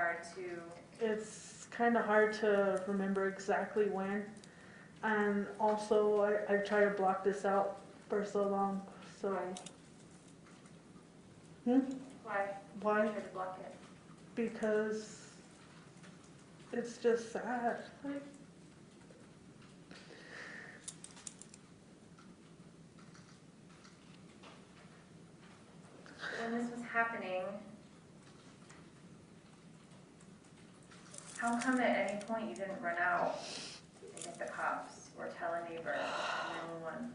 hard to... It's kind of hard to remember exactly when. And also, I've tried to block this out for so long, so. Why? Why? Why try to block it? Because it's just sad. Like, when this was happening, how come at any point you didn't run out and get the cops or tell a neighbor or 911?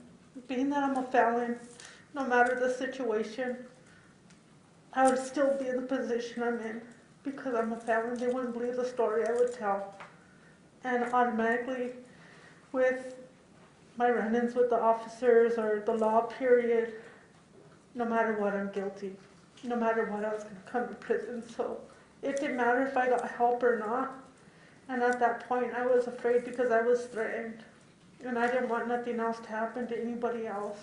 being that I'm a felon, no matter the situation, I would still be in the position I'm in because I'm a felon. They wouldn't believe the story I would tell. And automatically, with my run-ins with the officers or the law period, no matter what, I'm guilty. No matter what, I was going to come to prison. So it didn't matter if I got help or not. And at that point, I was afraid because I was threatened. And I didn't want nothing else to happen to anybody else.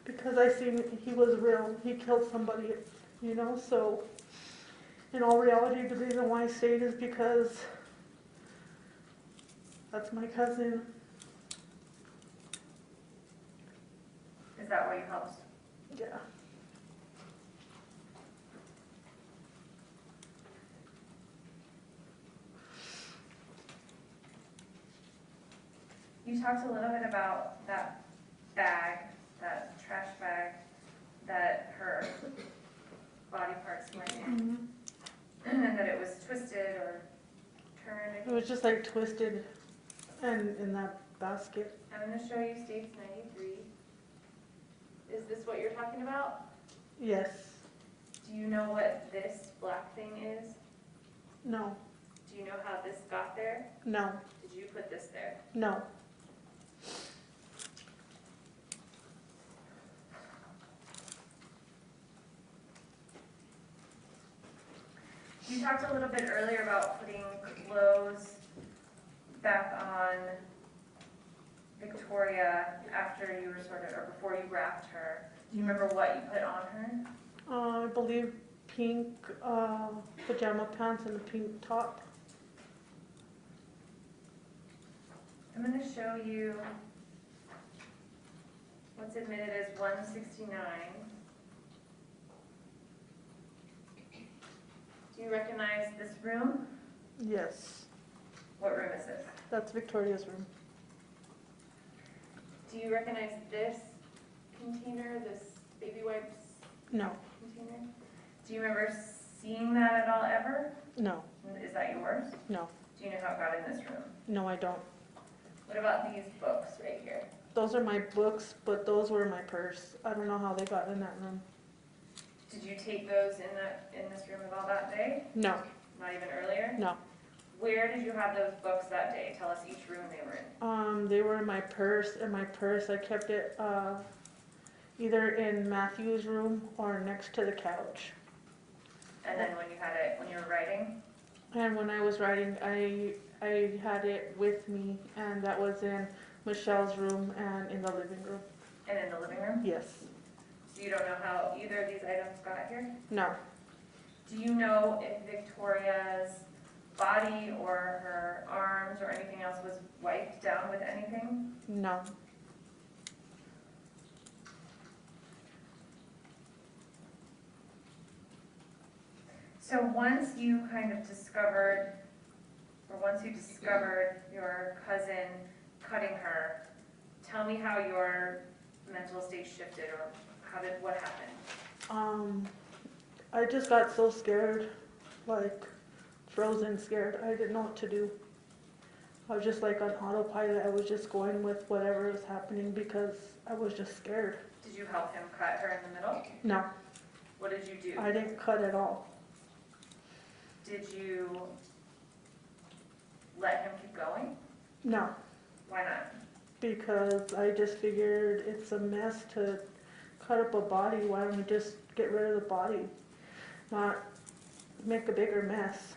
Because I seen he was real. He killed somebody, you know. So in all reality, the reason why I stayed is because that's my cousin. Is that why you helped? Yeah. You talked a little bit about that bag, that trash bag, that her body parts went in, and that it was twisted or turned. It was just like twisted and in that basket. I'm going to show you States 93. Is this what you're talking about? Yes. Do you know what this black thing is? No. Do you know how this got there? No. Did you put this there? No. You talked a little bit earlier about putting clothes back on Victoria after you were or before you wrapped her. Do you remember what you put on her? I believe pink pajama pants and a pink top. I'm going to show you what's admitted as 169. Do you recognize this room? Yes. What room is this? That's Victoria's room. Do you recognize this container, this baby wipes No. container? Do you remember seeing that at all ever? No. Is that yours? No. Do you know how it got in this room? No, I don't. What about these books right here? Those are my books, but those were my purse. I don't know how they got in that room. Did you take those in this room at all that day? No. Not even earlier? No. Where did you have those books that day? Tell us each room they were in. They were in my purse. In my purse, I kept it either in Matthew's room or next to the couch. And then when you were writing? And when I was writing, I had it with me, and that was in Michelle's room and in the living room. And in the living room? Yes. So you don't know how either of these items got here? No. Do you know if Victoria's body or her arms or anything else was wiped down with anything? No. So once you discovered your cousin cutting her, tell me how your mental state shifted, or what happened? I just got so scared, like frozen scared. I didn't know what to do. I was just like on autopilot. I was just going with whatever was happening because I was just scared. Did you help him cut her in the middle? No. What did you do? I didn't cut at all. Did you let him keep going? No. Why not? Because I just figured it's a mess to cut up a body. Why don't we just get rid of the body? Not make a bigger mess.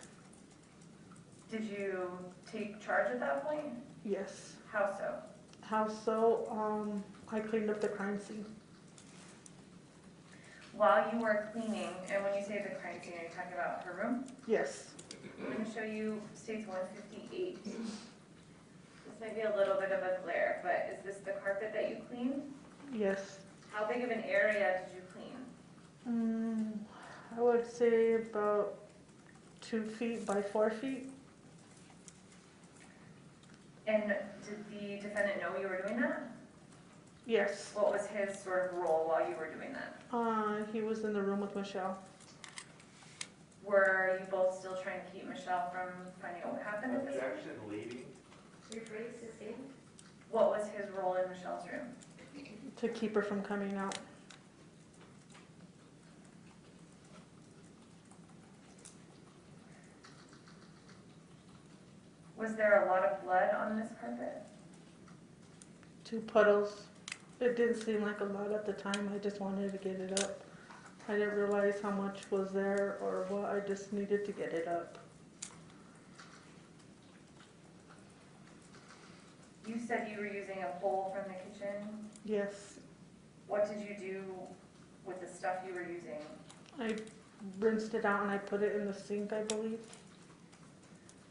Did you take charge at that point? Yes. How so? How so? I cleaned up the crime scene. While you were cleaning, and when you say the crime scene, are you talking about her room? Yes. I'm gonna show you states 158. This might be a little bit of a glare, but is this the carpet that you cleaned? Yes. How big of an area did you clean? I would say about 2 feet by 4 feet. And did the defendant know you were doing that? Yes. What was his sort of role while you were doing that? He was in the room with Michelle. Were you both still trying to keep Michelle from finding out what happened at this room? Objection, leading. Rephrase the statement. What was his role in Michelle's room? To keep her from coming out. Was there a lot of blood on this carpet? 2 puddles. It didn't seem like a lot at the time. I just wanted to get it up. I didn't realize how much was there or what. I just needed to get it up. You said you were using a pole from the kitchen. Yes. What did you do with the stuff you were using? I rinsed it out and I put it in the sink, I believe.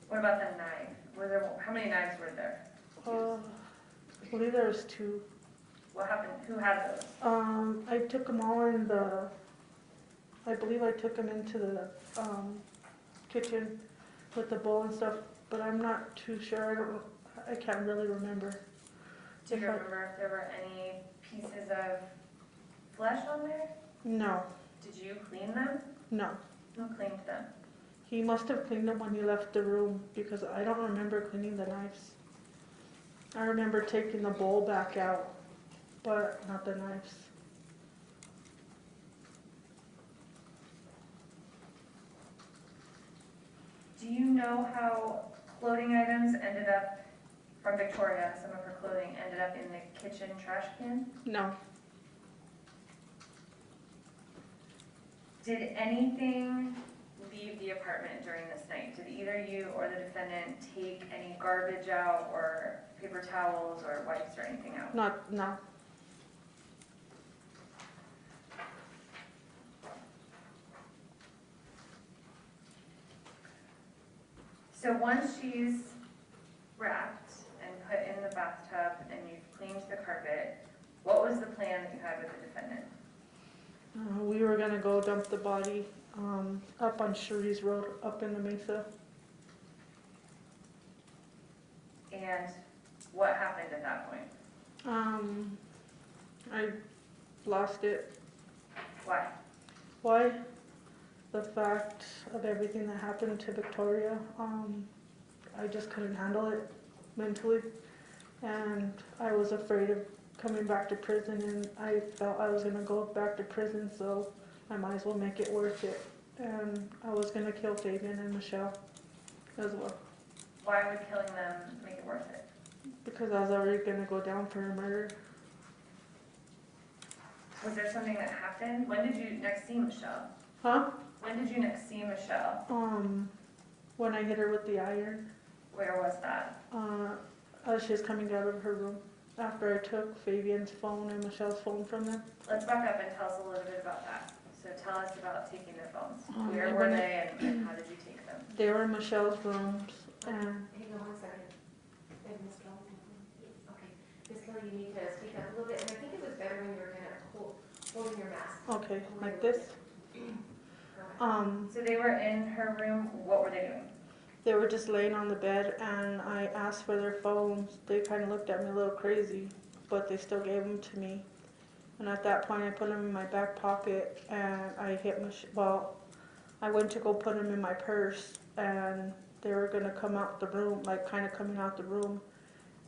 What about the knife? How many knives were there? I believe there was 2. What happened? Who had those? I took them all in the, I believe I took them into the kitchen with the bowl and stuff, but I'm not too sure. I can't really remember. Do you remember if there were any pieces of flesh on there? No, Did you clean them? no. Who cleaned them? He must have cleaned them when he left the room because I don't remember cleaning the knives. I remember taking the bowl back out, but not the knives. Do you know how clothing items ended up from Victoria? Some of her clothing ended up in the kitchen trash can. No, Did anything leave the apartment during this night? Did either you or the defendant take any garbage out or paper towels or wipes or anything out? no. So once she's wrapped and put in the bathtub and you've cleaned the carpet, what was the plan that you had with the defendant? We were gonna go dump the body up on Cherie's Road, up in the Mesa. And what happened at that point? I lost it. Why? Why? The fact of everything that happened to Victoria, I just couldn't handle it mentally, and I was afraid of coming back to prison, and I felt I was gonna go back to prison, so I might as well make it worth it. And I was gonna kill Fabian and Michelle as well, Why would killing them make it worth it? because I was already gonna go down for a murder. Was there something that happened? When did you next see Michelle? Huh? When did you next see Michelle? When I hit her with the iron, Where was that? as she was coming out of her room, after I took Fabian's phone and Michelle's phone from them. Let's back up and tell us a little bit about that. So tell us about taking their phones. Where I were went- they and how did you take them? They were in Michelle's rooms, and Hang on 1 second. And Ms. Kelley? Okay. Ms. Kelley, you need to speak up a little bit, and I think it was better when you were kind of holding your mask. okay, like this. So they were in her room. What were they doing? They were just laying on the bed, and I asked for their phones. They kind of looked at me a little crazy, but they still gave them to me. And at that point, I put them in my back pocket, and I hit I went to go put them in my purse, and they were gonna come out the room, like kind of coming out the room.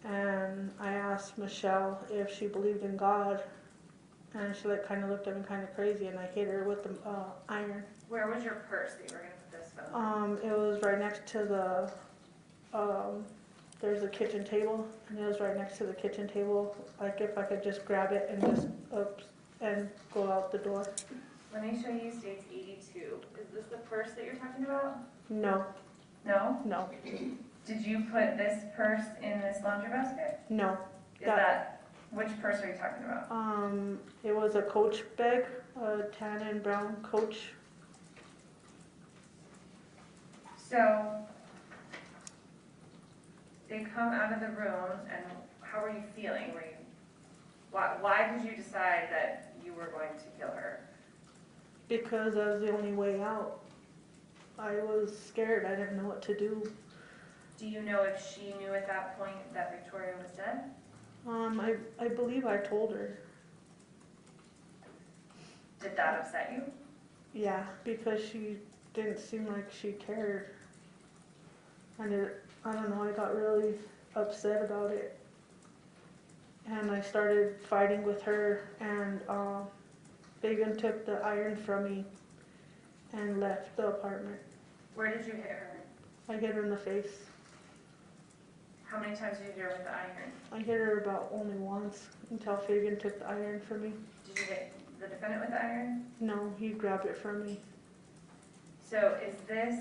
And I asked Michelle if she believed in God, and she like kind of looked at me kind of crazy, and I hit her with the iron. Where was your purse that you were going to put this phone? It was right next to the, there's a kitchen table, and it was right next to the kitchen table, like if I could just grab it and just, and go out the door. Let me show you states 82. Is this the purse that you're talking about? No, No? no, Did you put this purse in this laundry basket? no. Is that, which purse are you talking about? It was a Coach bag, a tan and brown Coach. So, they come out of the room, and how were you feeling? Why did you decide that you were going to kill her? Because that was the only way out. I was scared. I didn't know what to do. Do you know if she knew at that point that Victoria was dead? I believe I told her. Did that upset you? Yeah, because she didn't seem like she cared. And I don't know, I got really upset about it. And I started fighting with her, and Fabian took the iron from me and left the apartment. Where did you hit her? I hit her in the face. How many times did you hit her with the iron? I hit her about only once until Fabian took the iron from me. Did you hit the defendant with the iron? No, he grabbed it from me. So is this,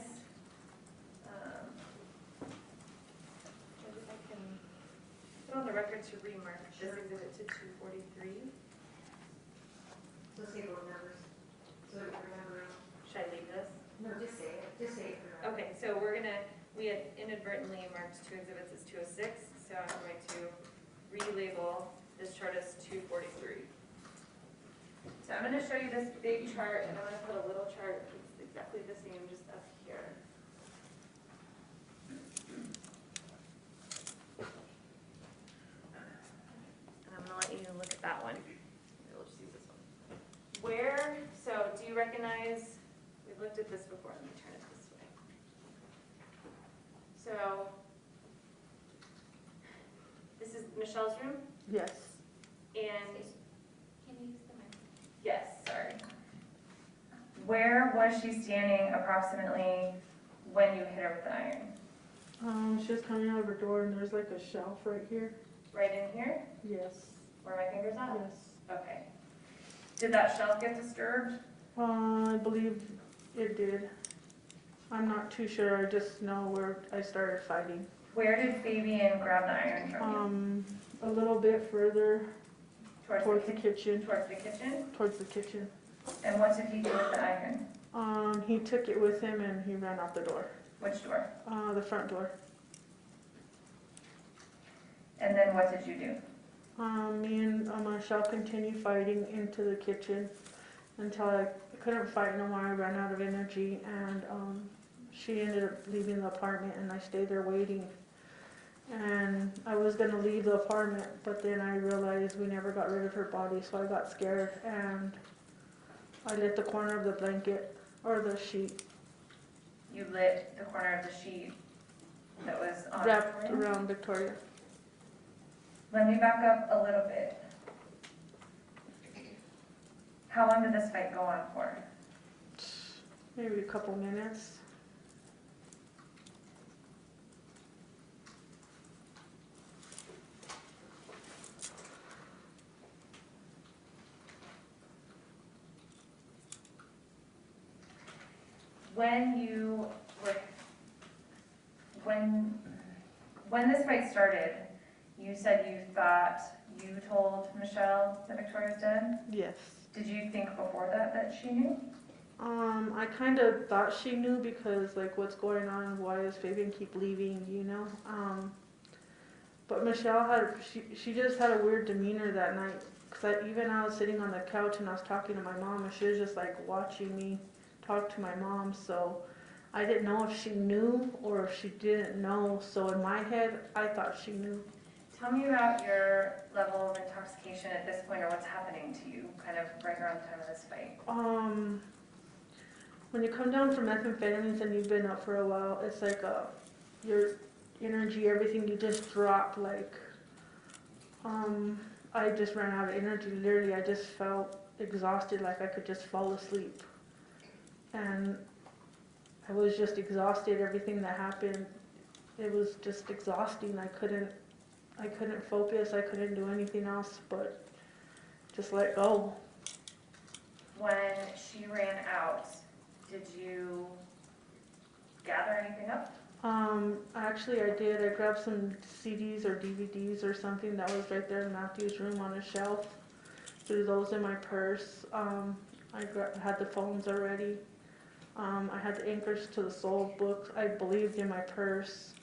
if I can put on the record to remark this exhibit to 243. So say those numbers, so that we remember. Should I leave this? No, just say it for now. Okay, so we had inadvertently marked two exhibits as 206, so I'm going to relabel this chart as 243. So I'm going to show you this big chart, and I'm going to put a little chart that's exactly the same, just up here. And I'm going to let you look at that one. We'll just use this one. So do you recognize, we've looked at this before, let me turn it this way. So, this is Michelle's room, Yes. and, Can you use the mic? yes, sorry. Where was she standing approximately when you hit her with the iron? She was coming out of her door, and there's like a shelf right here. Right in here, Yes. where my finger's at? Yes. Okay. Did that shelf get disturbed? I believe it did. I'm not too sure. I just know where I started fighting. Where did Fabian grab the iron from you? A little bit further towards the the kitchen. Towards the kitchen? Towards the kitchen. And what did he do with the iron? He took it with him and he ran out the door. Which door? The front door. And then what did you do? Me and Michelle continued fighting into the kitchen until I couldn't fight no more. I ran out of energy, and she ended up leaving the apartment, and I stayed there waiting. And I was gonna leave the apartment, but then I realized we never got rid of her body, so I got scared, and I lit the corner of the blanket, or the sheet, You lit the corner of the sheet that was on wrapped Victoria? around Victoria. Let me back up a little bit. How long did this fight go on for? Maybe a couple minutes. When you were, when this fight started, you said you thought you told Michelle that Victoria's dead? Yes. Did you think before that she knew? I kind of thought she knew because, like, what's going on, why does Fabian keep leaving, you know? But Michelle she just had a weird demeanor that night. Because I was sitting on the couch and I was talking to my mom, and she was just, like, watching me talk to my mom. So I didn't know if she knew or if she didn't know. So in my head, I thought she knew. Tell me about your level of intoxication at this point, or what's happening to you, kind of right around the time of this fight. When you come down from methamphetamines and you've been up for a while, it's like your energy, everything, you just drop. Like, I just ran out of energy. Literally, I just felt exhausted, like I could just fall asleep. And I was just exhausted. Everything that happened, it was just exhausting. I couldn't focus. I couldn't do anything else but just let go. When she ran out, did you gather anything up? Actually I did. I grabbed some CDs or DVDs or something that was right there in Matthew's room on a shelf. Threw those in my purse. I had the phones already. I had the anchors to the soul books, I believed in my purse.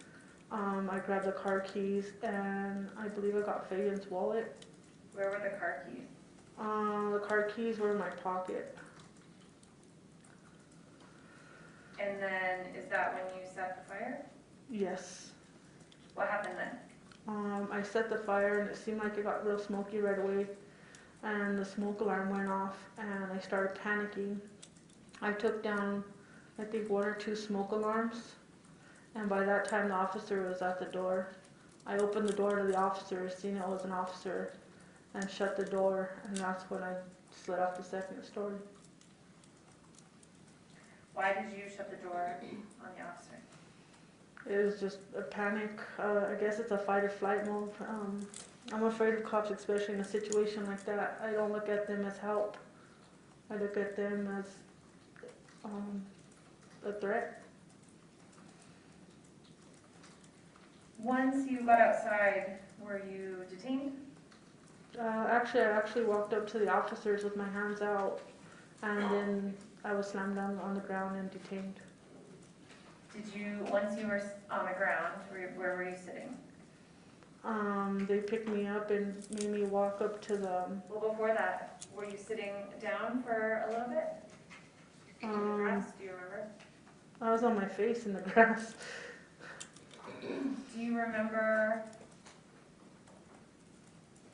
I grabbed the car keys, and I believe I got Fabian's wallet. Where were the car keys? The car keys were in my pocket. And then, is that when you set the fire? Yes. What happened then? I set the fire, and it seemed like it got real smoky right away. And the smoke alarm went off, and I started panicking. I took down, I think, 1 or 2 smoke alarms. And by that time, the officer was at the door. I opened the door to the officer, seen it was an officer, and shut the door, and that's when I slid off the second story. Why did you shut the door on the officer? It was just a panic. I guess it's a fight or flight mode. I'm afraid of cops, especially in a situation like that. I don't look at them as help. I look at them as a threat. Once you got outside, were you detained? I actually walked up to the officers with my hands out, and then I was slammed down on the ground and detained. Did you, once you were on the ground, where were you sitting? They picked me up and made me walk up to the, Well, before that, were you sitting down for a little bit? In the grass, do you remember? I was on my face in the grass. Do you remember,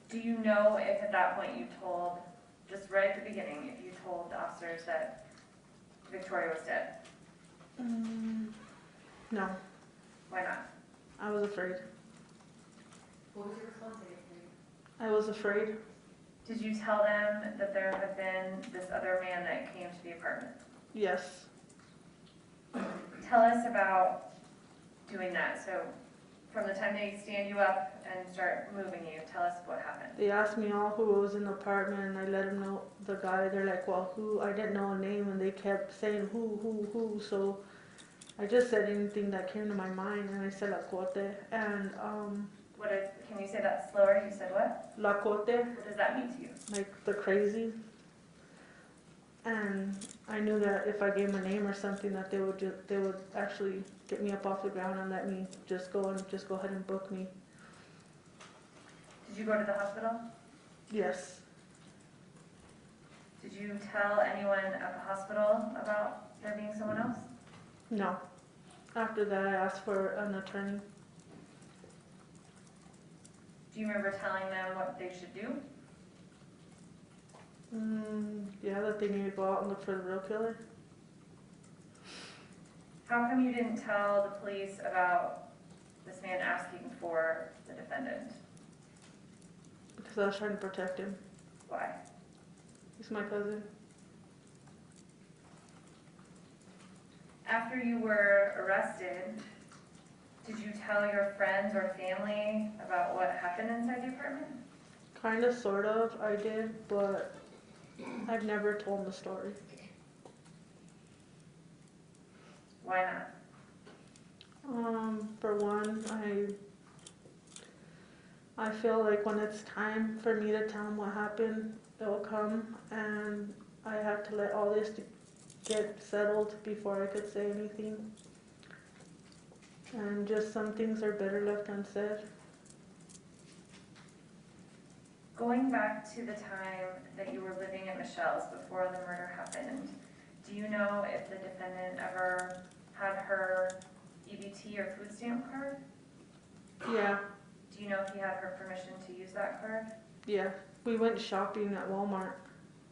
do you know if at that point you told, just right at the beginning, if you told the officers that Victoria was dead? No, Why not? I was afraid. What was your response to it? I was afraid. Did you tell them that there had been this other man that came to the apartment? Yes. Tell us about doing that. So from the time they stand you up and start moving you, tell us what happened. They asked me all who was in the apartment, and I let them know the guy. They're like, well, who? I didn't know a name, and they kept saying who. So I just said anything that came to my mind, and I said La Cote. And Can you say that slower? You said what? La Cote, What does that mean to you? like the crazy. And I knew that if I gave them a name or something, that they would actually get me up off the ground and let me just go ahead and book me. Did you go to the hospital? Yes. Did you tell anyone at the hospital about there being someone else? No. After that, I asked for an attorney. Do you remember telling them what they should do? Yeah, that they need to go out and look for the real killer. How come you didn't tell the police about this man asking for the defendant? Because I was trying to protect him. Why? He's my cousin. After you were arrested, did you tell your friends or family about what happened inside the apartment? Kind of, sort of, I did, but I've never told the story. Why not? For one, I feel like when it's time for me to tell them what happened, it'll come, and I have to let all this get settled before I could say anything. And just some things are better left unsaid. Going back to the time that you were living at Michelle's before the murder happened, do you know if the defendant ever had her EBT or food stamp card? Yeah, Do you know if he had her permission to use that card? yeah. We went shopping at Walmart.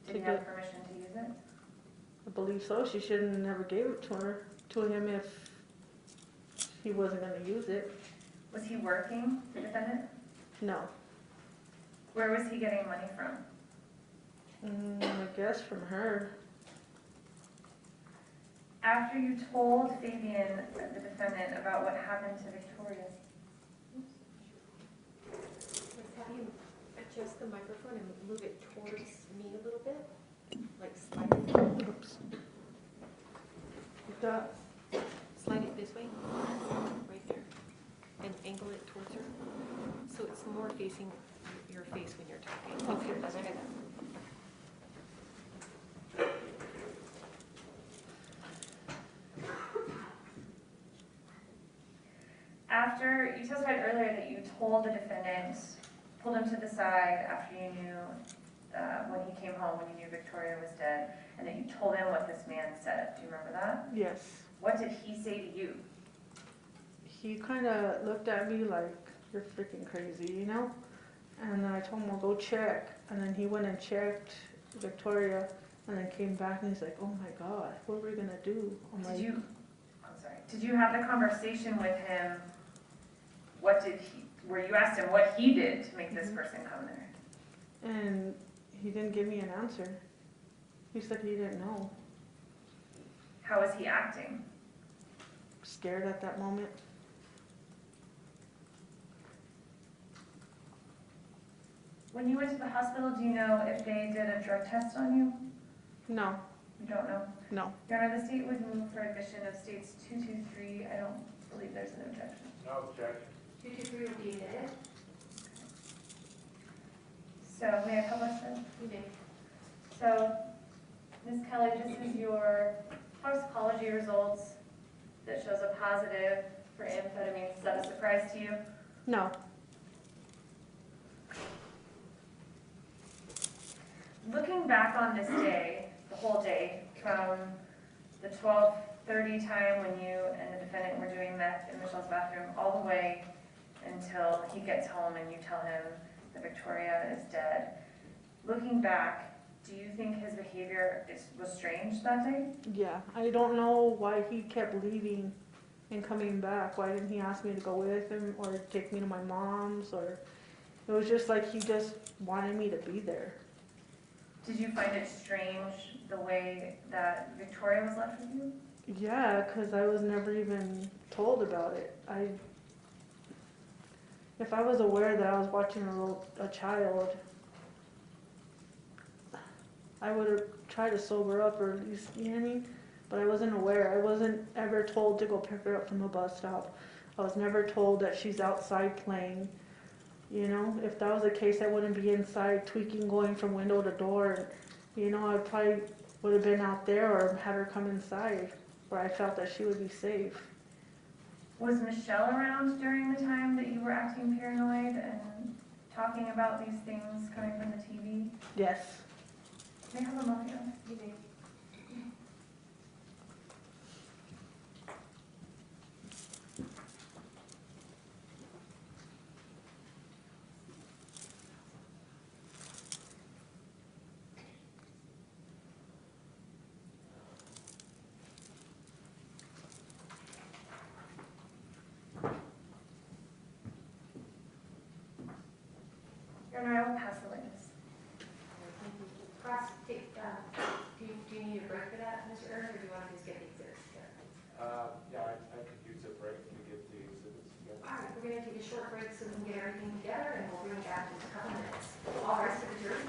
Did he have permission to use it? I believe so. She shouldn't have never gave it to him if he wasn't going to use it. Was he working, the defendant? No. Where was he getting money from? I guess from her. After you told Fabian, the defendant, about what happened to Victoria, Let's have you adjust the microphone and move it towards me a little bit, like slide it. Oops. Like that. Slide it this way, right there, and angle it towards her, so it's more facing your face when you're talking. Okay. That's good. After, you testified earlier that you told the defendant, pulled him to the side after you knew, when he came home, when you knew Victoria was dead, and that you told him what this man said. Do you remember that? Yes. What did he say to you? He kind of looked at me like, you're freaking crazy, you know? And then I told him, well, go check. And then he went and checked Victoria and then came back and he's like, oh my God, what are we going to do? I'm like, Did you have the conversation with him? Where you asked him what he did to make this person come there? and he didn't give me an answer. He said he didn't know. How was he acting? Scared at that moment. When you went to the hospital, do you know if they did a drug test on you? No, You don't know? no. Your Honor, the state would move for admission of states 223. I don't believe there's an objection. No objection. 223 will be admitted. So may I publish this? You may. So, Ms. Kelley, this is your toxicology results that shows a positive for amphetamines. Is that a surprise to you? No. Looking back on this day, the whole day, from the 12:30 time when you and the defendant were doing meth in Michelle's bathroom, all the way until he gets home and you tell him that Victoria is dead. Looking back, do you think his behavior was strange that day? Yeah, I don't know why he kept leaving and coming back. Why didn't he ask me to go with him or take me to my mom's? Or it was just like he just wanted me to be there. Did you find it strange the way that Victoria was left with you? Yeah, because I was never even told about it. If I was aware that I was watching a child, I would have tried to sober up or at least, you know what I mean? But I wasn't aware. I wasn't ever told to go pick her up from the bus stop. I was never told that she's outside playing. You know, if that was the case, I wouldn't be inside tweaking, going from window to door. You know, I probably would have been out there or had her come inside where I felt that she would be safe. Was Michelle around during the time that you were acting paranoid and talking about these things coming from the TV? Yes. May I have a moment, Your Honor? You may. Your Honor, I will pass the witness. Cross, do you need a break for that, Mr. Ernst, or do you want to just get the exhibits together? Yeah, I could use a break to get the exhibits together. All right, we're going to take a short break so we can get everything together, and we'll bring it back in a couple minutes. All rise for the jury.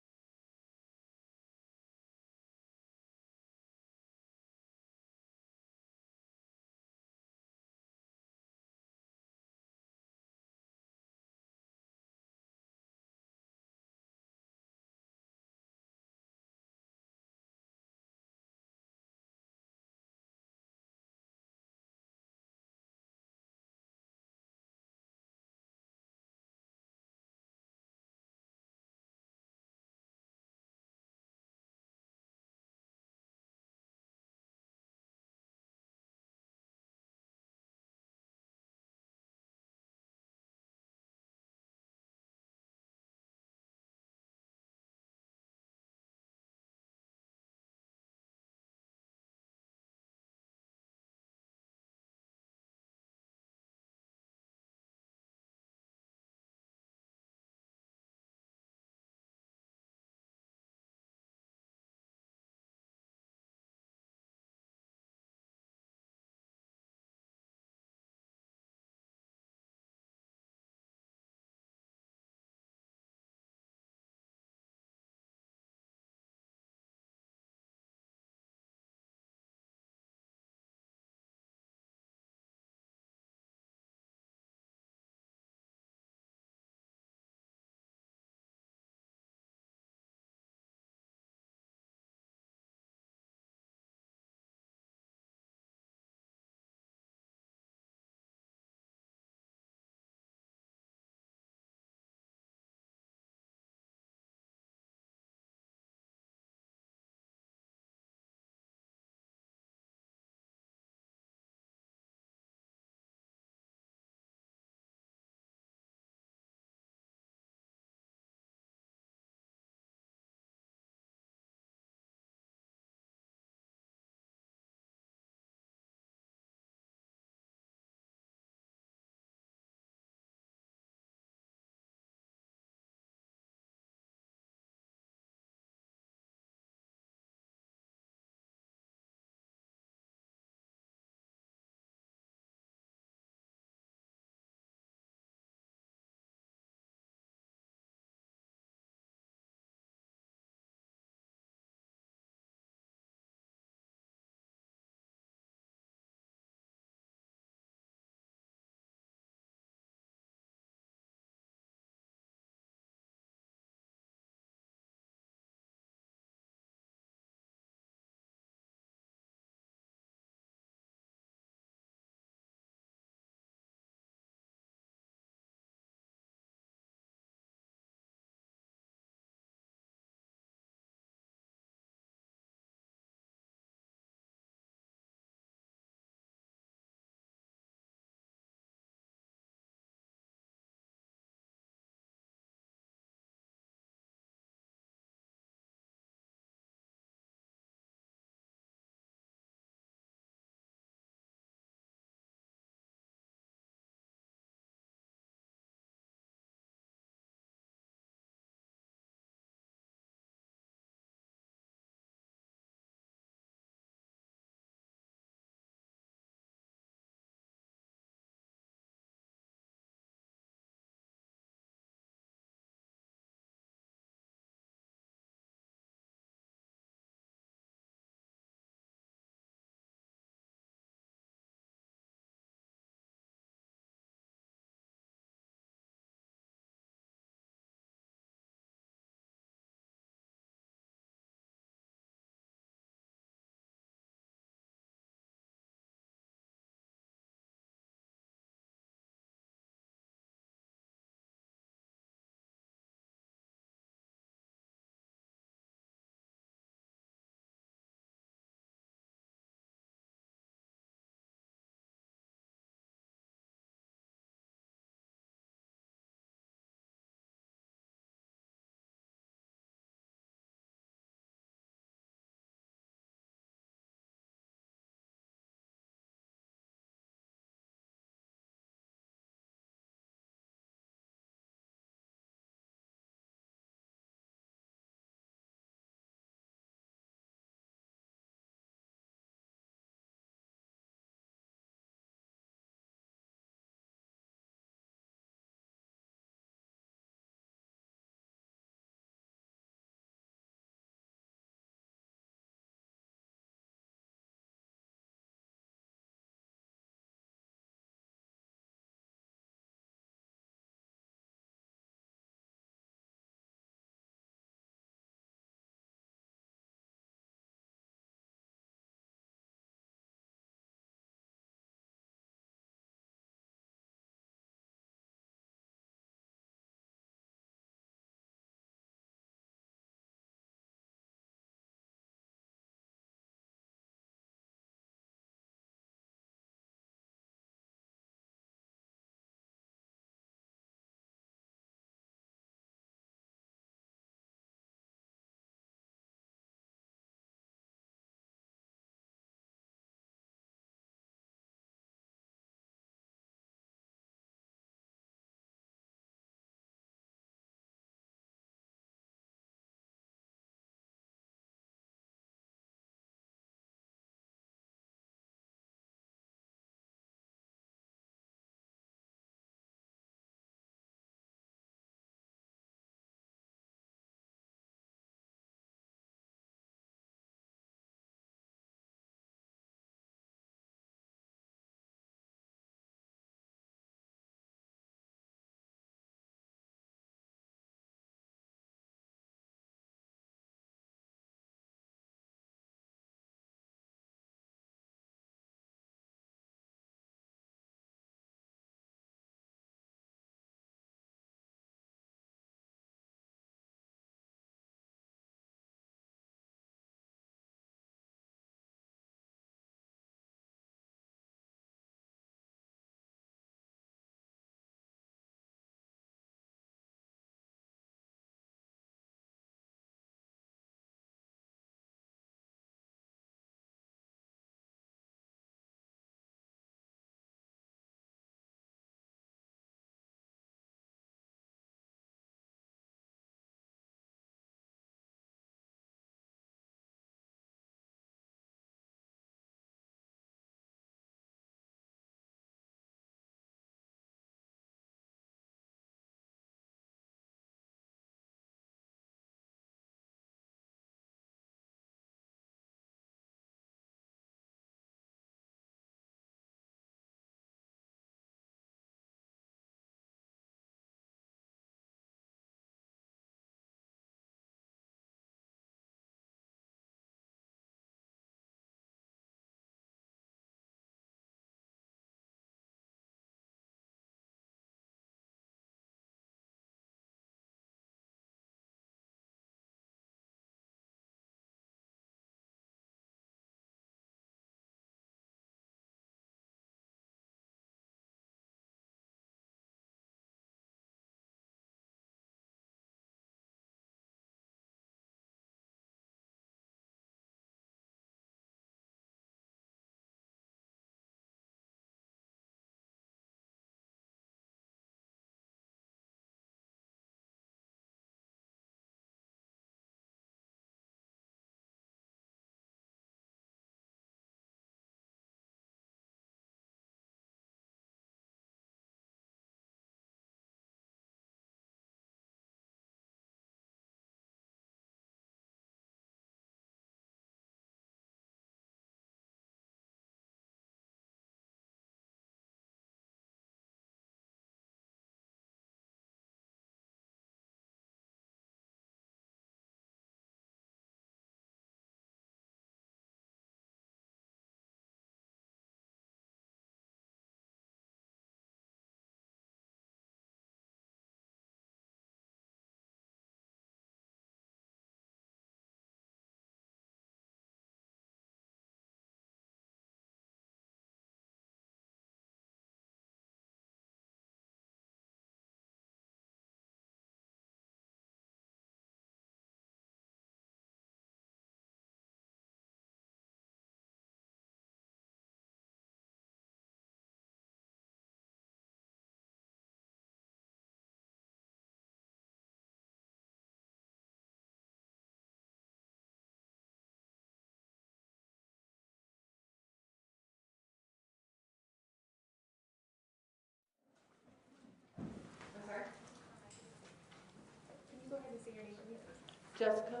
Jessica?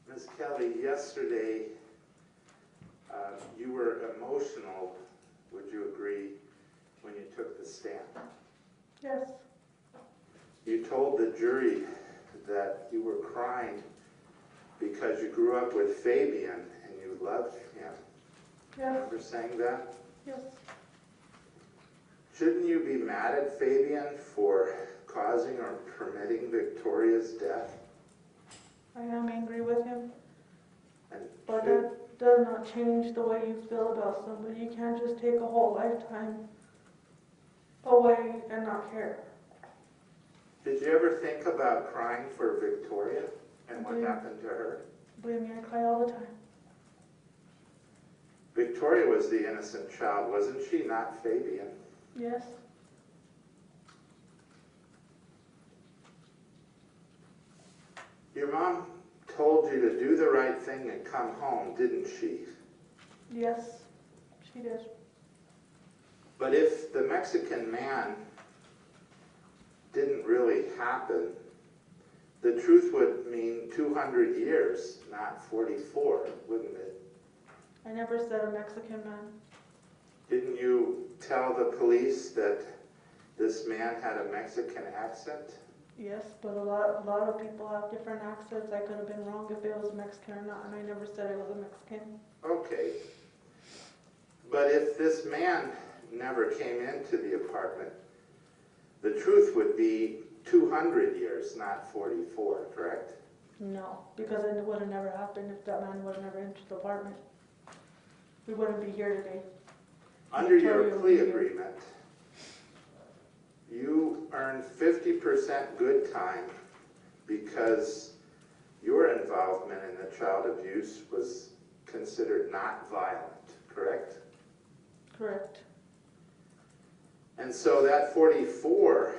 Ms. Kelley, yesterday you were emotional, would you agree, when you took the stand? Yes. You told the jury that you were crying because you grew up with Fabian and you loved him. Yes. Remember saying that? Yes. Shouldn't you be mad at Fabian for causing or permitting Victoria's death? I am angry with him, And but should- that does not change the way you feel about somebody. You can't just take a whole lifetime away and not care. Did you ever think about crying for Victoria and what I did. happened to her? Believe me, I cry all the time. Victoria was the innocent child, wasn't she? Not Fabian. Yes. Your mom told you to do the right thing and come home, didn't she? Yes, she did. But if the Mexican man didn't really happen, the truth would mean 200 years, not 44, wouldn't it? I never said a Mexican man. Didn't you tell the police that this man had a Mexican accent? Yes, but a lot of people have different accents. I could have been wrong if it was Mexican or not, and I never said it was a Mexican. Okay. But if this man never came into the apartment, the truth would be 200 years, not 44, correct? No, because it would have never happened if that man would have never entered the apartment. We wouldn't be here today. Under your Victoria plea would be here. agreement, you earned 50% good time because your involvement in the child abuse was considered not violent, correct? Correct. And so that 44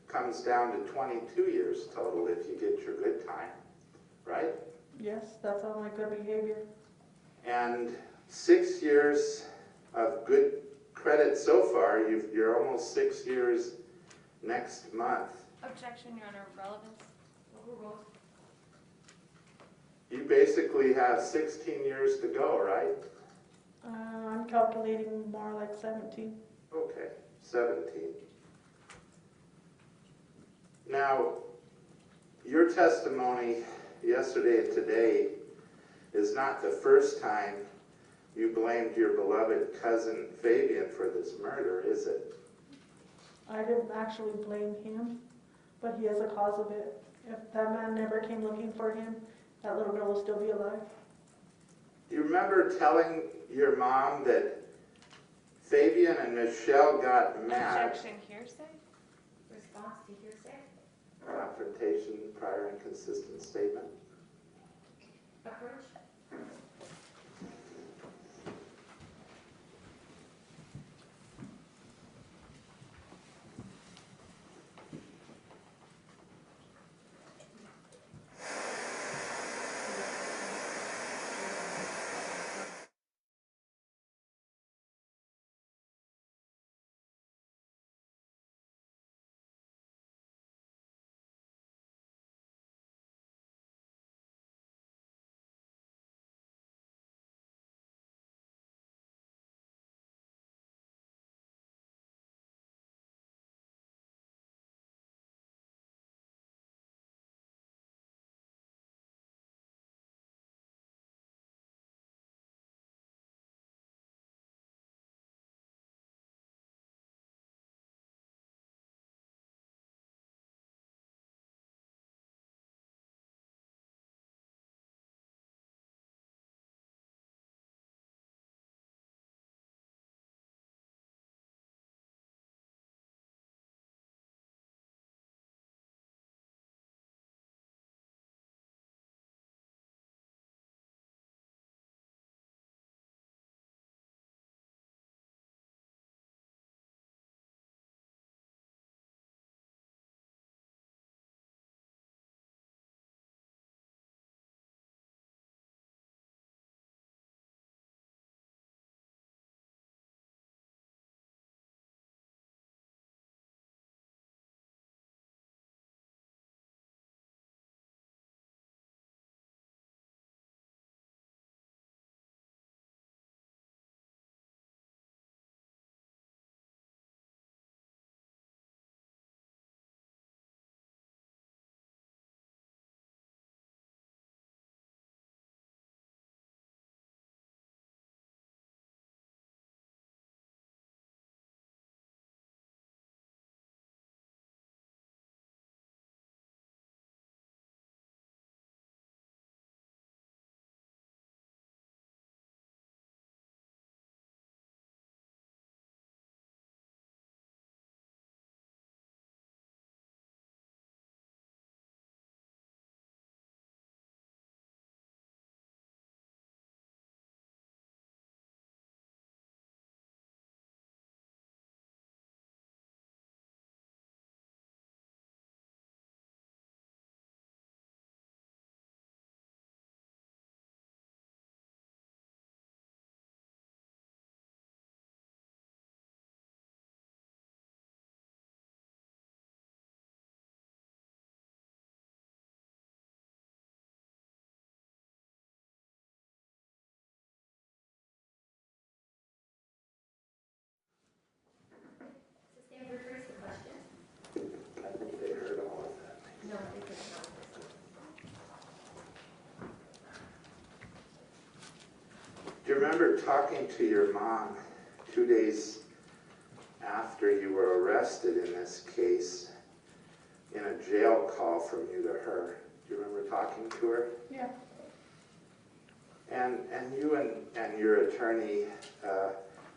comes down to 22 years total if you get your good time, right? Yes, that's all my good behavior. And 6 years of good credit so far. You're almost 6 years next month. Objection, Your Honor, relevance. Overruled. You basically have 16 years to go, right? I'm calculating more like 17. Okay, 17. Now, your testimony yesterday and today is not the first time you blamed your beloved cousin Fabian for this murder, is it? I didn't actually blame him, but he is a cause of it. If that man never came looking for him, that little girl will still be alive. Do you remember telling your mom that Fabian and Michelle got mad? Objection, hearsay. Response to hearsay. Confrontation, prior inconsistent statement. Affirmative. remember talking to your mom 2 days after you were arrested in this case in a jail call from you to her. Do you remember talking to her? Yeah. And you and your attorney,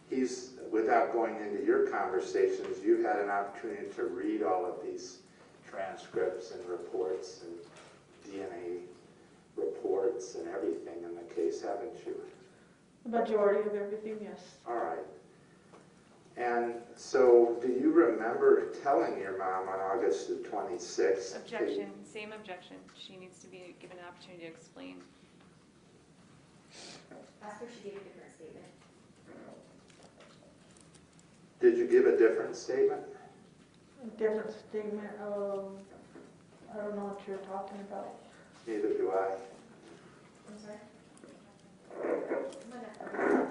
he's, without going into your conversations, you've had an opportunity to read all of these transcripts and reports and DNA reports and everything in the case, haven't you? The majority of everything, yes. All right. And so, do you remember telling your mom on August the 26th? Objection, same objection. She needs to be given an opportunity to explain. Ask her if she gave a different statement. Did you give a different statement? A different statement of, I don't know what you're talking about. Neither do I. I'm sorry? Come on up.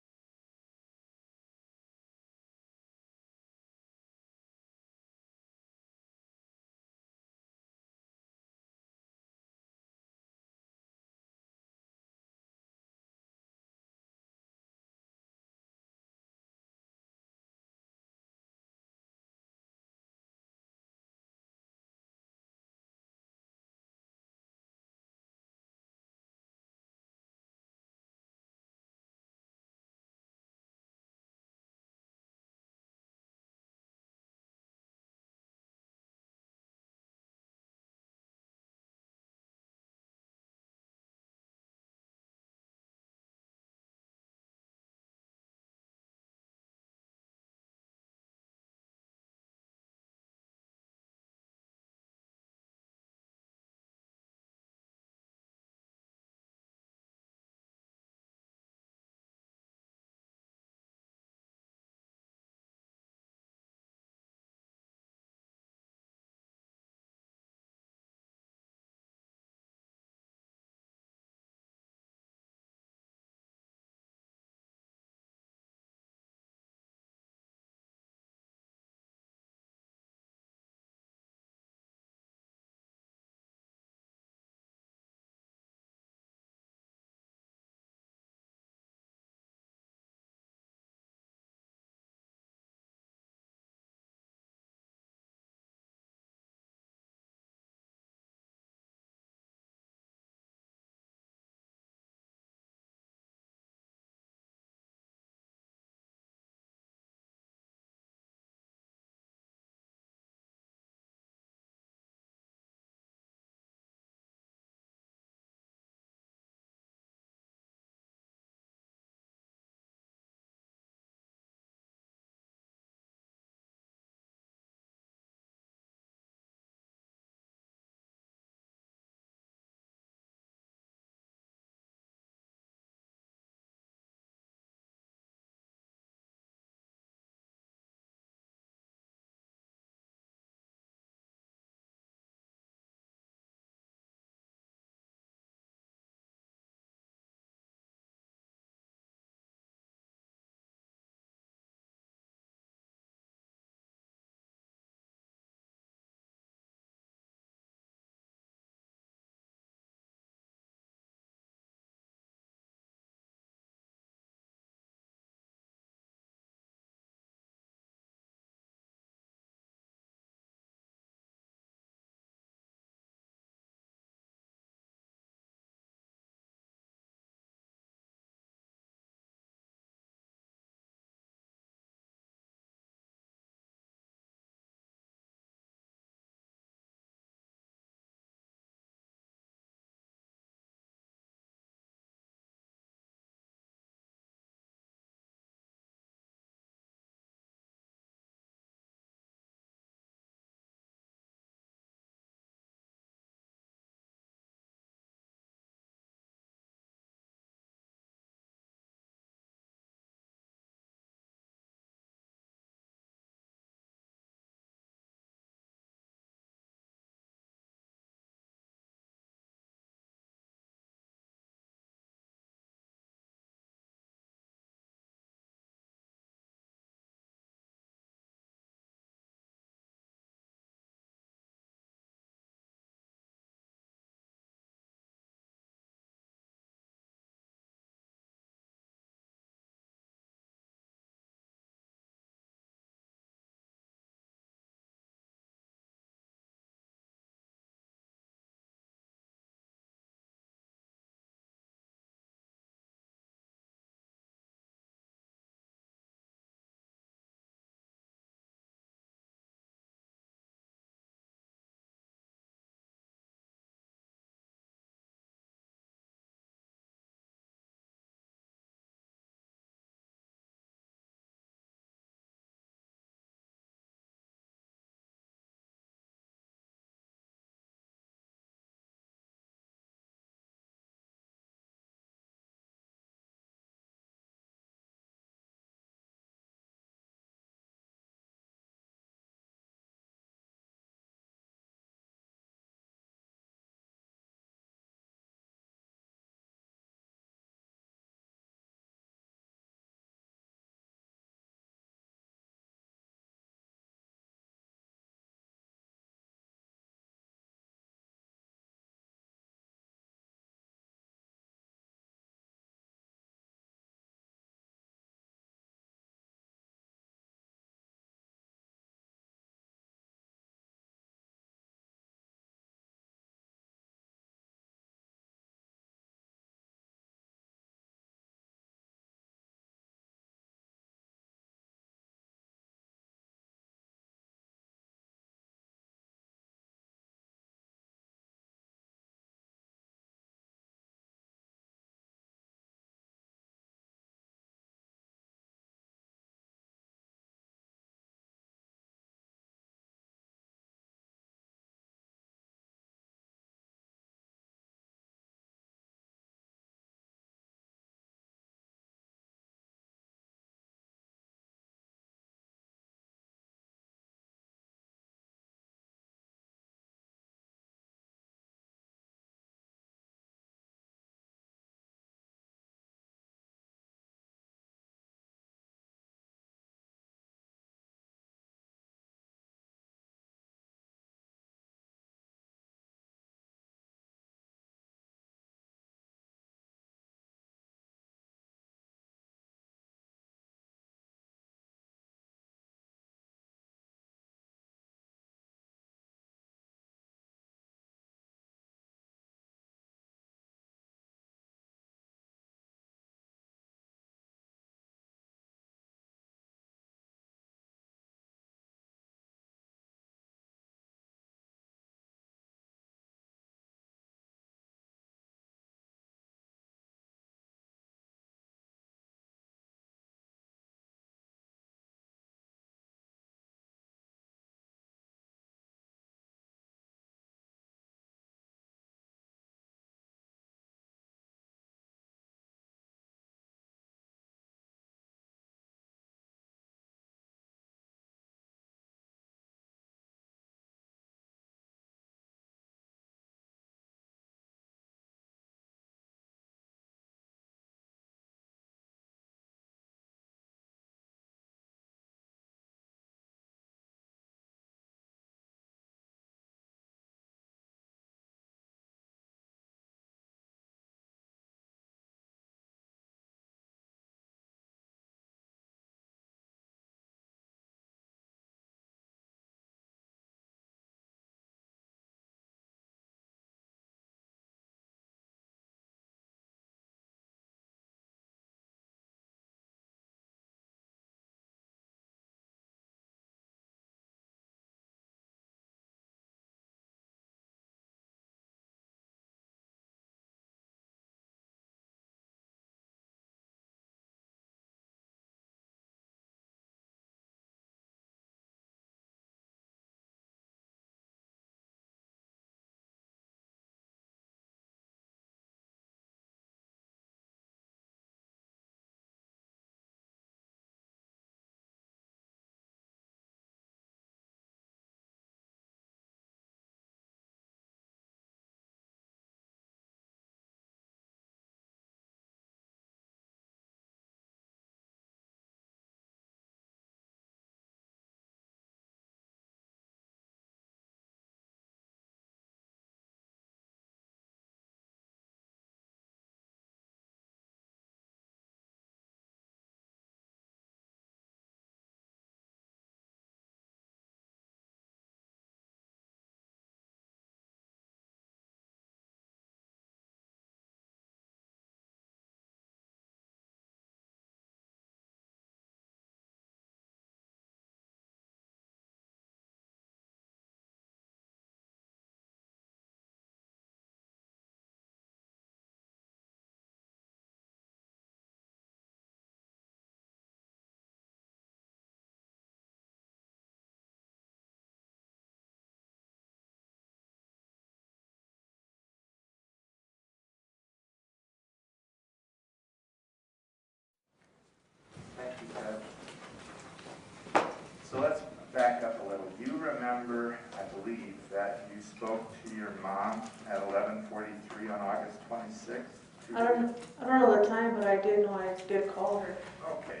remember, I believe, that you spoke to your mom at 11:43 on August 26th? I don't know the time, but I did know I did call her. Okay.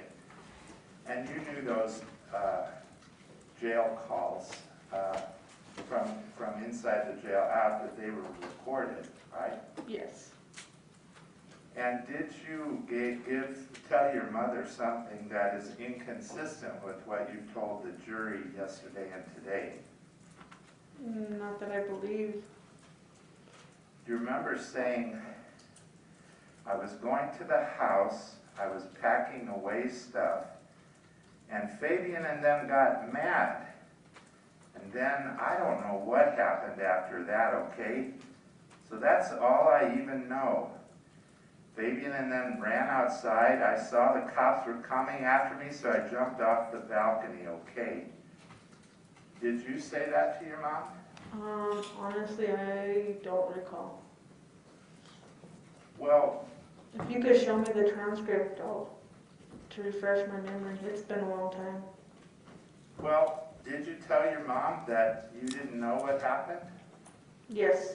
And you knew those jail calls from inside the jail out, that they were recorded, right? Yes. And did you tell your mother something that is inconsistent with what you told the jury yesterday and today? Not that I believe. Do you remember saying, I was going to the house, I was packing away stuff, and Fabian and them got mad. And then I don't know what happened after that, okay? So that's all I even know. Fabian and them ran outside. I saw the cops were coming after me, so I jumped off the balcony, okay? Did you say that to your mom? Honestly, I don't recall. Well, If you could show me the transcript, to refresh my memory. It's been a long time. well, did you tell your mom that you didn't know what happened? Yes.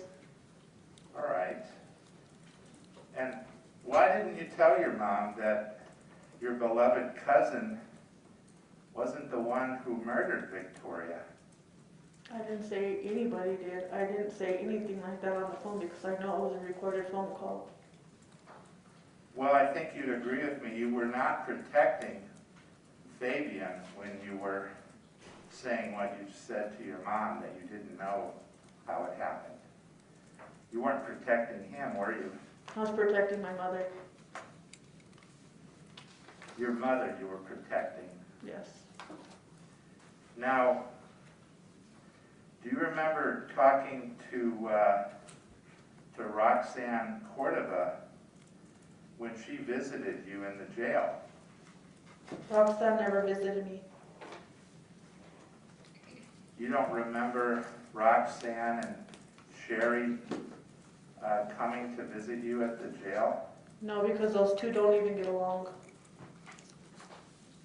All right. And why didn't you tell your mom that your beloved cousin wasn't the one who murdered Victoria? I didn't say anybody did. I didn't say anything like that on the phone because I know it was a recorded phone call. Well, I think you'd agree with me. You were not protecting Fabian when you were saying what you said to your mom, that you didn't know how it happened. You weren't protecting him, were you? I was protecting my mother. Your mother you were protecting. Yes. Now, do you remember talking to Roxanne Cordova when she visited you in the jail? Roxanne never visited me. You don't remember Roxanne and Sherry coming to visit you at the jail? No, because those two don't even get along.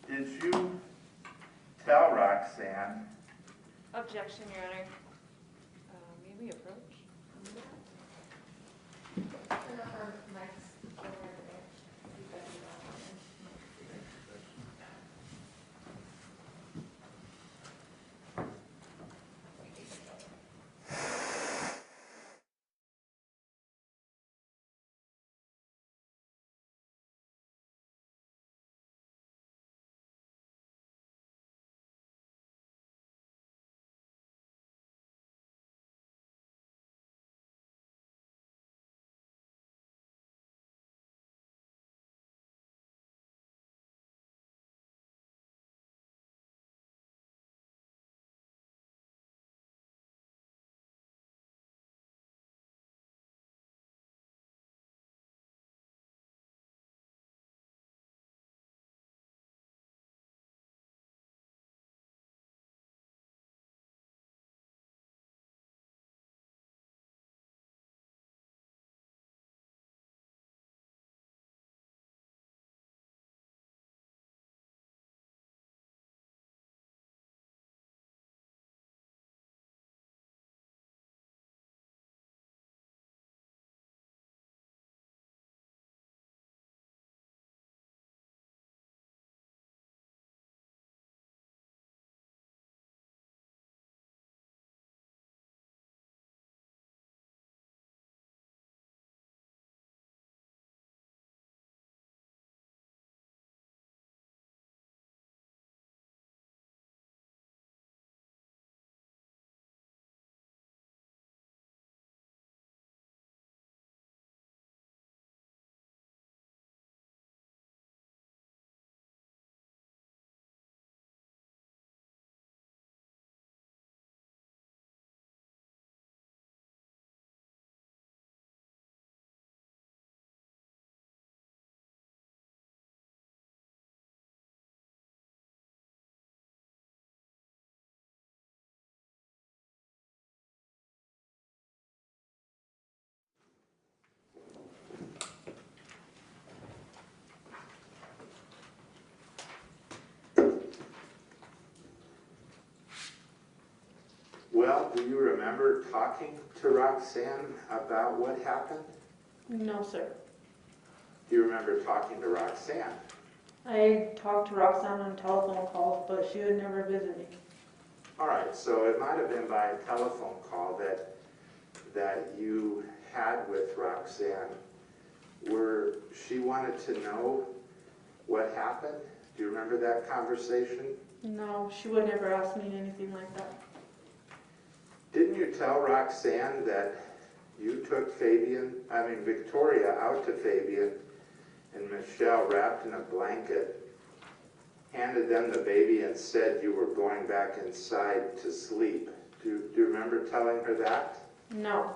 Did you tell Roxanne? Objection, Your Honor. May we approach? Well, do you remember talking to Roxanne about what happened? No, sir. Do you remember talking to Roxanne? I talked to Roxanne on telephone calls, but she would never visit me. All right, so it might have been by telephone call that you had with Roxanne, where she wanted to know what happened. Do you remember that conversation? No, she would never ask me anything like that. Didn't you tell Roxanne that you took Victoria out to Fabian and Michelle wrapped in a blanket, handed them the baby and said you were going back inside to sleep? Do you remember telling her that? No.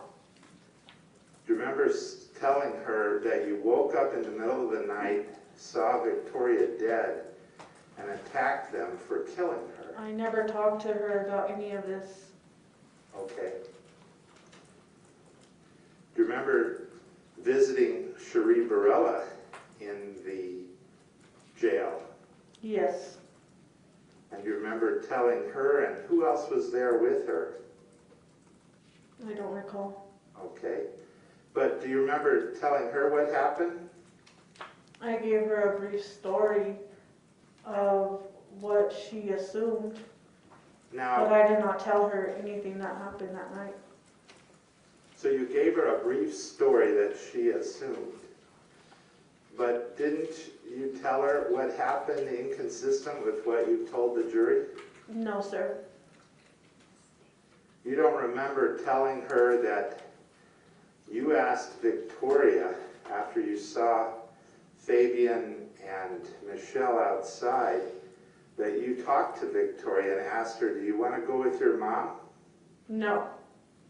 Do you remember telling her that you woke up in the middle of the night, saw Victoria dead, and attacked them for killing her? I never talked to her about any of this. Okay. Do you remember visiting Cherie Barella in the jail? Yes. And do you remember telling her, and who else was there with her? I don't recall. Okay. But do you remember telling her what happened? I gave her a brief story of what she assumed, but Now, I did not tell her anything that happened that night. so you gave her a brief story that she assumed, but didn't you tell her what happened inconsistent with what you told the jury? No, sir. You don't remember telling her that you asked Victoria, after you saw Fabian and Michelle outside, that you talked to Victoria and asked her, do you want to go with your mom? No.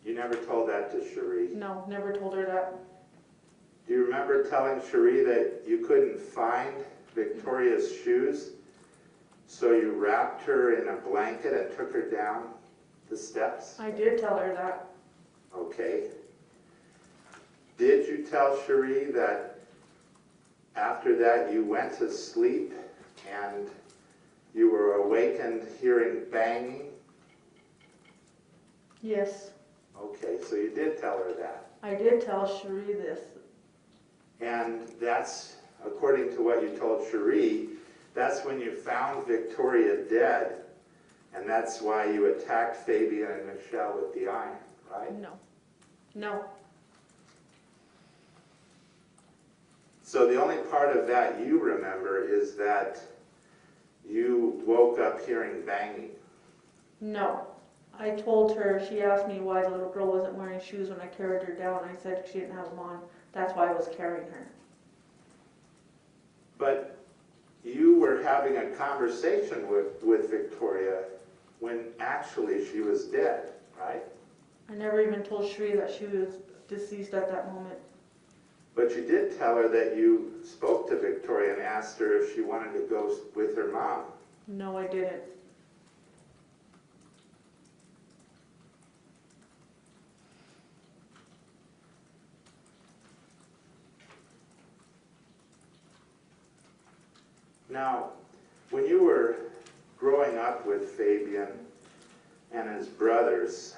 You never told that to Cherie. No, never told her that. Do you remember telling Cherie that you couldn't find Victoria's shoes, so you wrapped her in a blanket and took her down the steps? I did tell her that. Okay. Did you tell Cherie that after that you went to sleep and you were awakened hearing banging? Yes. Okay, so you did tell her that. I did tell Cherie this. And that's, according to what you told Cherie, that's when you found Victoria dead, and that's why you attacked Fabian and Michelle with the iron, right? No. No. So the only part of that you remember is that you woke up hearing banging. No. I told her, she asked me why the little girl wasn't wearing shoes when I carried her down. I said she didn't have them on. That's why I was carrying her. But you were having a conversation with Victoria when actually she was dead, right? I never even told Cherie that she was deceased at that moment. But you did tell her that you spoke to Victoria and asked her if she wanted to go with her mom. No, I didn't. Now, when you were growing up with Fabian and his brothers,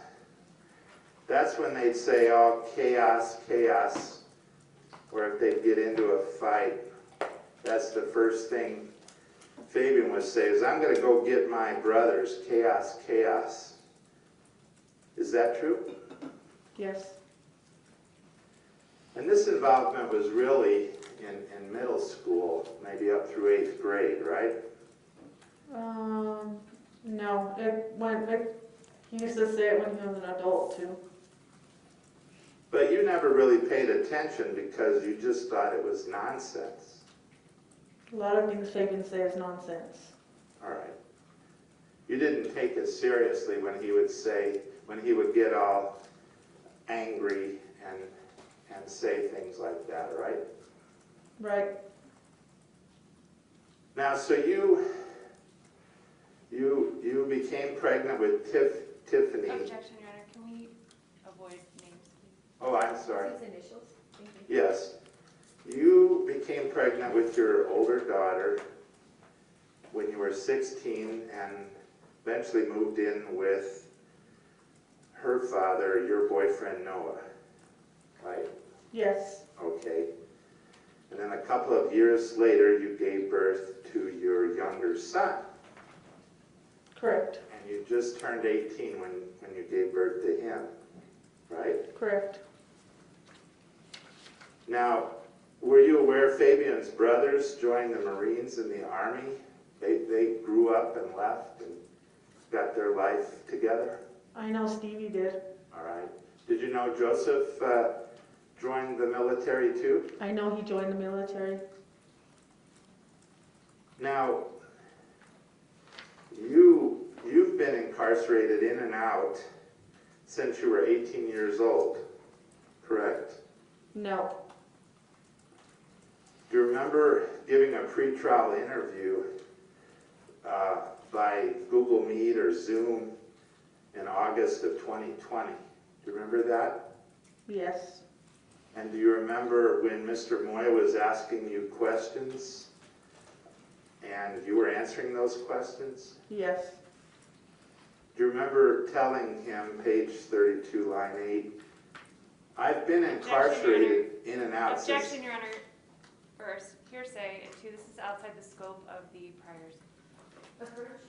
that's when they'd say, oh, chaos, chaos. Or if they'd get into a fight, that's the first thing Fabian would say is, I'm going to go get my brothers, chaos, chaos. Is that true? Yes. And this involvement was really in middle school, maybe up through 8th grade, right? No. He used to say it when he was an adult, too. But you never really paid attention because you just thought it was nonsense. A lot of things Fabian say is nonsense. All right. You didn't take it seriously when he would get all angry and say things like that, right? Right. Now, so you became pregnant with Tiffany. Objection, Your Honor. Can we avoid names, please? Oh, I'm sorry. His initials. Thank you. Yes. You became pregnant with your older daughter when you were 16 and eventually moved in with her father, your boyfriend Noah, right? Yes, Okay. And then a couple of years later, you gave birth to your younger son. correct, And you just turned 18 when you gave birth to him, right? correct. Now, were you aware Fabian's brothers joined the Marines and the Army? They grew up and left and got their life together? I know Stevie did. All right. Did you know Joseph joined the military too? I know he joined the military. Now, you've been incarcerated in and out since you were 18 years old, correct? No, Do you remember giving a pretrial interview by Google Meet or Zoom in August of 2020? Do you remember that? yes, And do you remember when Mr. Moya was asking you questions and you were answering those questions? yes, Do you remember telling him, page 32, line 8, I've been incarcerated in and out since... Objection, Your Honor. First, hearsay, and two, this is outside the scope of the priors. The first?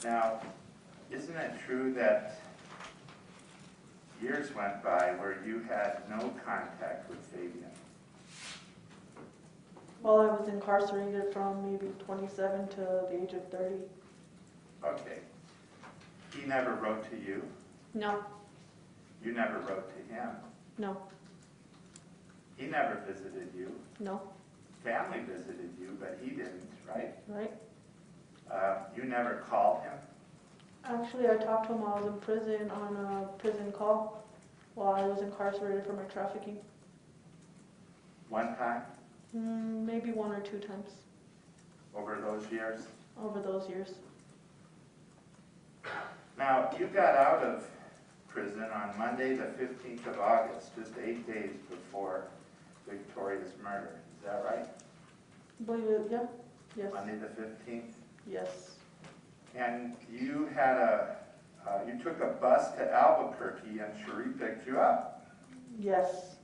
Now, isn't it true that years went by where you had no contact with Fabian? Well, I was incarcerated from maybe 27 to the age of 30. Okay. He never wrote to you? No, You never wrote to him? no, He never visited you? no, Family visited you, but he didn't, right? right? You never called him? Actually, I talked to him while I was in prison on a prison call while I was incarcerated for my trafficking. One time Maybe 1 or 2 times over those years? over those years. Now, you got out of prison on Monday, the 15th of August, just 8 days before Victoria's murder. Is that right? Believe it, yeah? Yes. Monday the 15th? Yes. And you had you took a bus to Albuquerque and Cherie picked you up. Yes.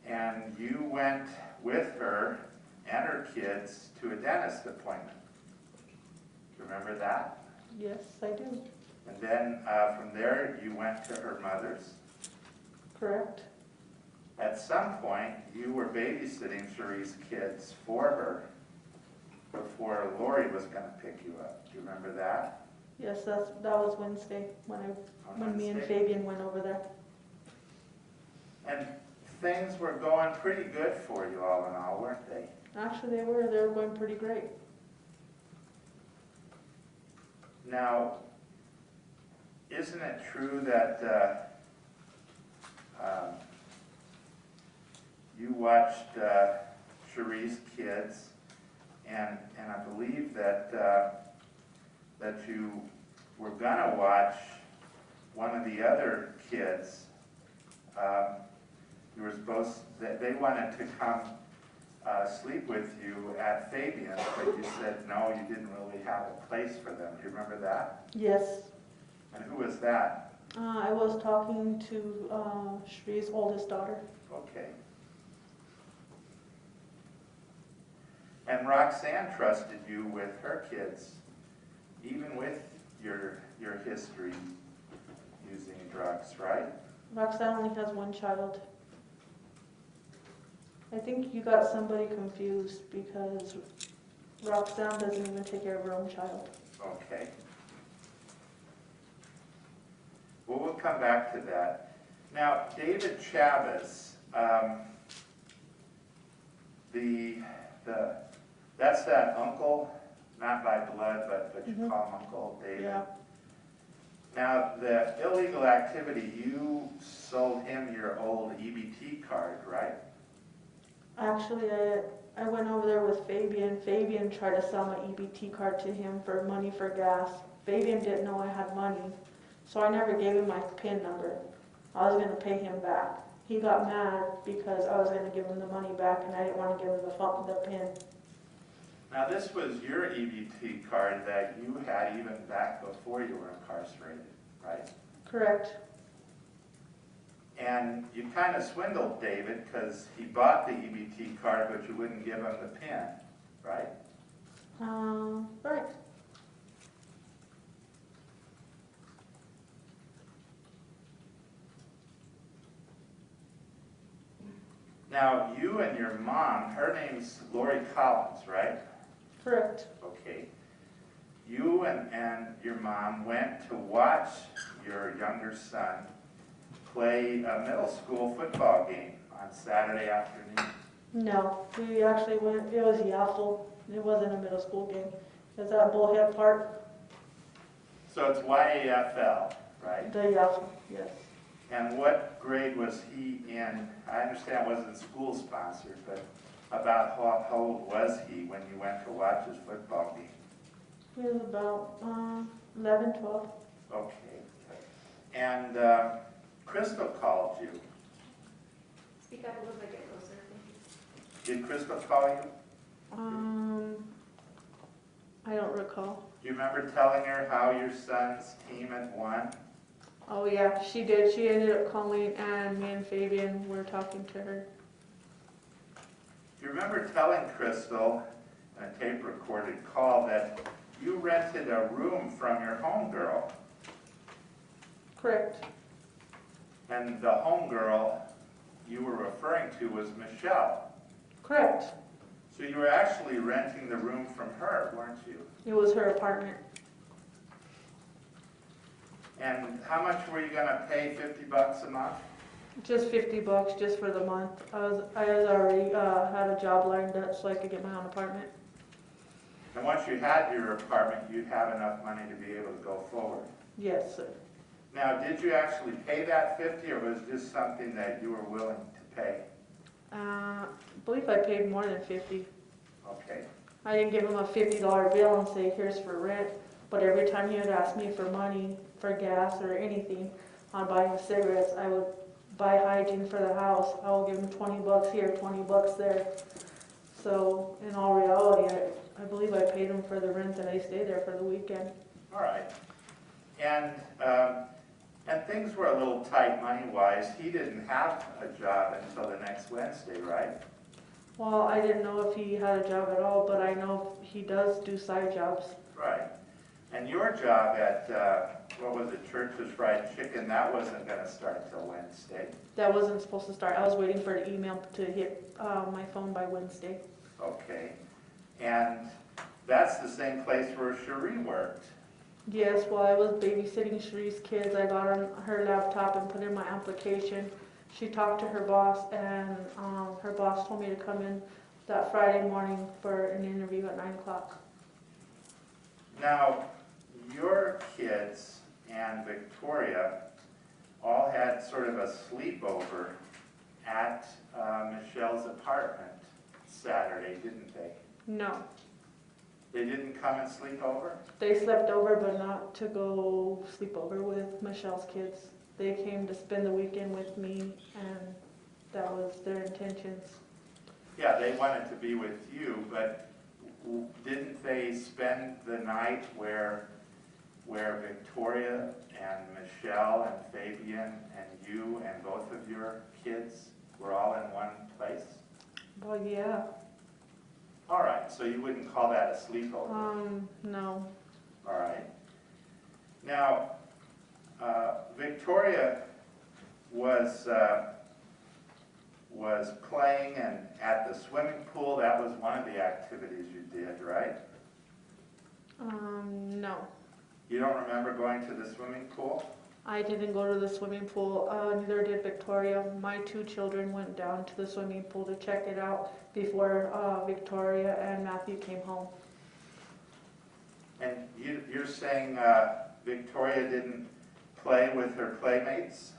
And you went with her and her kids to a dentist appointment. Do you remember that? Yes, I do. And then from there, you went to her mother's. Correct. At some point, you were babysitting Cherie's kids for her before Lori was going to pick you up. Do you remember that? Yes, that was Wednesday when me and Wednesday? Fabian went over there. And things were going pretty good for you all in all, weren't they? Actually, they were going pretty great. Now, isn't it true that you watched Cherie's kids, and I believe that that you were gonna watch one of the other kids. You were supposed that they wanted to come sleep with you at Fabian's, but you said no, you didn't really have a place for them. Do you remember that? Yes. And who was that? I was talking to Shree's oldest daughter. Okay. And Roxanne trusted you with her kids, even with your history using drugs, right? Roxanne only has 1 child. I think you got somebody confused because Roxanne doesn't even take care of her own child. Okay. Well, we'll come back to that. Now, David Chavez, that's that uncle, not by blood, but you call him Uncle David. Yeah. Now, the illegal activity, you sold him your old EBT card, right? Actually, I went over there with Fabian. Fabian tried to sell my EBT card to him for money for gas. Fabian didn't know I had money, so I never gave him my PIN number. I was going to pay him back. He got mad because I was going to give him the money back and I didn't want to give him the PIN. Now, this was your EBT card that you had even back before you were incarcerated, right? Correct. And you kind of swindled David because he bought the EBT card, but you wouldn't give him the PIN, right? Right. Now, you and your mom, her name's Lori Collins, right? Correct. Okay. You and your mom went to watch your younger son play a middle school football game on Saturday afternoon. No, we actually went, it was Yaffle. It wasn't a middle school game. It was at Bullhead Park, So it's YAFL, right? the Yaffle, yes. And what grade was he in? I understand it wasn't school sponsored, but about how old was he when you went to watch his football game? He was about 11, 12. Okay. And Crystal called you. Speak up a little bit, get closer, thank you. Did Crystal call you? I don't recall. Do you remember telling her how your son's team had won? Oh yeah, she did. She ended up calling and me and Fabian were talking to her. Do you remember telling Crystal in a tape recorded call that you rented a room from your homegirl, Correct. and the homegirl you were referring to was Michelle. Correct. So you were actually renting the room from her, weren't you? It was her apartment. And how much were you gonna pay, $50 a month? Just $50 just for the month. I was already had a job lined up so I could get my own apartment. And once you had your apartment, you'd have enough money to be able to go forward. Yes, sir. Now, did you actually pay that 50, or was it just something that you were willing to pay? I believe I paid more than 50. Okay. I didn't give him a $50 bill and say, here's for rent. But every time he would ask me for money, for gas or anything, on buying cigarettes, I would buy hygiene for the house. I will give him $20 here, $20 there. So in all reality, I believe I paid him for the rent that I stayed there for the weekend. All right. And things were a little tight money-wise. He didn't have a job until the next Wednesday, right? Well, I didn't know if he had a job at all, but I know he does do side jobs. Right. And your job at, what was it, Church's Fried Chicken, that wasn't going to start till Wednesday. That wasn't supposed to start. I was waiting for an email to hit my phone by Wednesday. Okay. And that's the same place where Cherie worked. Yes, while I was babysitting Cherie's kids, I got on her laptop and put in my application. She talked to her boss, and her boss told me to come in that Friday morning for an interview at 9 o'clock. Now, your kids and Victoria all had sort of a sleepover at Michelle's apartment Saturday, didn't they? No, They didn't come and sleep over? they slept over, but not to go sleep over with Michelle's kids. They came to spend the weekend with me, and that was their intentions. Yeah, they wanted to be with you, but didn't they spend the night where Victoria and Michelle and Fabian and you and both of your kids were all in one place? Well, yeah. All right, so you wouldn't call that a sleepover? No. All right. Now, Victoria was playing and at the swimming pool. That was one of the activities you did, right? No. You don't remember going to the swimming pool? I didn't go to the swimming pool, neither did Victoria. My two children went down to the swimming pool to check it out before Victoria and Matthew came home. And you're saying Victoria didn't play with her playmates?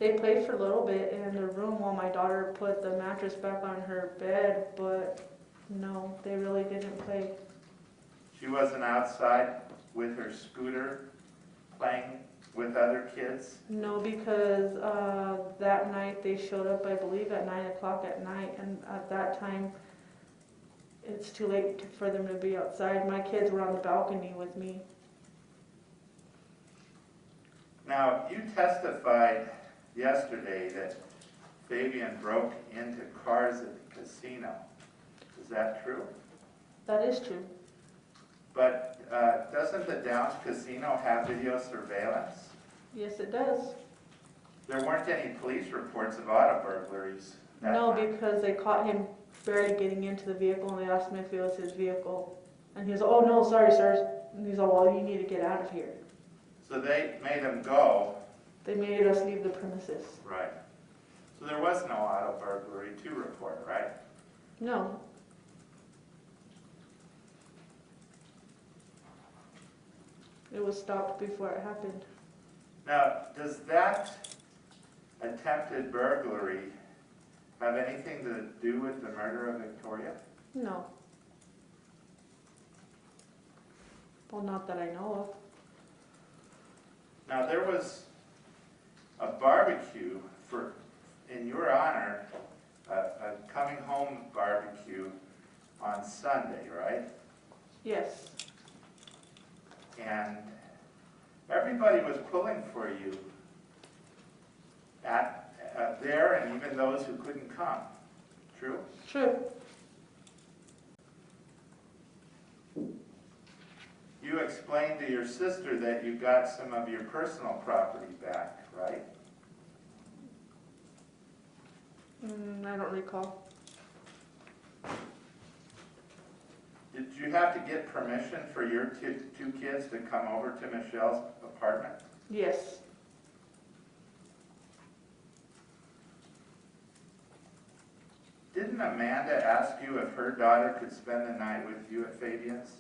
They played for a little bit in the room while my daughter put the mattress back on her bed, but no, they really didn't play. She wasn't outside with her scooter playing with other kids? No, because that night they showed up, I believe, at 9 o'clock at night, and at that time it's too late for them to be outside. My kids were on the balcony with me. Now, you testified yesterday that Fabian broke into cars at the casino. Is that true? That is true. But doesn't the Downs Casino have video surveillance? Yes, it does. There weren't any police reports of auto burglaries that No, night. because they caught him barely getting into the vehicle, and they asked him if it was his vehicle. And he was, oh no, sorry, sir. And he's all, well, you need to get out of here. So they made him go. They made us leave the premises. Right. So there was no auto burglary to report, right? No. It was stopped before it happened. Now, does that attempted burglary have anything to do with the murder of Victoria? No. Well, not that I know of. Now, there was a barbecue in your honor, a coming home barbecue on Sunday, right? Yes. And everybody was pulling for you there, and even those who couldn't come. True? True. explained to your sister that you got some of your personal property back, right? I don't recall. Did you have to get permission for your two kids to come over to Michelle's apartment? Yes. Didn't Amanda ask you if her daughter could spend the night with you at Fabian's?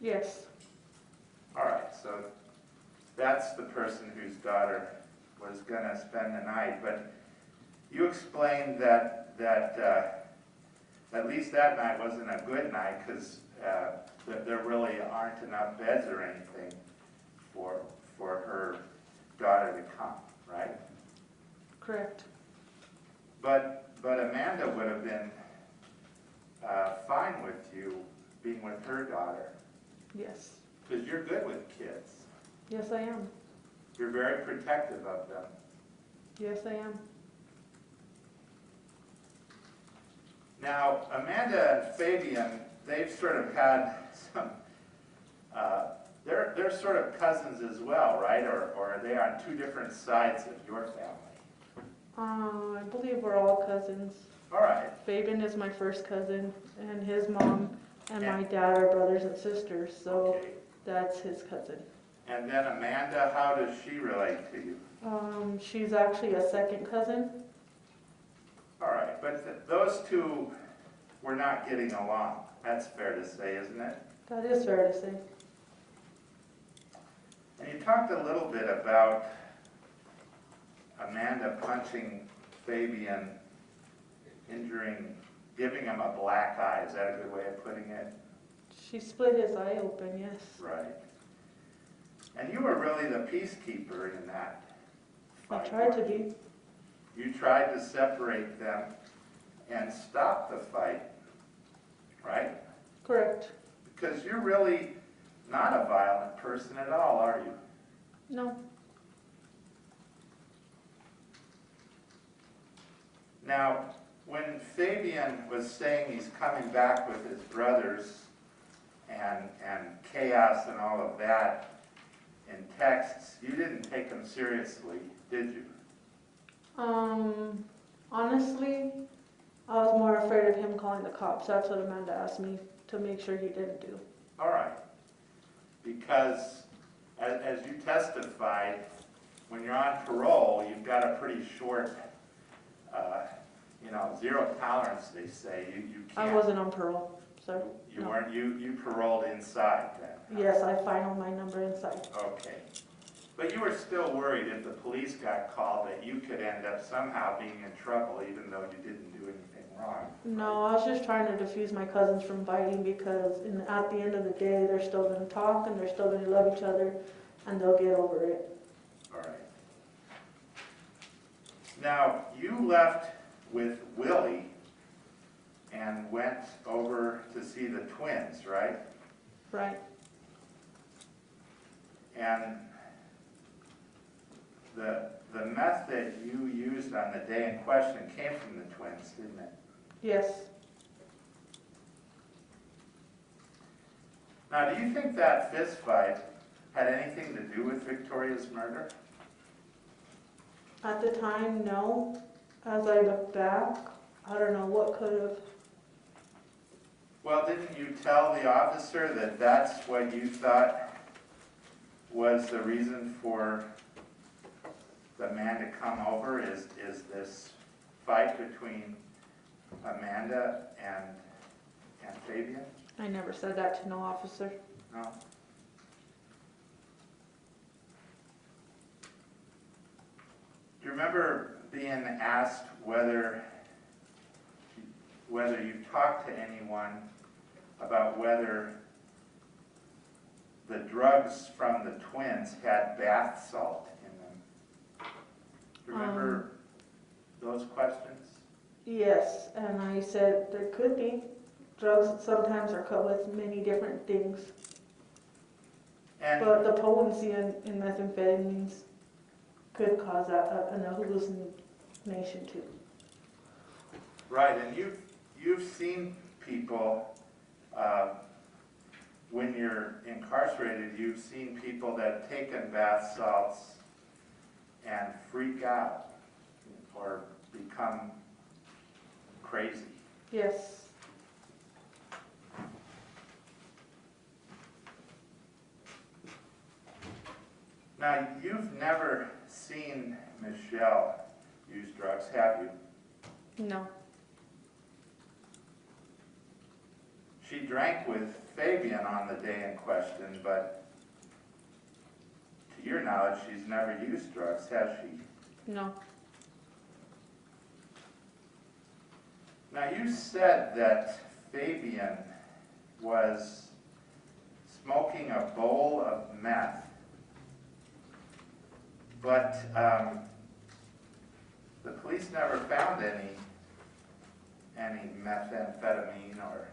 Yes. All right, so that's the person whose daughter was going to spend the night. But you explained that at least that night wasn't a good night because there really aren't enough beds or anything for her daughter to come, right? Correct. But Amanda would have been fine with you being with her daughter Yes. because you're good with kids. Yes, I am. You're very protective of them. Yes, I am. Now, Amanda and Fabian, they've sort of had some, they're sort of cousins as well, right? Or are they on two different sides of your family? I believe we're all cousins. All right. Fabian is my first cousin, and his mom and my dad are brothers and sisters, so Okay. that's his cousin. And then Amanda, how does she relate to you? She's actually a second cousin. All right, but those two were not getting along. That's fair to say, isn't it? That is fair to say. And you talked a little bit about Amanda punching Fabian, giving him a black eye. Is that a good way of putting it? She split his eye open, yes. Right. And you were really the peacekeeper in that I fight. tried to be. You tried to separate them and stop the fight, right? Correct. Because you're really not a violent person at all, are you? No. Now, when Fabian was saying he's coming back with his brothers and chaos and all of that in texts, you didn't take him seriously, did you? Honestly, I was more afraid of him calling the cops. That's what Amanda asked me to make sure he didn't do. All right. Because as you testified, when you're on parole, you've got a pretty short, zero tolerance, they say. You can't. I wasn't on parole, so. You no. weren't, you paroled inside then? Yes, I finaled my number inside. Okay. But you were still worried if the police got called that you could end up somehow being in trouble even though you didn't do anything wrong. No, I was just trying to defuse my cousins from fighting because at the end of the day, they're still going to talk and they're still going to love each other and they'll get over it. All right. Now, you left with Willie and went over to see the twins, right? Right. And the meth that you used on the day in question came from the twins, didn't it? Yes. Now, do you think that fist fight had anything to do with Victoria's murder? At the time, no. As I look back, I don't know what could have. Well, didn't you tell the officer that that's what you thought was the reason for the man to come over, is this fight between Amanda and Fabian? I never said that to no officer. No? Do you remember being asked whether you talked to anyone about whether the drugs from the twins had bath salt in them? Remember those questions? Yes, and I said there could be. Drugs sometimes are cut with many different things. And But the potency in methamphetamines could cause an hallucination too. right, and you've seen people when you're incarcerated, you've seen people that have taken bath salts and freak out or become crazy. Yes. Now, you've never seen Michelle use drugs, have you? No. She drank with Fabian on the day in question, but to your knowledge, she's never used drugs, has she? No. Now, you said that Fabian was smoking a bowl of meth, but the police never found any methamphetamine or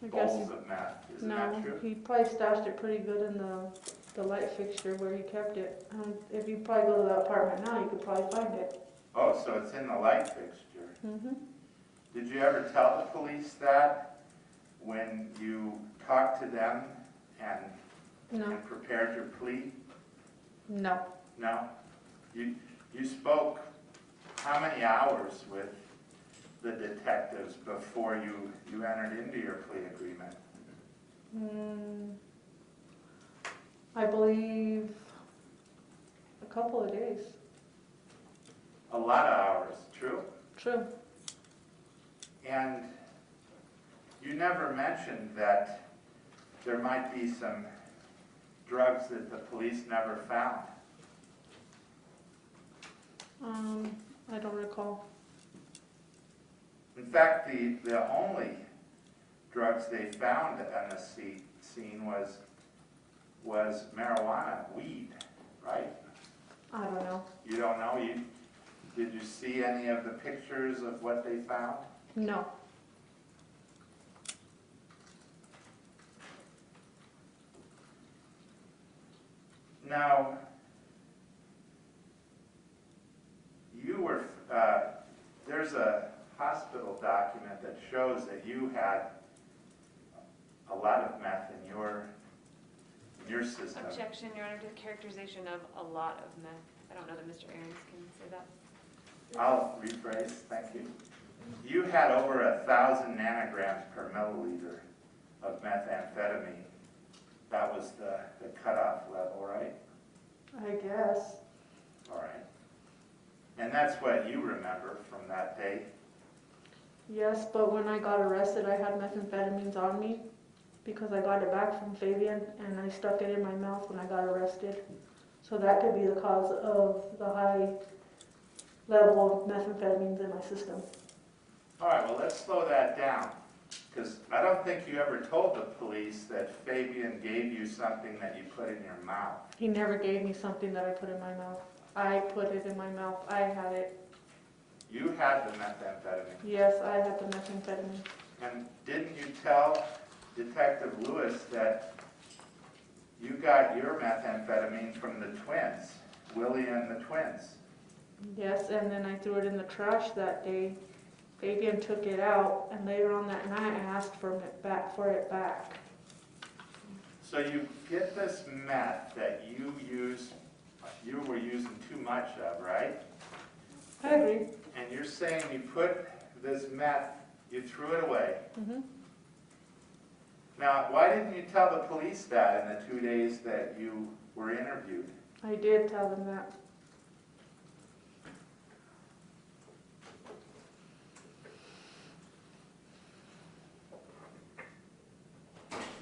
I guess bowls of meth. Isn't that no. true? He probably stashed it pretty good in the light fixture where he kept it. If you probably go to that apartment now, you could probably find it. Oh, so it's in the light fixture. Mhm. Did you ever tell the police that when you talked to them and, No. and prepared your plea? No. No? You spoke how many hours with the detectives before you entered into your plea agreement? I believe a couple of days. A lot of hours, true? True. And you never mentioned that there might be some drugs that the police never found. I don't recall. In fact, the only drugs they found on the scene was marijuana, weed, right? I don't know. You don't know? Did you see any of the pictures of what they found? No. Now, you were, there's a hospital document that shows that you had a lot of meth in your system. Objection, Your Honor, to the characterization of a lot of meth. I don't know that Mr. Aarons can say that. I'll rephrase, thank you. You had over 1,000 nanograms per milliliter of methamphetamine. That was the cutoff level, right? I guess. All right. And that's what you remember from that day? Yes, but when I got arrested, I had methamphetamines on me because I got it back from Fabian and I stuck it in my mouth when I got arrested. So that could be the cause of the high level of methamphetamines in my system. All right, well, let's slow that down. Because I don't think you ever told the police that Fabian gave you something that you put in your mouth. He never gave me something that I put in my mouth. I put it in my mouth. I had it. You had the methamphetamine. Yes, I had the methamphetamine. And didn't you tell Detective Lewis that you got your methamphetamine from the twins, Willie and the twins? Yes, and then I threw it in the trash that day. Fabian took it out, and later on that night I asked for it back. So you get this meth that you were using too much of, right? I agree. And you're saying you put this meth, you threw it away. Mm-hmm. Now, why didn't you tell the police that in the 2 days that you were interviewed? I did tell them that.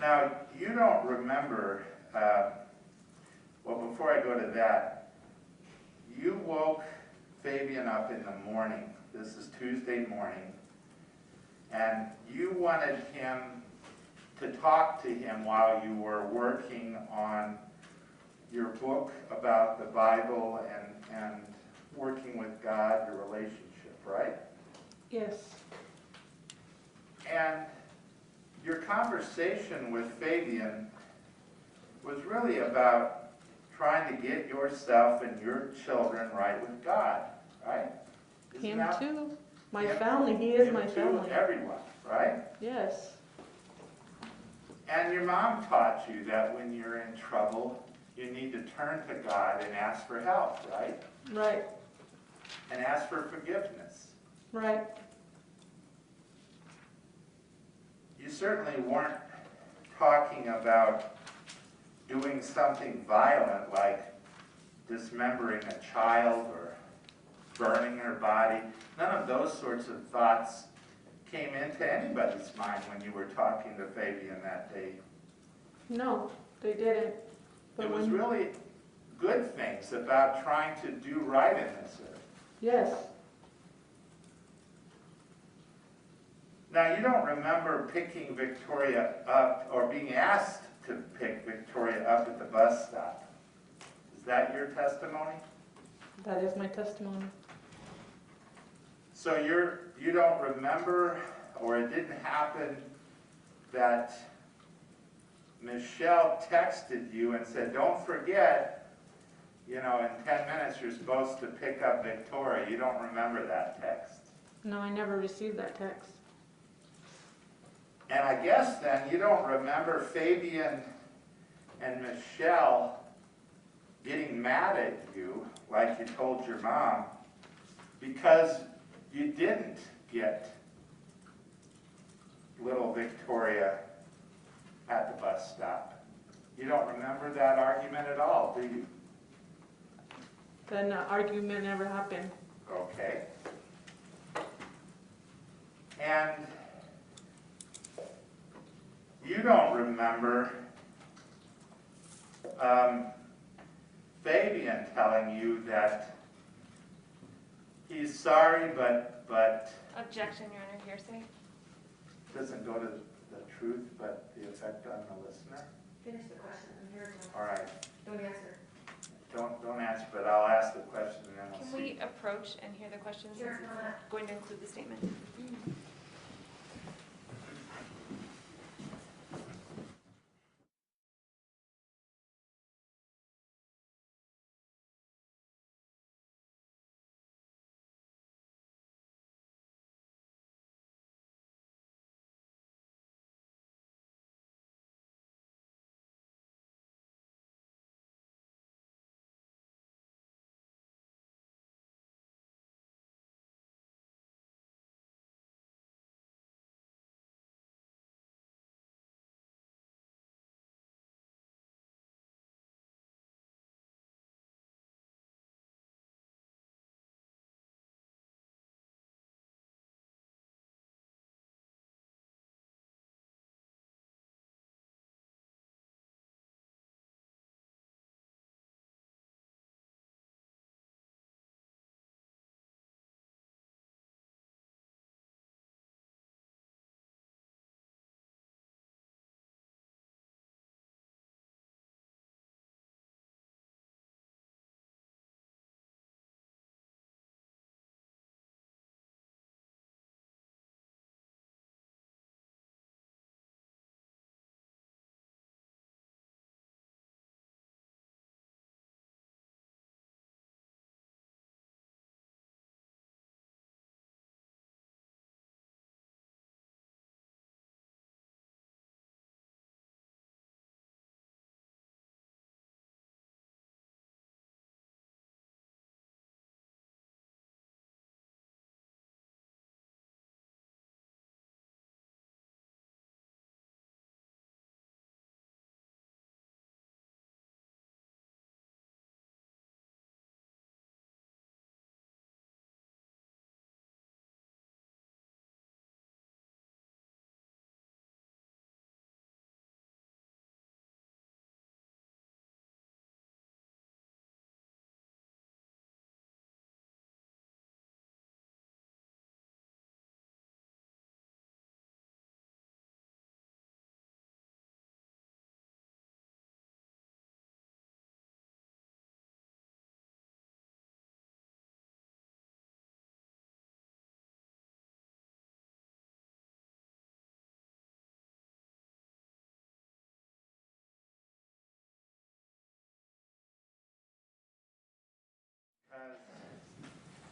Now, you don't remember, well, before I go to that, you woke Fabian up in the morning. This is Tuesday morning. And you wanted him to talk to him while you were working on your book about the Bible and working with God, your relationship, right? Yes. And your conversation with Fabian was really about trying to get yourself and your children right with God, right? Isn't Him that- too. My Him- family. He is him my too, family. Everyone, right? Yes. And your mom taught you that when you're in trouble, you need to turn to God and ask for help, right? Right, And ask for forgiveness. right. You certainly weren't talking about doing something violent like dismembering a child or burning her body. None of those sorts of thoughts came into anybody's mind when you were talking to Fabian that day. No, they didn't. But It was when- really good things about trying to do right in this earth. Yes, Now, you don't remember picking Victoria up or being asked to pick Victoria up at the bus stop. Is that your testimony? that is my testimony. So you don't remember, or it didn't happen, that Michelle texted you and said, don't forget, in 10 minutes you're supposed to pick up Victoria. You don't remember that text. No, I never received that text. And I guess then you don't remember Fabian and Michelle getting mad at you like you told your mom because you didn't get little Victoria at the bus stop. You don't remember that argument at all, do you? Then the argument never happened. Okay. And you don't remember Fabian telling you that he's sorry, but Objection, Your Honor, hearsay. doesn't go to the truth, but the effect on the listener. Finish the question, I'm here to, All right. don't answer. Don't answer, but I'll ask the question and then Can we'll see. we approach and hear the questions since Sure. it's going to include the statement?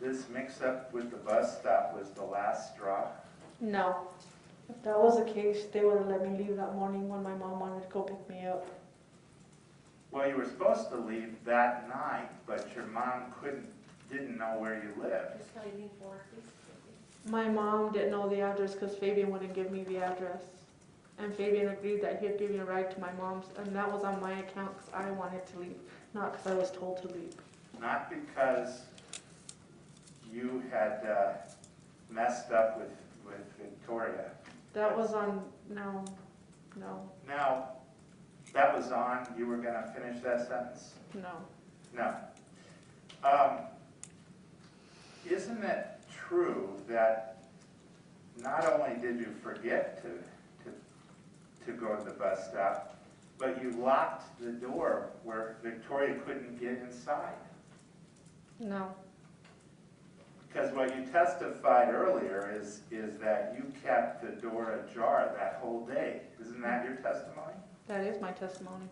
This mix-up with the bus stop was the last straw. No, If that was the case, they would have let me leave that morning when my mom wanted to go pick me up. Well, you were supposed to leave that night, but your mom didn't know where you lived. Just Kelley, lean forward, please. My mom didn't know the address because Fabian wouldn't give me the address. And Fabian agreed that he'd give me a ride to my mom's, and that was on my account because I wanted to leave, not because I was told to leave. Not because you had messed up with Victoria. That was on, no. Now, that was on, you were going to finish that sentence? No. Isn't it true that not only did you forget to go to the bus stop, but you locked the door where Victoria couldn't get inside? No. Because what you testified earlier is that you kept the door ajar that whole day. Isn't that your testimony? That is my testimony.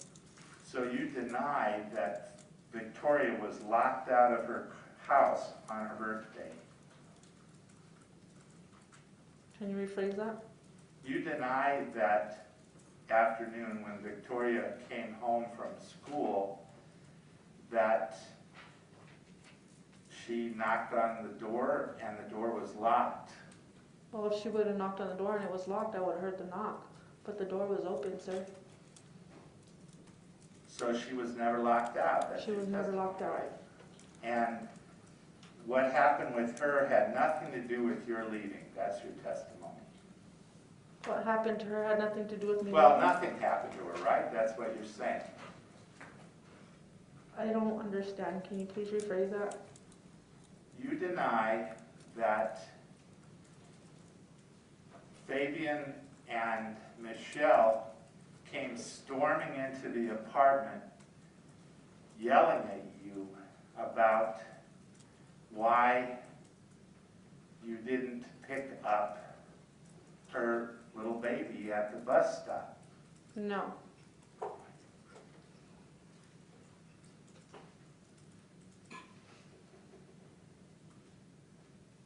So you denied that Victoria was locked out of her house on her birthday. Can you rephrase that? You denied that afternoon when Victoria came home from school that she knocked on the door and the door was locked. Well, if she would have knocked on the door and it was locked, I would have heard the knock. But the door was open, sir. So she was never locked out. That's She was your never testimony, locked out. right? And what happened with her had nothing to do with your leaving. That's your testimony. What happened to her had nothing to do with me. Well, nothing happened to her, right? That's what you're saying. I don't understand. Can you please rephrase that? You deny that Fabian and Michelle came storming into the apartment yelling at you about why you didn't pick up her little baby at the bus stop. No.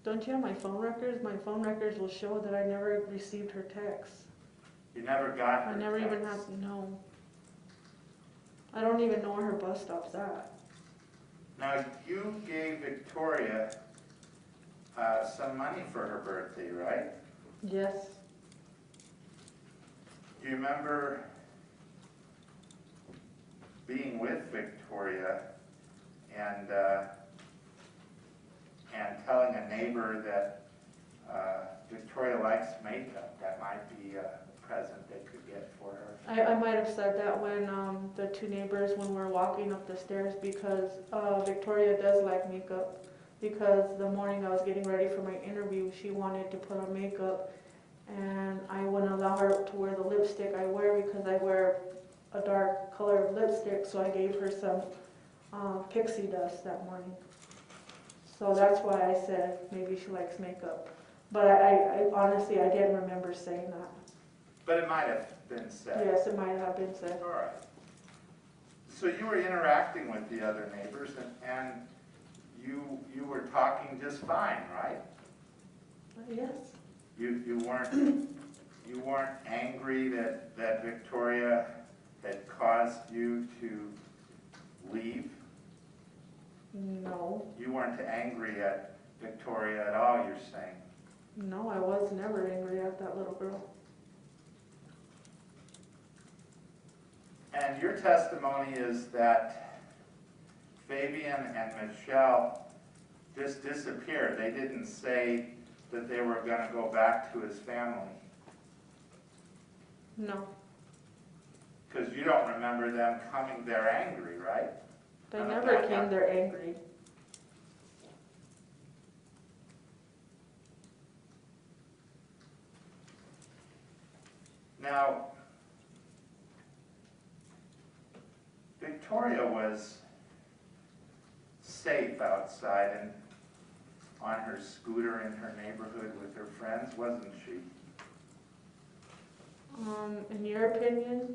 Don't you have my phone records? My phone records will show that I never received her text. You never got her I never even text. have, no. I don't even know where her bus stop's at. Now, you gave Victoria some money for her birthday, right? Yes. Do you remember being with Victoria and telling a neighbor that Victoria likes makeup? That might be a present they could get for her. I might have said that when the two neighbors, when we're walking up the stairs, because Victoria does like makeup. Because the morning I was getting ready for my interview, she wanted to put on makeup, and I wouldn't allow her to wear the lipstick I wear because I wear a dark color of lipstick, so I gave her some pixie dust that morning. So that's why I said maybe she likes makeup. But I honestly, I didn't remember saying that. But it might have been said. Yes, it might have been said. All right. So you were interacting with the other neighbors, and you were talking just fine, right? Yes. You weren't angry that Victoria had caused you to leave? No. You weren't angry at Victoria at all, you're saying? No, I was never angry at that little girl. And your testimony is that Fabian and Michelle just disappeared. They didn't say that they were going to go back to his family. No. Because you don't remember them coming there angry, right? They never came there angry. Now, Victoria was safe outside and on her scooter in her neighborhood with her friends, wasn't she? In your opinion,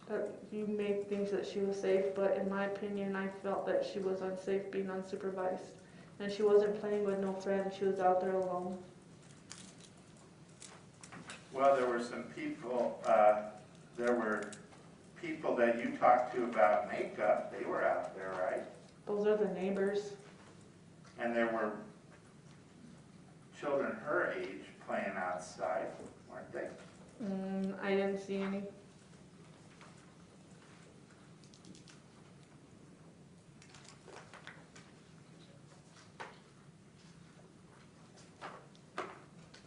that you may think that she was safe, but in my opinion, I felt that she was unsafe being unsupervised. And she wasn't playing with no friends, she was out there alone. Well, there were some people, there were people that you talked to about makeup. They were out there, right? Those are the neighbors. And there were children her age playing outside, weren't they? I didn't see any.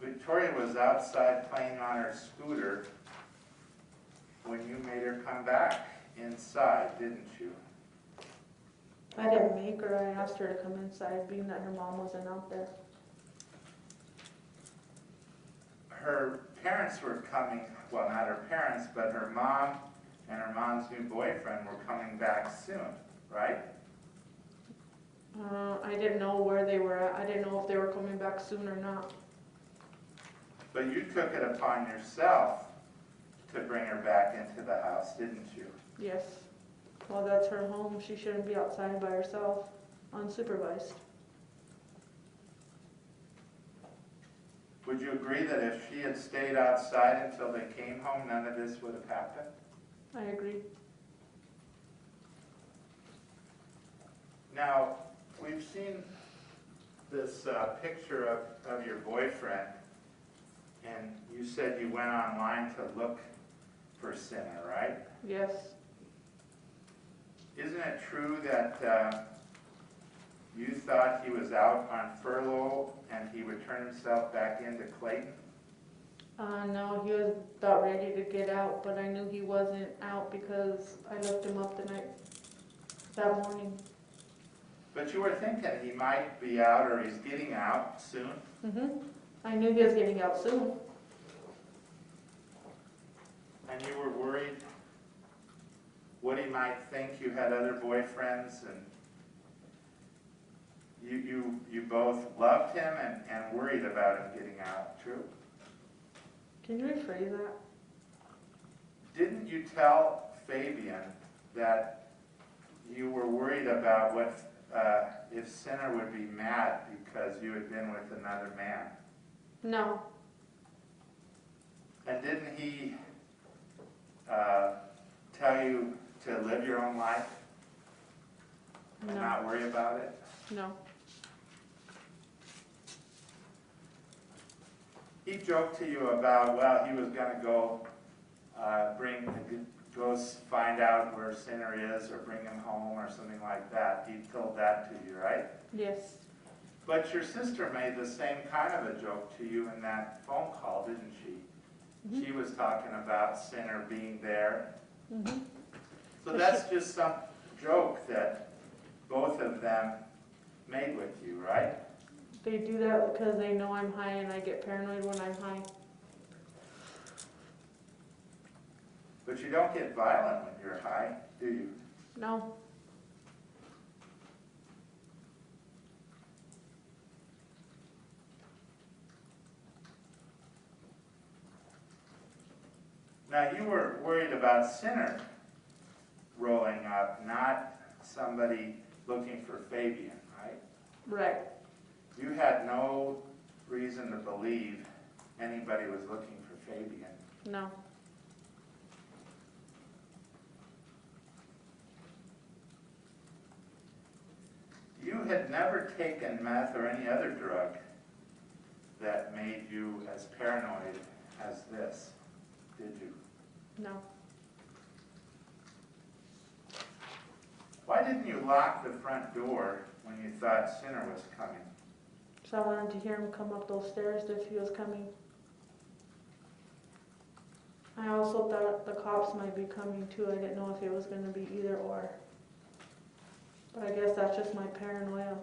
Victoria was outside playing on her scooter when you made her come back inside, didn't you? I didn't make her, I asked her to come inside, being that her mom wasn't out there. Her parents were coming, well, not her parents, but her mom and her mom's new boyfriend were coming back soon, right? I didn't know where they were at. I didn't know if they were coming back soon or not. But you took it upon yourself to bring her back into the house, didn't you? Yes. Well, that's her home. She shouldn't be outside by herself, unsupervised. Would you agree that if she had stayed outside until they came home, none of this would have happened? I agree. Now, we've seen this picture of your boyfriend, and you said you went online to look for Sinner, right? Yes. Isn't it true that you thought he was out on furlough and he would turn himself back into Clayton? No, he was about ready to get out, but I knew he wasn't out because I looked him up that morning. But you were thinking he might be out or he's getting out soon. I knew he was getting out soon. And you were worried what he might think you had other boyfriends, and you both loved him and worried about him getting out, true? Can you rephrase that? Didn't you tell Fabian that you were worried about what if Sinner would be mad because you had been with another man? No. And didn't he tell you to live your own life and No. not worry about it? No. He joked to you about, well, he was going to go find out where Sinner is or bring him home or something like that. He told that to you, right? Yes. But your sister made the same kind of a joke to you in that phone call, didn't she? She was talking about Sinner being there. So that's just some joke that both of them made with you, right? They do that because they know I'm high and I get paranoid when I'm high. But you don't get violent when you're high, do you? No. Now, you were worried about Sinner rolling up, not somebody looking for Fabian, right? Right. You had no reason to believe anybody was looking for Fabian. No. You had never taken meth or any other drug that made you as paranoid as this, did you? No. Why didn't you lock the front door when you thought Sinner was coming? So I wanted to hear him come up those stairs if he was coming. I also thought the cops might be coming too. I didn't know if it was going to be either or. But I guess that's just my paranoia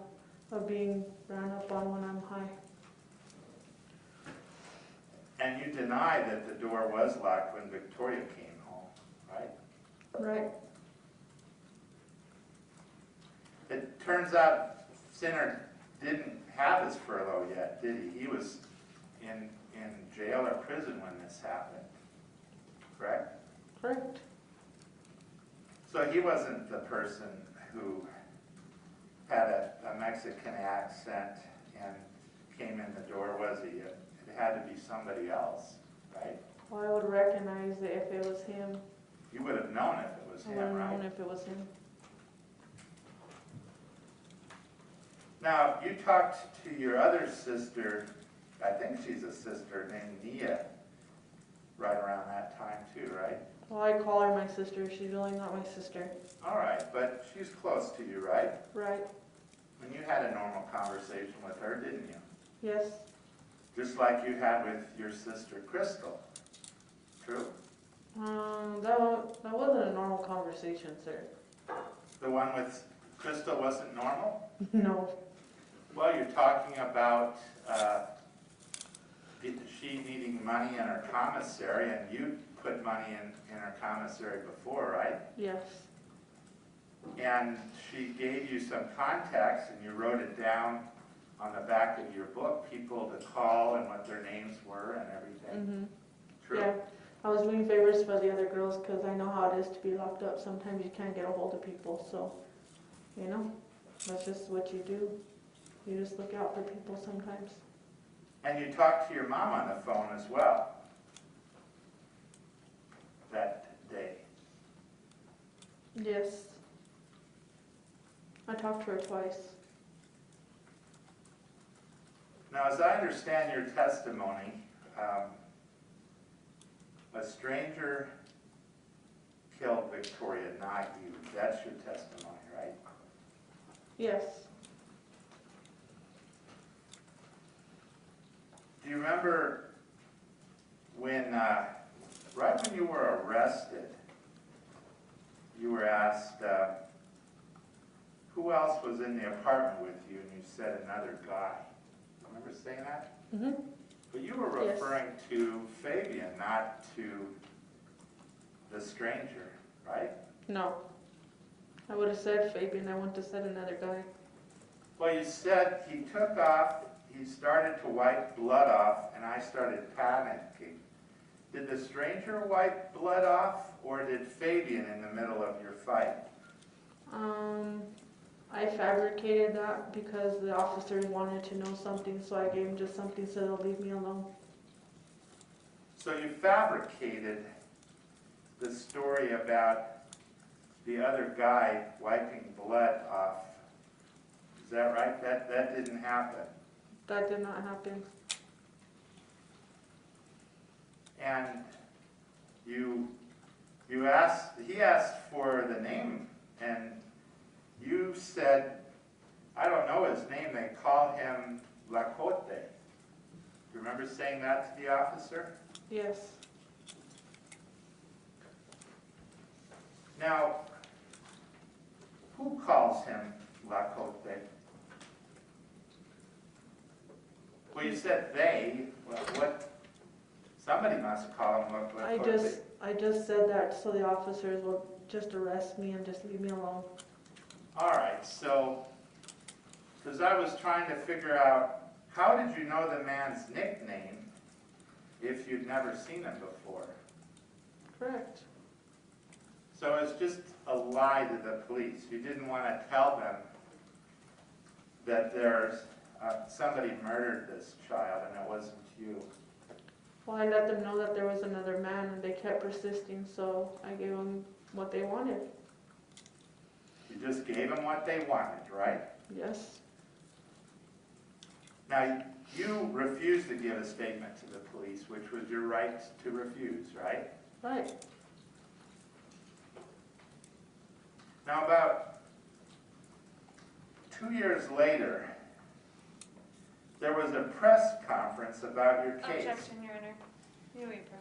of being ran up on when I'm high. And you deny that the door was locked when Victoria came home, right? Right. It turns out Sinner didn't have his furlough yet, did he? He was in jail or prison when this happened, correct? Correct. So he wasn't the person who had a Mexican accent and came in the door, was he? It had to be somebody else. right? Well, I would recognize it if it was him. You would have known if it was I would have him, known right? if it was him. Now, you talked to your other sister, I think she's a sister, named Nia, right around that time too, right? Well, I call her my sister. She's really not my sister. All right, but she's close to you, right? Right. And you had a normal conversation with her, didn't you? Yes. Just like you had with your sister Crystal. True? That wasn't a normal conversation, sir. The one with Crystal wasn't normal? No. Well, you're talking about she needing money in her commissary, and you put money in her commissary before, right? Yes. And she gave you some contacts, and you wrote it down on the back of your book, people to call and what their names were and everything. True? Yeah. I was doing favors for the other girls because I know how it is to be locked up. Sometimes you can't get a hold of people, so, you know, that's just what you do. You just look out for people sometimes. And you talked to your mom on the phone as well that day. Yes. I talked to her twice. Now, as I understand your testimony, a stranger killed Victoria, not you. That's your testimony, right? Yes. Do you remember when, right when you were arrested, you were asked, who else was in the apartment with you, and you said another guy. Remember saying that? Mm-hmm. But you were Yes. referring to Fabian, not to the stranger, right? No. I would have said Fabian. I wouldn't have said another guy. Well, you said he took off, he started to wipe blood off, and I started panicking. Did the stranger wipe blood off, or did Fabian in the middle of your fight? I fabricated that because the officers wanted to know something, so I gave them just something so they'll leave me alone. So you fabricated the story about the other guy wiping blood off. Is that right? That didn't happen. That did not happen. And he asked for the name, and you said, I don't know his name, they call him Lacote. You remember saying that to the officer? Yes. Now, who calls him Lacote? Well, you said they, well, what, somebody must call him Lacote. I just said that so the officers will just arrest me and just leave me alone. All right, so, because I was trying to figure out, how did you know the man's nickname if you'd never seen him before? Correct. So it's just a lie to the police. You didn't want to tell them that there's somebody murdered this child and it wasn't you. Well, I let them know that there was another man and they kept persisting, so I gave them what they wanted. You just gave them what they wanted, right? Yes. Now, you refused to give a statement to the police, which was your right to refuse, right? Right. Now, about 2 years later, there was a press conference about your case. Objection, Your Honor. You wait for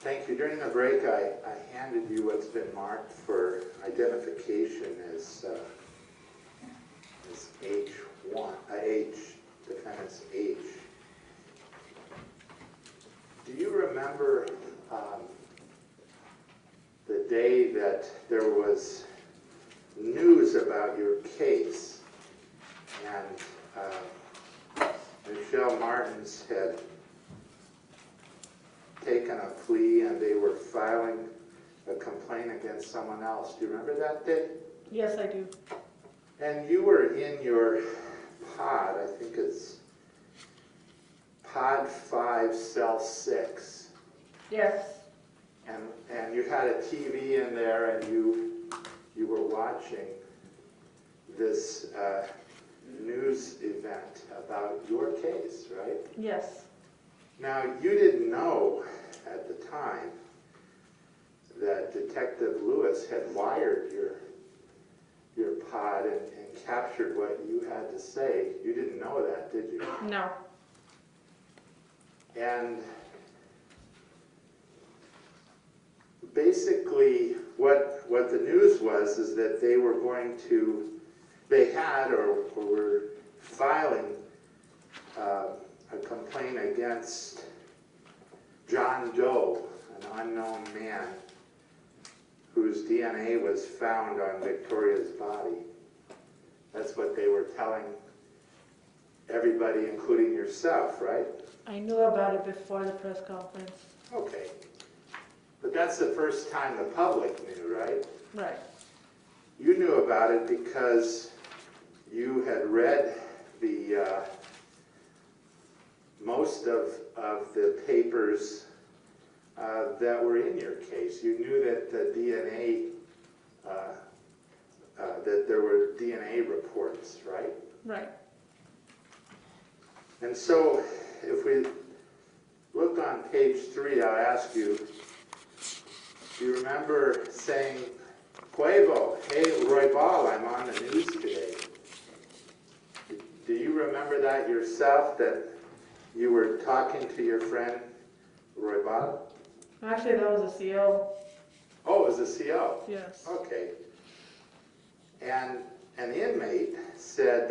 Thank you. During the break, I handed you what's been marked for identification as H1, H, defendant's H. Do you remember the day that there was news about your case and Michelle Martens had taken a plea and they were filing a complaint against someone else? Do you remember that day? Yes, I do. And you were in your pod, I think it's pod 5, cell 6. Yes. And you had a TV in there and you were watching this news event about your case, right? Yes. Now, you didn't know at the time that Detective Lewis had wired your pod and captured what you had to say. You didn't know that, did you? No. And basically what the news was is that they were going to, they had or were filing a complaint against John Doe, an unknown man whose DNA was found on Victoria's body. That's what they were telling everybody, including yourself, right? I knew about it before the press conference. Okay. But that's the first time the public knew, right? Right. You knew about it because you had read the most of the papers that were in your case. You knew that the DNA, that there were DNA reports, right? Right. And so, if we look on page 3, I'll ask you, do you remember saying, Quavo, hey, Roy Ball, I'm on the news today? Do you remember that yourself, that you were talking to your friend, Roy Ball? Actually, that was a CO. Oh, it was a CO? Yes. Okay. And an inmate said,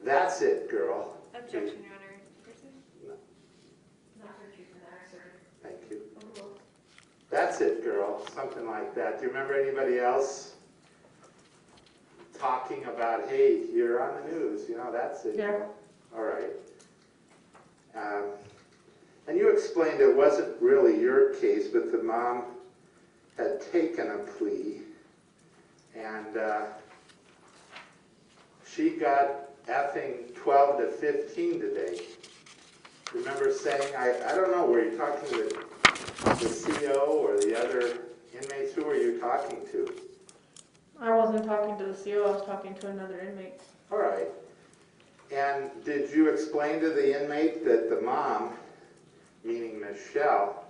that's it, girl. Objection, Your Honor. Not for truth and that, sir. Thank you. That's it, girl. Something like that. Do you remember anybody else talking about, hey, you're on the news, you know, that's it. Yeah. All right. And you explained it wasn't really your case, but the mom had taken a plea, and she got effing 12 to 15 today. Remember saying, I don't know, were you talking to the CO or the other inmates? Who were you talking to? I wasn't talking to the CO, I was talking to another inmate. All right. And did you explain to the inmate that the mom, meaning Michelle,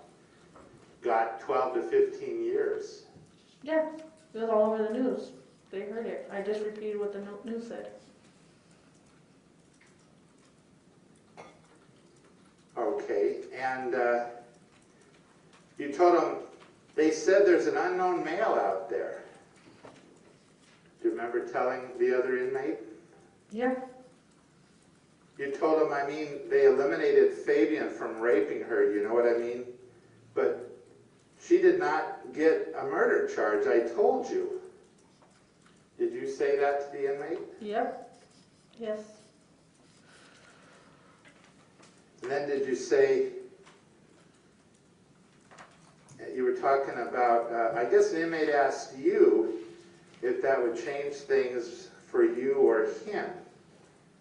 got 12 to 15 years? Yeah, it was all over the news. They heard it. I just repeated what the news said. Okay, and you told them, they said there's an unknown male out there. Do you remember telling the other inmate? Yeah. You told them, I mean, they eliminated Fabian from raping her, you know what I mean? But she did not get a murder charge, I told you. Did you say that to the inmate? Yep. Yes. And then did you say, you were talking about, I guess an inmate asked you if that would change things for you or him.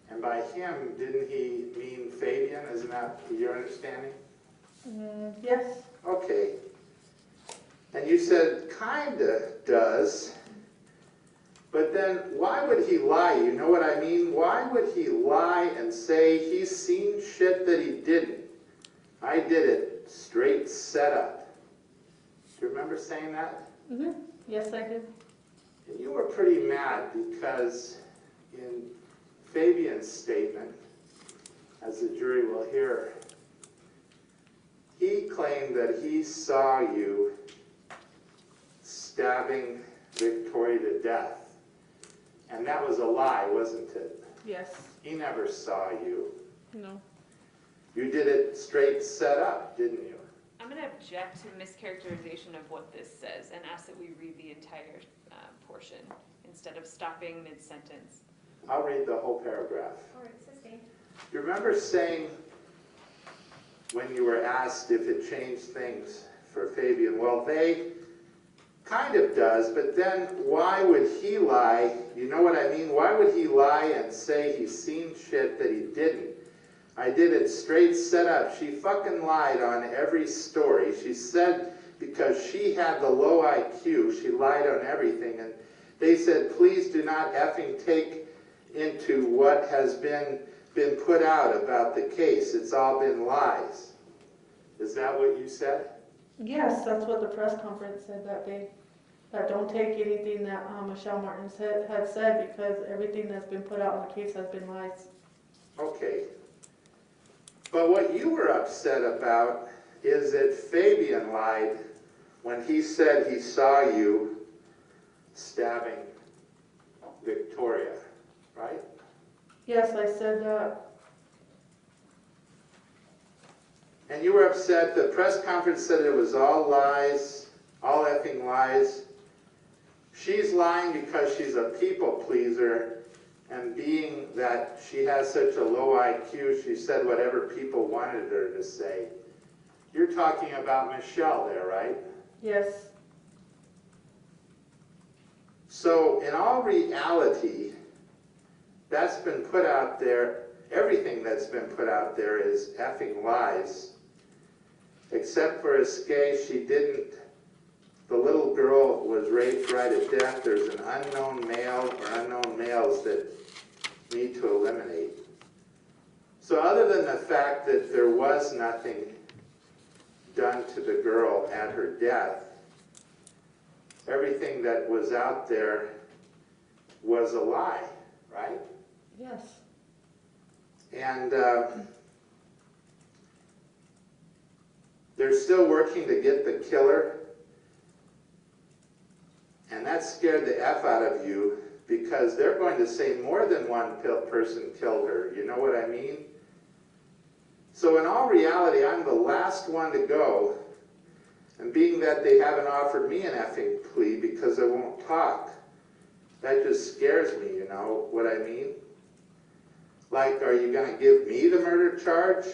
And by him, didn't he mean Fabian? Isn't that your understanding? Yes. Okay. And you said, kinda does. But then, why would he lie? You know what I mean? Why would he lie and say he's seen shit that he didn't? I did it straight setup. Do you remember saying that? Mm-hmm. Yes, I did. And you were pretty mad because in Fabian's statement, as the jury will hear, he claimed that he saw you stabbing Victoria to death. And that was a lie, wasn't it? Yes. He never saw you. No. You did it straight set up, didn't you? I'm going to object to mischaracterization of what this says and ask that we read the entire portion instead of stopping mid-sentence. I'll read the whole paragraph. All right, sustained. You remember saying when you were asked if it changed things for Fabian, well, they kind of does, but then why would he lie? You know what I mean? Why would he lie and say he's seen shit that he didn't? I did it straight set up. She fucking lied on every story. She said because she had the low IQ, she lied on everything. And they said, please do not effing take into what has been put out about the case. It's all been lies. Is that what you said? Yes, that's what the press conference said that day. That don't take anything that Michelle Martens had said because everything that's been put out in the case has been lies. Okay. But what you were upset about is that Fabian lied when he said he saw you stabbing Victoria, right? Yes, I said that. And you were upset. The press conference said it was all lies, all effing lies. She's lying because she's a people pleaser, and being that she has such a low IQ, she said whatever people wanted her to say. You're talking about Michelle there, right? Yes. So in all reality, that's been put out there, everything that's been put out there is effing lies. Except for Escape, she didn't, the little girl was raped right at death. There's an unknown male or unknown males that need to eliminate. So other than the fact that there was nothing done to the girl at her death, everything that was out there was a lie, right? Yes. And they're still working to get the killer. And that scared the F out of you because they're going to say more than one person killed her. You know what I mean? So in all reality, I'm the last one to go. And being that they haven't offered me an effing plea because I won't talk, that just scares me, you know what I mean? Like, are you going to give me the murder charge?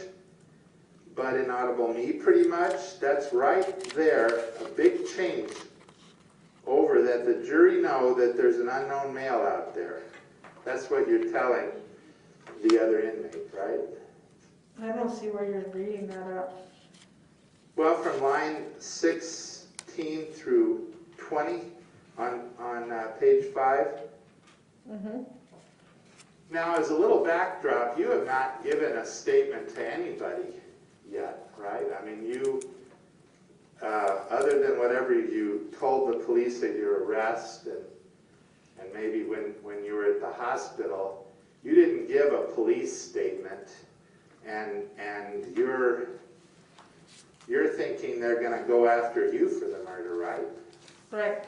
But inaudible me, pretty much? That's right there, a big change over that the jury know that there's an unknown male out there. That's what you're telling the other inmate, right? I don't see where you're reading that up. Well, from line 16 through 20 on page 5. Mm-hmm. Now, as a little backdrop, you have not given a statement to anybody yet, right? I mean, you, other than whatever you told the police at your arrest and maybe when you were at the hospital, you didn't give a police statement, and you're thinking they're going to go after you for the murder, right? Right.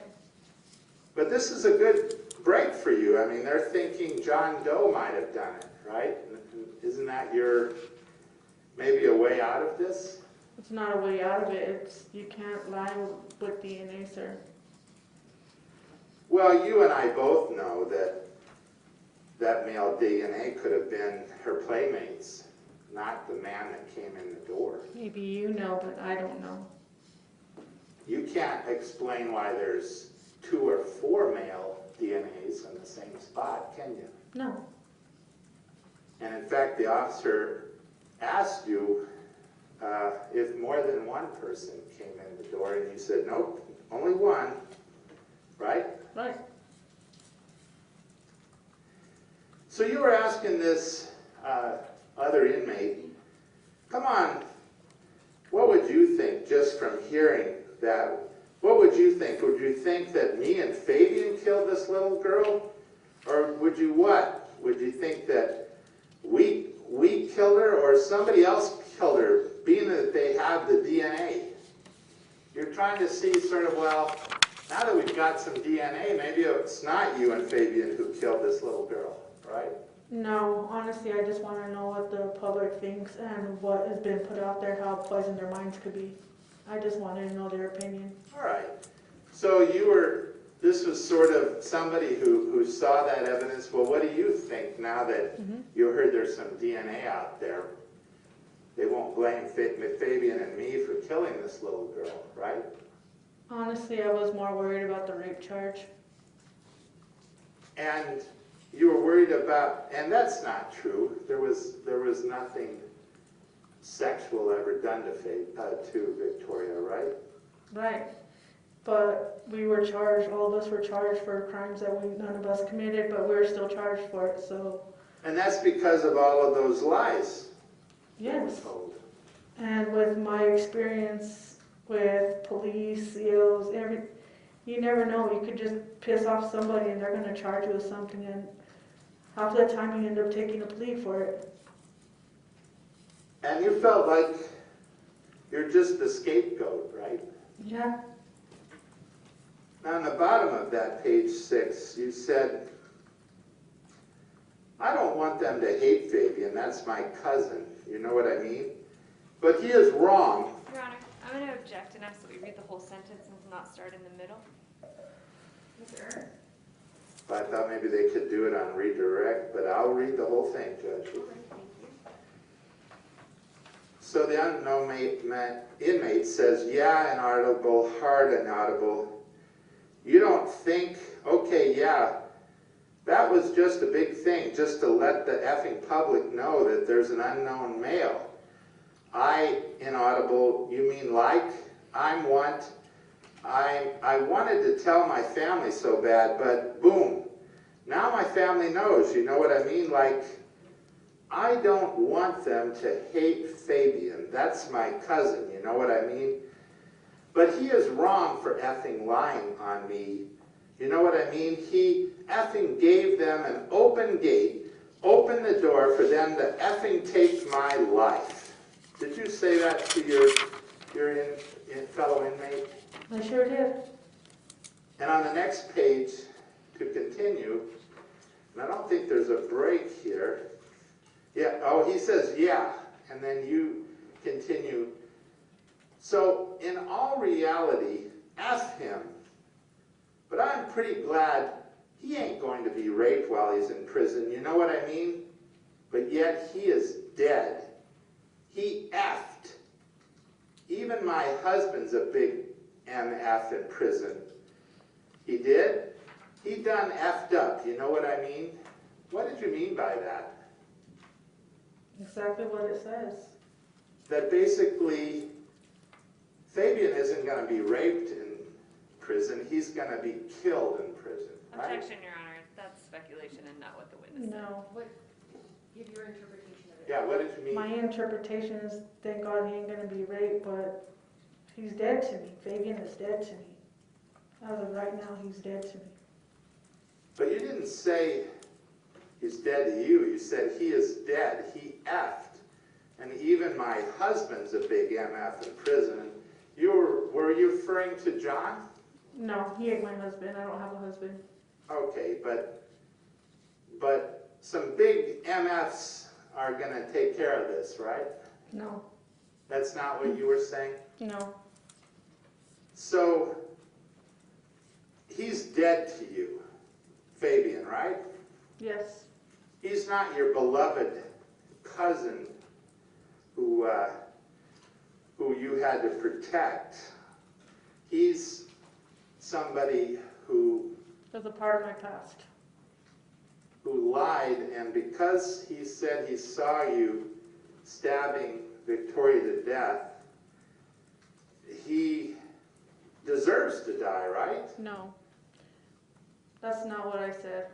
But this is a good break for you. I mean, they're thinking John Doe might have done it, right? Isn't that your, maybe a way out of this? It's not a way out of it. It's, you can't lie with DNA, sir. Well, you and I both know that that male DNA could have been her playmates, not the man that came in the door. Maybe you know, but I don't know. You can't explain why there's 2 or 4 male DNAs in the same spot, can you? No. And in fact, the officer asked you if more than one person came in the door, and you said, nope, only one, right? Right. So you were asking this other inmate, come on, what would you think just from hearing that? What would you think? Would you think that me and Fabian killed this little girl? Or would you what? Would you think that we killed her or somebody else killed her, being that they have the DNA? You're trying to see sort of, well, now that we've got some DNA, maybe it's not you and Fabian who killed this little girl, right? No, honestly, I just want to know what the public thinks and what has been put out there, how poisoned their minds could be. I just wanted to know their opinion. All right. So this was sort of somebody who saw that evidence. Well, what do you think now that you heard there's some DNA out there? They won't blame Fabian and me for killing this little girl, right? Honestly, I was more worried about the rape charge. And you were worried about, and that's not true. There was nothing sexual ever done to Victoria, right? Right. But we were charged, all of us were charged for crimes that none of us committed, but we were still charged for it, so. And that's because of all of those lies that were Yes. told. And with my experience with police, COs, you never know. You could just piss off somebody and they're going to charge you with something, and half the time you end up taking a plea for it. And you felt like you're just the scapegoat, right? Yeah. Now, on the bottom of that page 6, you said, I don't want them to hate Fabian. That's my cousin. You know what I mean? But he is wrong. Your Honor, I'm going to object and ask that we read the whole sentence and not start in the middle. Sure. I thought maybe they could do it on redirect, but I'll read the whole thing, Judge. All right, thank you. So the unknown inmate says, yeah, inaudible, hard inaudible. You don't think, okay, yeah, that was just a big thing, just to let the effing public know that there's an unknown male. I, inaudible, you mean like? I'm want. I wanted to tell my family so bad, but boom. Now my family knows, you know what I mean? Like, I don't want them to hate Fabian. That's my cousin, you know what I mean? But he is wrong for effing lying on me. You know what I mean? He effing gave them an open gate, opened the door for them to effing take my life. Did you say that to your fellow inmate? I sure did. And on the next page, to continue, and I don't think there's a break here. Yeah, oh, he says, yeah, and then you continue. So, in all reality, F him. But I'm pretty glad he ain't going to be raped while he's in prison. You know what I mean? But yet he is dead. He effed. Even my husband's a big MF in prison. He did? He done effed up. You know what I mean? What did you mean by that? Exactly what it says. That basically Fabian isn't going to be raped in prison. He's going to be killed in prison. Right? Objection, Your Honor. That's speculation and not what the witness said. No. Give your interpretation of it. Yeah, what did you mean? My interpretation is, thank God he ain't going to be raped, but he's dead to me. Fabian is dead to me. As of right now, he's dead to me. But you didn't say he's dead to you. You said he is dead. He effed. And even my husband's a big MF in prison. Were you referring to John? No, he ain't my husband. I don't have a husband. Okay, but some big MFs are going to take care of this, right? No. That's not what you were saying? No. So, he's dead to you, Fabian, right? Yes. He's not your beloved cousin who you had to protect. He's somebody who That's a part of my past. lied, and because he said he saw you stabbing Victoria to death, he deserves to die, right? No. That's not what I said.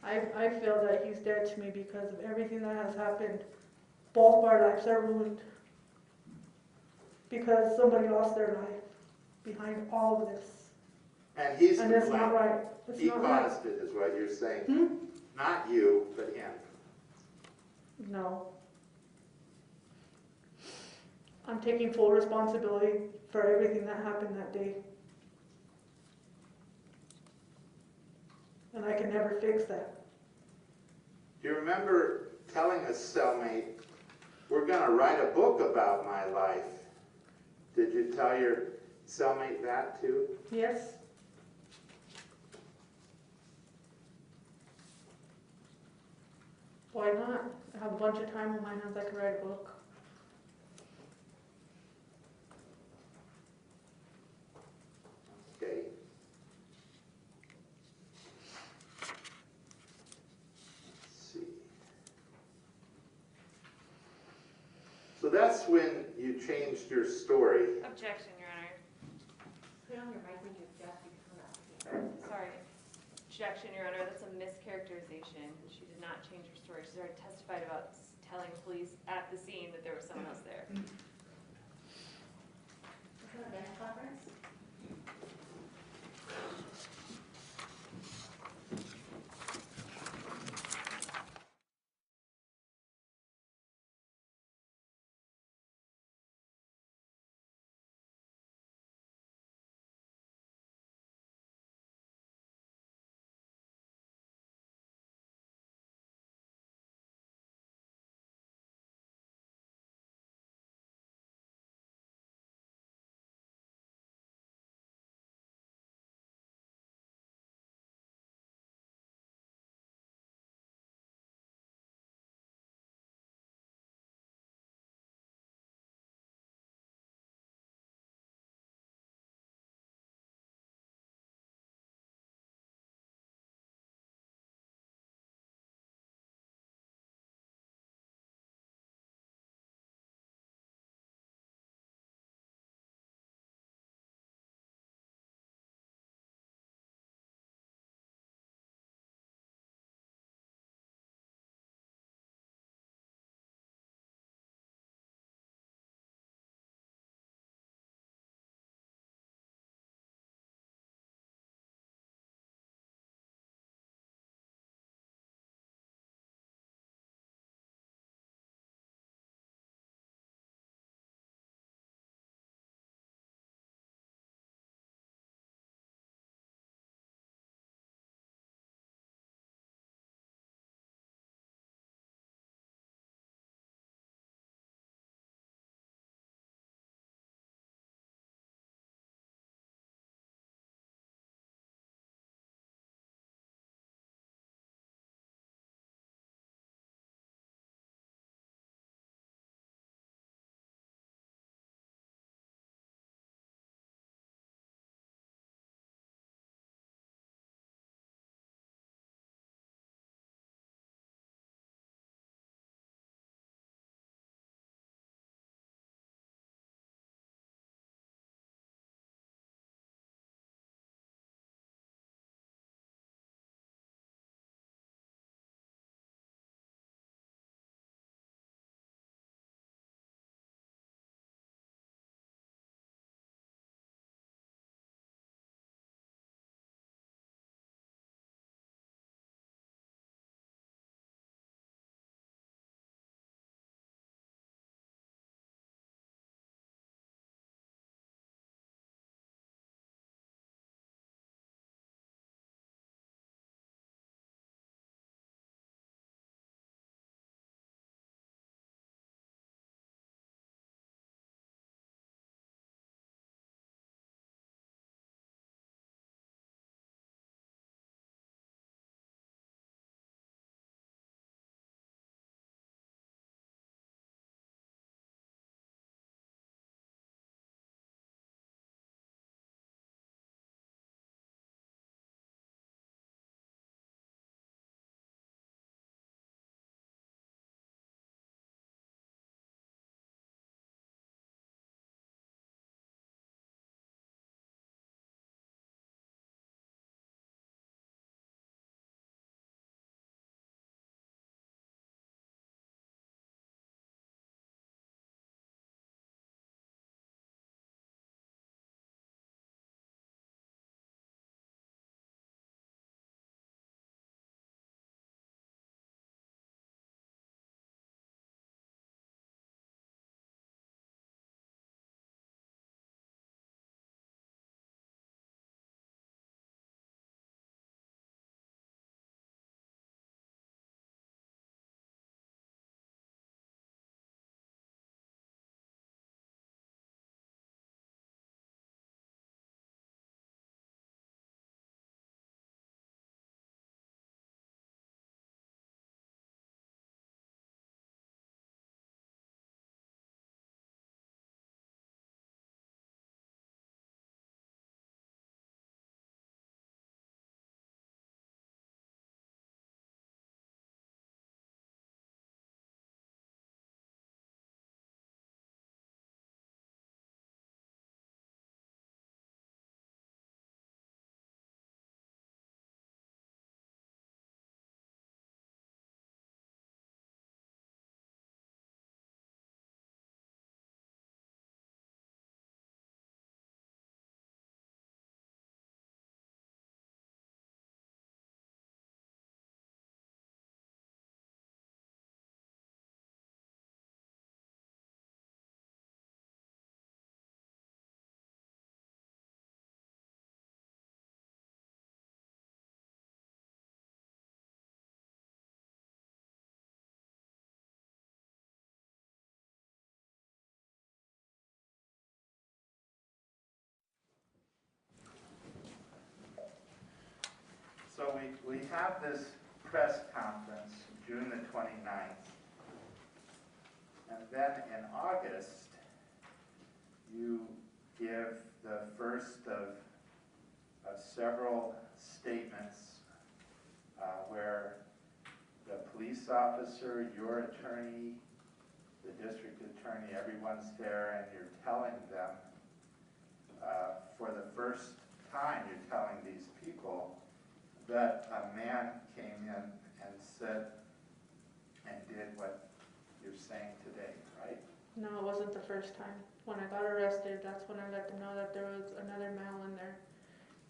I feel that he's dead to me because of everything that has happened. Both of our lives are ruined. Because somebody lost their life behind all of this. And he's And to it's not blame. right. It's He not right. caused it, is what you're saying. Hmm? Not you, but him. No. I'm taking full responsibility for everything that happened that day. And I can never fix that. Do you remember telling a cellmate, we're going to write a book about my life? Did you tell your cellmate that too? Yes? Why not? I have a bunch of time on my hands, I could write a book. Okay. Let's see. So that's when you changed your story. Objection, Your Honor. Put on your mic when you object, you come out. Sorry. Objection, Your Honor, that's a mischaracterization. She did not change her story. She's already testified about telling police at the scene that there was someone else there. Is that a bench conference? we have this press conference, June the 29th. And then in August, you give the first of several statements where the police officer, your attorney, the district attorney, everyone's there, and you're telling them, for the first time, you're telling these people that a man came in and said and did what you're saying today, right? No, it wasn't the first time. When I got arrested, that's when I let them know that there was another male in there.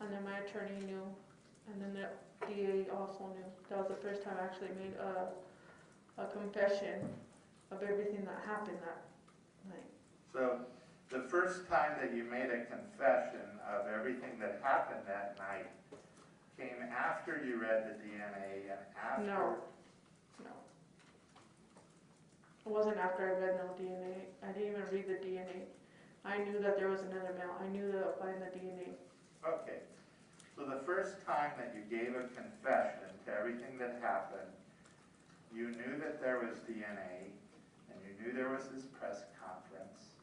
And then my attorney knew, and then the DA also knew. That was the first time I actually made a confession of everything that happened that night. So the first time that you made a confession of everything that happened that night came after you read the DNA and after... No. It wasn't after I read no DNA. I didn't even read the DNA. I knew that there was another male. I knew to find the DNA. Okay. So the first time that you gave a confession to everything that happened, you knew that there was DNA, and you knew there was this press conference,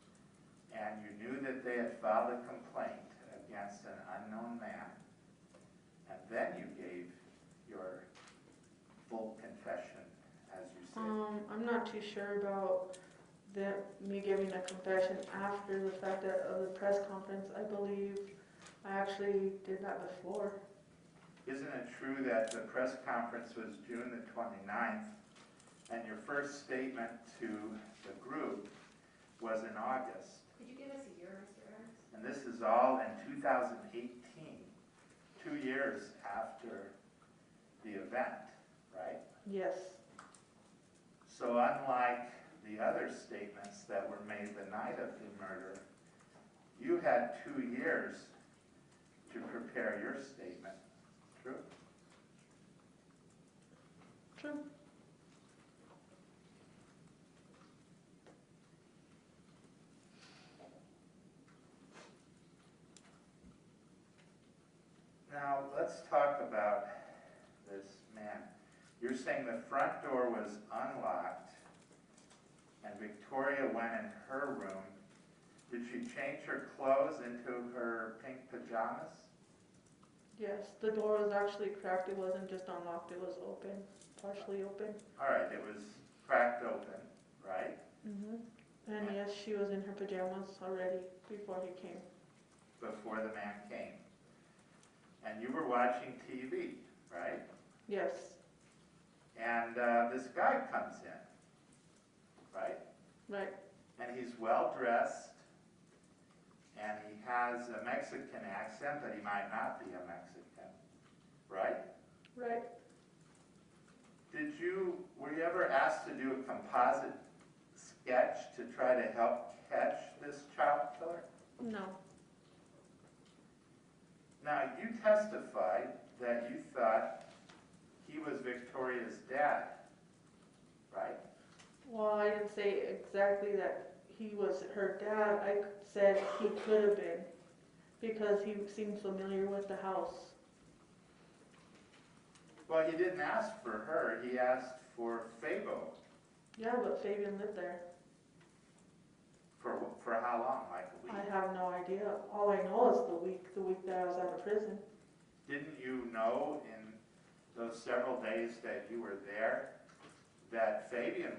and you knew that they had filed a complaint against an unknown man, and then you gave your full confession, as you said. I'm not too sure about me giving a confession after the fact of the press conference. I believe I actually did that before. Isn't it true that the press conference was June the 29th, and your first statement to the group was in August? Could you give us a year, Mr. Adams? And this is all in 2018, 2 years after the event, right? Yes. So unlike the other statements that were made the night of the murder, you had 2 years to prepare your statement. True? True. Now, let's talk about this man. You're saying the front door was unlocked and Victoria went in her room. Did she change her clothes into her pink pajamas? Yes, the door was actually cracked. It wasn't just unlocked. It was open, partially open. All right, it was cracked open, right? And yes, she was in her pajamas already before he came. Before the man came. And you were watching TV, right? Yes. And this guy comes in, right? Right. And he's well dressed, and he has a Mexican accent, but he might not be a Mexican, right? Right. Were you ever asked to do a composite sketch to try to help catch this child killer? No. Now, you testified that you thought he was Victoria's dad, right? Well, I didn't say exactly that he was her dad. I said he could have been because he seemed familiar with the house. Well, he didn't ask for her, he asked for Fabo. Yeah, but Fabian lived there. For how long, like a week? I have no idea. All I know is the week that I was out of prison. Didn't you know in those several days that you were there that Fabian,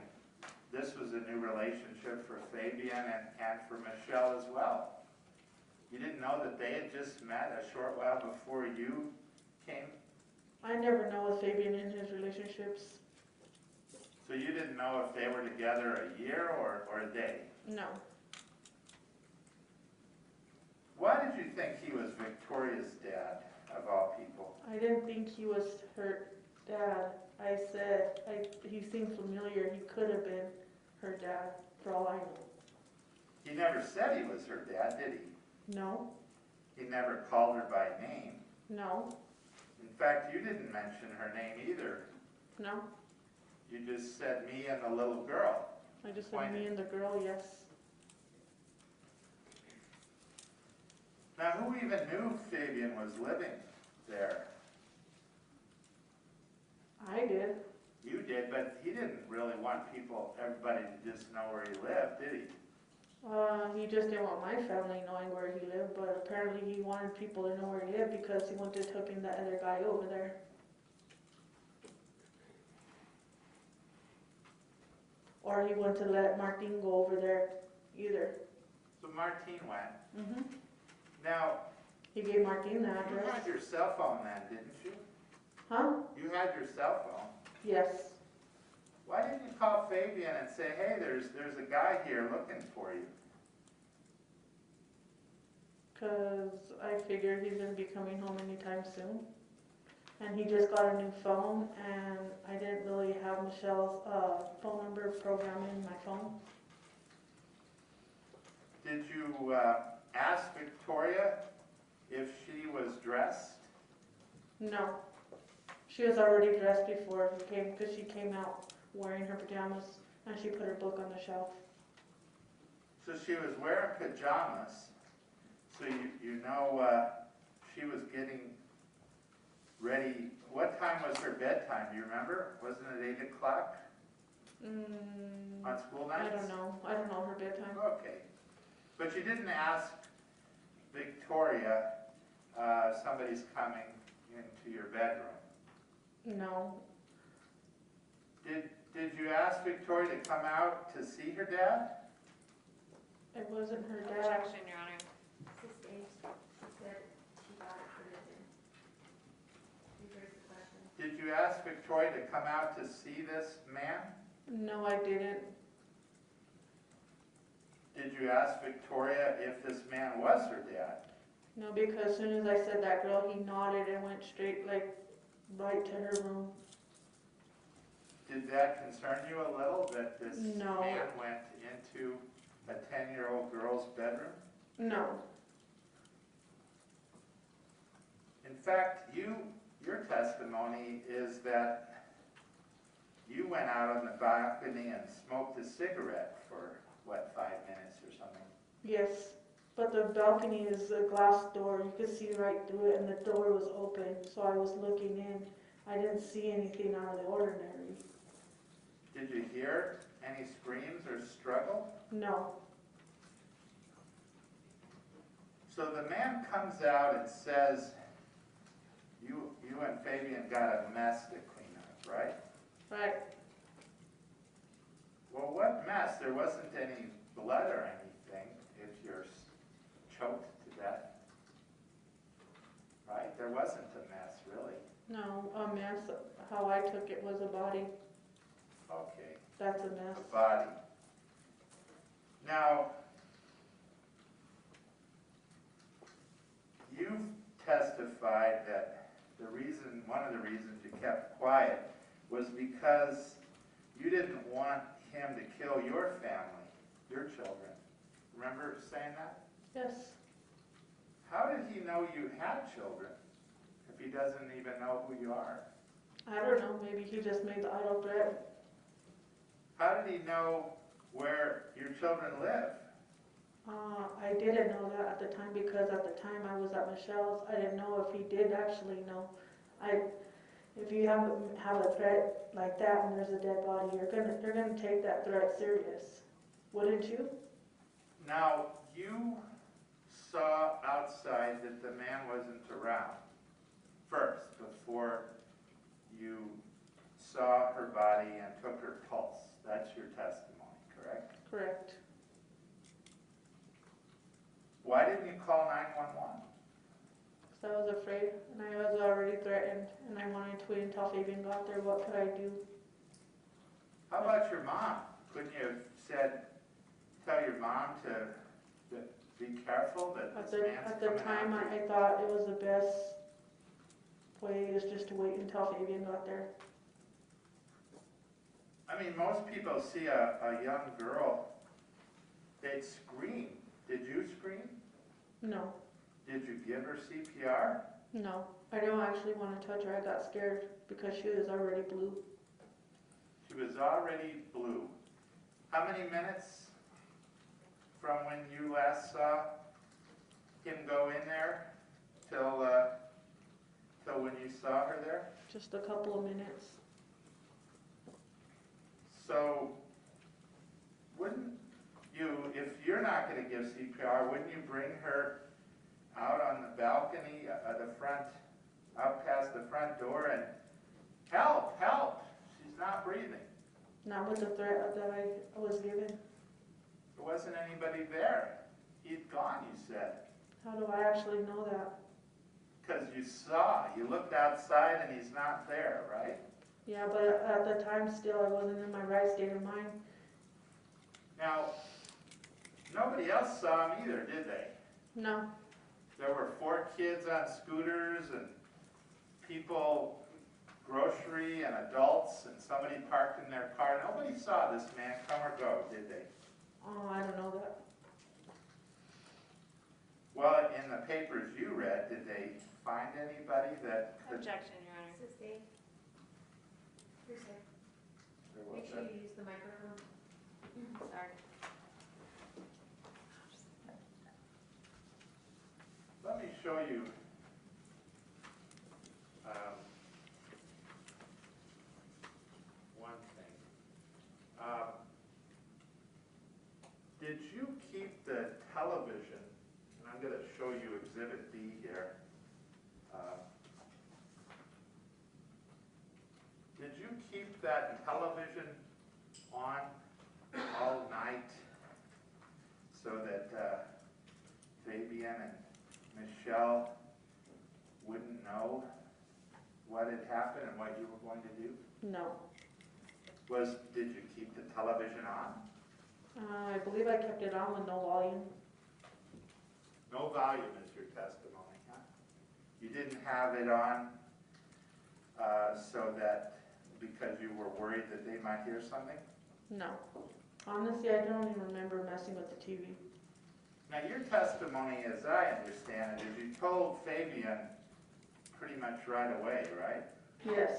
this was a new relationship for Fabian and for Michelle as well? You didn't know that they had just met a short while before you came? I never know with Fabian in his relationships. So you didn't know if they were together a year or a day? No. Why did you think he was Victoria's dad, of all people? I didn't think he was her dad. I said he seemed familiar. He could have been her dad, for all I know. He never said he was her dad, did he? No. He never called her by name. No. In fact, you didn't mention her name either. No. You just said me and the little girl. I just said me and the girl, yes. Now, who even knew Fabian was living there? didn't really want everybody to just know where he lived, did he? He just didn't want my family knowing where he lived, but apparently he wanted people to know where he lived because he wanted to took in that other guy over there. Or he wanted to let Martin go over there either. So Martine went. Hmm. Now, He gave Martin the you address. had your cell phone then, didn't you? Huh? You had your cell phone. Yes. Why didn't you call Fabian and say, hey, there's a guy here looking for you? Because I figured he's going to be coming home anytime soon. And he just got a new phone, and I didn't really have Michelle's phone number programmed in my phone. Did you ask Victoria if she was dressed? No. She was already dressed before he came, because she came out wearing her pajamas, and she put her book on the shelf. So she was wearing pajamas, so you know she was getting ready. What time was her bedtime? Do you remember? Wasn't it 8 o'clock on school nights? I don't know. I don't know her bedtime. Okay. But you didn't ask Victoria, somebody's coming into your bedroom. No. Did you ask Victoria to come out to see her dad? It wasn't her dad. Objection, Your Honor. This is Dave. She said she thought it could have been. Rephrase the question. Did you ask Victoria to come out to see this man? No, I didn't. Did you ask Victoria if this man was her dad? No, because as soon as I said that girl, he nodded and went straight, like, right to her room. Did that concern you a little, that this No. man went into a 10-year-old girl's bedroom? No. In fact, your testimony is that you went out on the balcony and smoked a cigarette for, what, 5 minutes or something? Yes. But the balcony is a glass door. You could see right through it, and the door was open, so I was looking in. I didn't see anything out of the ordinary. Did you hear any screams or struggle? No. So the man comes out and says, you and Fabian got a mess to clean up, right? Right. Well, what mess? There wasn't any blood or anything if you're choked to death. Right? There wasn't a mess, really. No, a mess. How I took it was a body. Okay, That's a mess. a body. Now, you've testified that one of the reasons you kept quiet was because you didn't want him to kill your family, your children. Remember saying that? Yes. How did he know you had children if he doesn't even know who you are? I don't know. Maybe he just made the idle threat. How did he know where your children live? I didn't know that at the time because at the time I was at Michelle's. I didn't know if he did actually know. If you have a threat like that and there's a dead body, they're gonna take that threat serious, wouldn't you? Now, you saw outside that the man wasn't around first, before you saw her body and took her pulse. That's your testimony, correct? Correct. Why didn't you call 911? Because I was afraid and I was already threatened and I wanted to wait until Fabian got there. What could I do? How about your mom? Couldn't you have tell your mom to be careful that At this man's the coming time, after you? I thought it was the best way is just to wait until Fabian got there. I mean, most people see a young girl, they'd scream. Did you scream? No, Did you give her CPR? no. I don't actually want to touch her. I got scared because she was already blue. She was already blue. How many minutes from when you last saw him go in there till when you saw her there? Just a couple of minutes. So, wouldn't you, if you're not gonna give CPR, wouldn't you bring her out on the balcony, the front, out past the front door and, help, help, she's not breathing? Not with the threat that I was given. There wasn't anybody there. He'd gone, you said. How do I actually know that? Because you saw, you looked outside and he's not there, right? Yeah, but at the time still I wasn't in my right state of mind. Now, nobody else saw him either, did they? No, There were 4 kids on scooters and people, grocery and adults, and somebody parked in their car. Nobody saw this man come or go, did they? oh, I don't know that. Well, in the papers you read, did they find anybody that could? Objection, Your Honor. This is Dave. You're safe. There was Make sure a- you use the microphone. Sorry. Let me show you one thing. Did you keep the television, and I'm going to show you Exhibit B here. Did you keep that television on all night so that Fabian and Michelle wouldn't know what had happened and what you were going to do? No. Did you keep the television on? I believe I kept it on with no volume. No volume is your testimony, huh? You didn't have it on so that, because you were worried that they might hear something? No. Honestly, I don't even remember messing with the TV. Now, your testimony, as I understand it, is you told Fabian pretty much right away, right? Yes.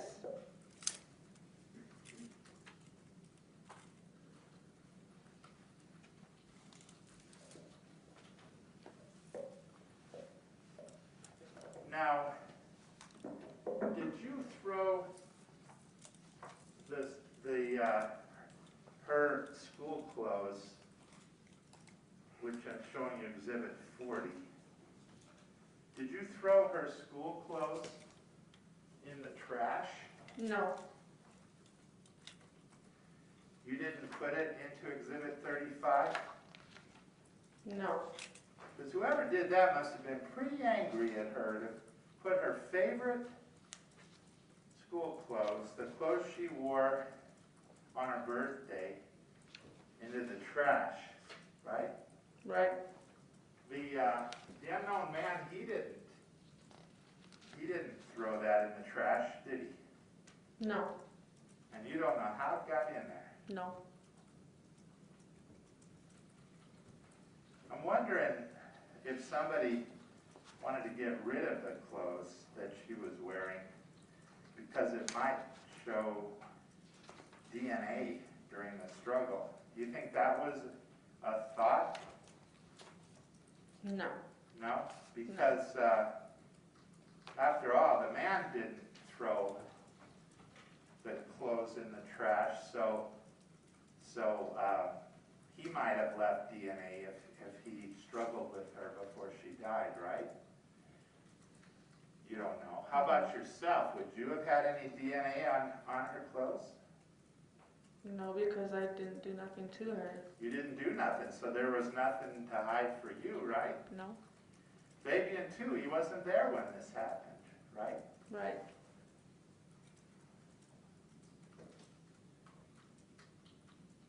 Now, did you throw her school clothes, which I'm showing you Exhibit 40, did you throw her school clothes in the trash? No. You didn't put it into Exhibit 35? No. Because whoever did that must have been pretty angry at her to put her favorite school clothes, the clothes she wore on her birthday, into the trash, right? Right. The unknown man, he didn't throw that in the trash, did he? No. And you don't know how it got in there. No. I'm wondering if somebody wanted to get rid of the clothes that she was wearing because it might show DNA during the struggle. Do you think that was a thought? No. No? Because after all, the man didn't throw the clothes in the trash, so he might have left DNA if he struggled with her before she died, right? You don't know. How about yourself? Would you have had any DNA on her clothes? No, because I didn't do nothing to her. You didn't do nothing, so there was nothing to hide for you, right? No. Fabian, too, he wasn't there when this happened, right? Right.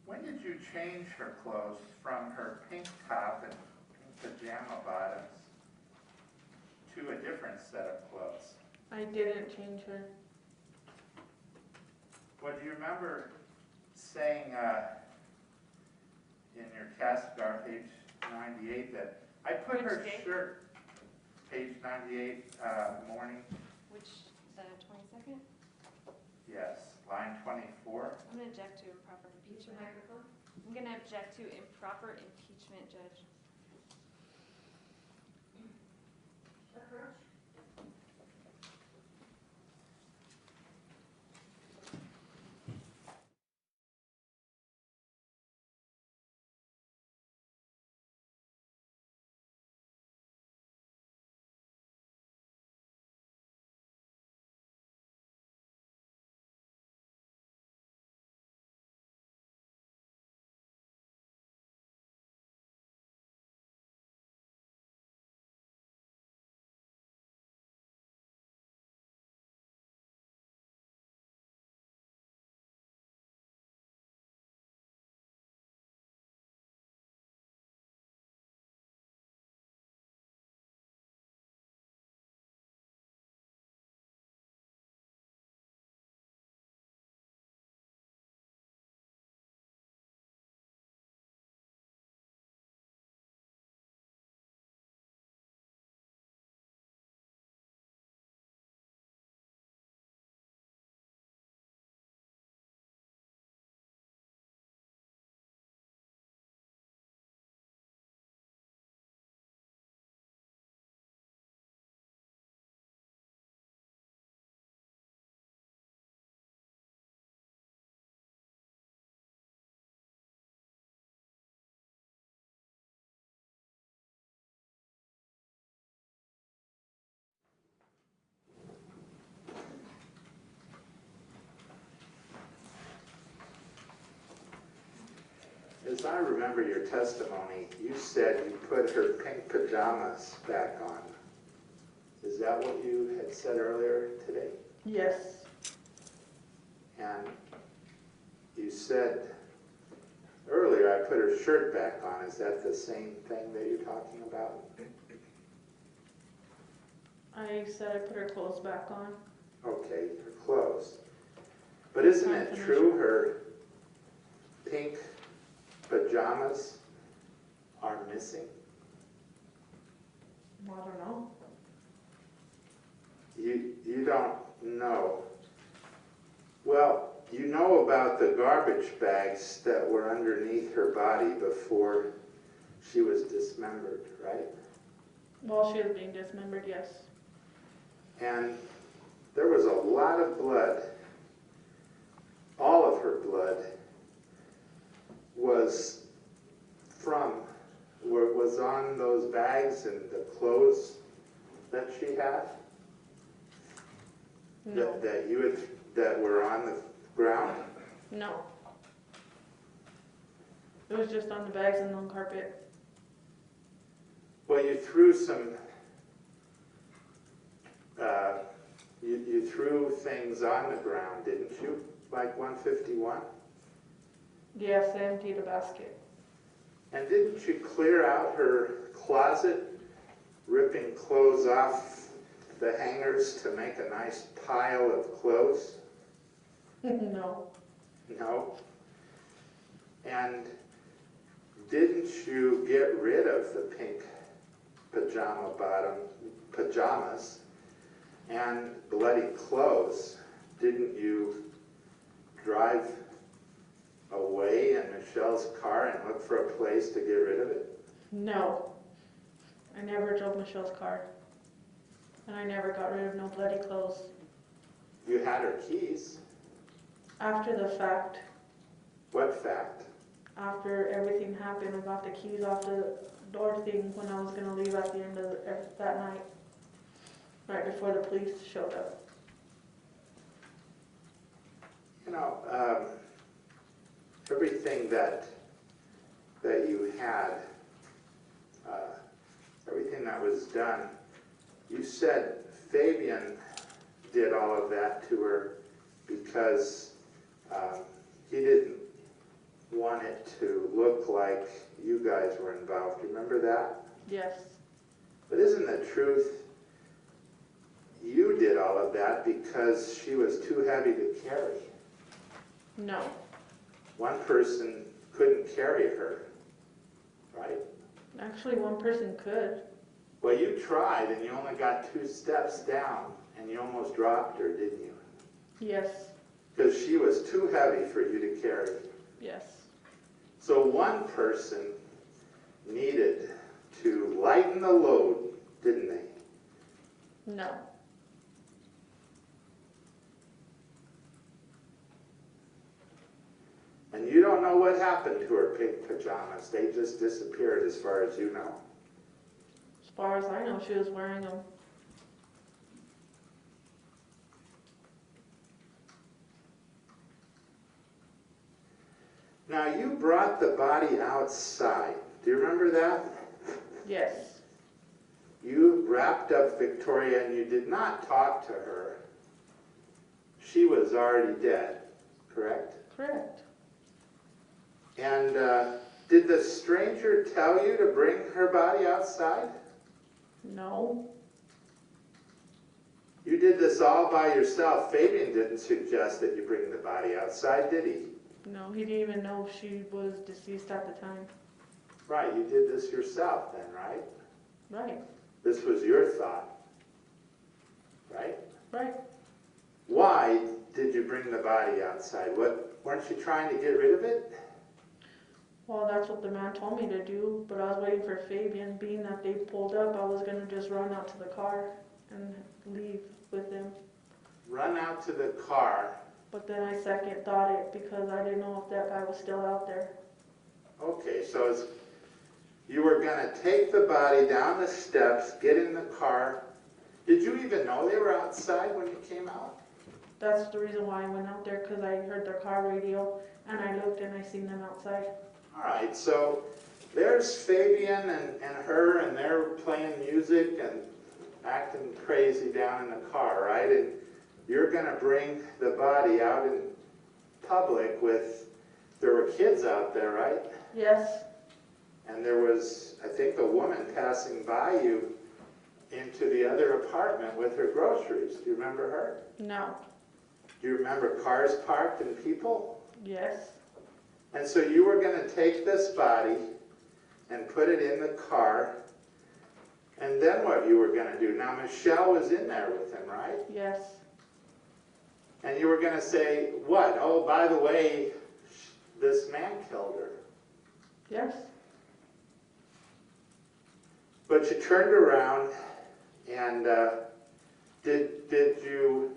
When did you change her clothes from her pink top and pink pajama bottoms to a different set of clothes? I didn't change her. Well, do you remember saying in your CASCAR, page 98, that I put Which her day? shirt, page 98, morning, Which, the 22nd? yes, line 24. I'm going to object to improper Use the impeachment. microphone. I'm going to object to improper impeachment, Judge. Approach. I remember your testimony, you said you put her pink pajamas back on. Is that what you had said earlier today? Yes. And you said earlier I put her shirt back on. Is that the same thing that you're talking about? I said I put her clothes back on. Okay, her clothes. But isn't it true her pink pajamas are missing? I don't know. You don't know. Well, you know about the garbage bags that were underneath her body before she was dismembered, right? While she was being dismembered, yes. And there was a lot of blood. All of her blood was on those bags and the clothes that she had. No. That were on the ground. No. It was just on the bags and on carpet. Well, you threw some. You threw things on the ground, didn't you? Like 151? Yes, I emptied a basket. And didn't you clear out her closet, ripping clothes off the hangers to make a nice pile of clothes? No. No. And didn't you get rid of the pink pajamas and bloody clothes? Didn't you drive away in Michelle's car and look for a place to get rid of it? No. I never drove Michelle's car. And I never got rid of no bloody clothes. You had her keys. After the fact, What fact? after everything happened, I got the keys off the door thing when I was going to leave at the end of that night. Right before the police showed up. You know, everything that you had, everything that was done, you said Fabian did all of that to her because he didn't want it to look like you guys were involved. Do you remember that? Yes. But isn't the truth you did all of that because she was too heavy to carry? No. One person couldn't carry her, right? Actually, one person could. Well, you tried and you only got 2 steps down and you almost dropped her, didn't you? Yes. Because she was too heavy for you to carry. Yes. So one person needed to lighten the load, didn't they? No. And you don't know what happened to her pink pajamas. They just disappeared as far as you know. As far as I know, she was wearing them. Now, you brought the body outside. Do you remember that? Yes. You wrapped up Victoria and you did not talk to her. She was already dead, correct? Correct. And did the stranger tell you to bring her body outside? No. You did this all by yourself. Fabian didn't suggest that you bring the body outside, did he? No, he didn't even know she was deceased at the time. Right, you did this yourself then, right? Right. This was your thought, right? Right. Why did you bring the body outside? Weren't you trying to get rid of it? Well, that's what the man told me to do, but I was waiting for Fabian. Being that they pulled up, I was going to just run out to the car and leave with him. Run out to the car. But then I second thought it because I didn't know if that guy was still out there. Okay, so you were going to take the body down the steps, get in the car. Did you even know they were outside when you came out? That's the reason why I went out there, because I heard their car radio and I looked and I seen them outside. All right, so there's Fabian and her, and they're playing music and acting crazy down in the car, right? And you're going to bring the body out in public with, there were kids out there, right? Yes. And there was, I think, a woman passing by you into the other apartment with her groceries. Do you remember her? No. Do you remember cars parked and people? Yes. And so you were going to take this body and put it in the car, and then what you were going to do. Now, Michelle was in there with him, right? Yes. And you were going to say, what? Oh, by the way, this man killed her. Yes. But you turned around, and did you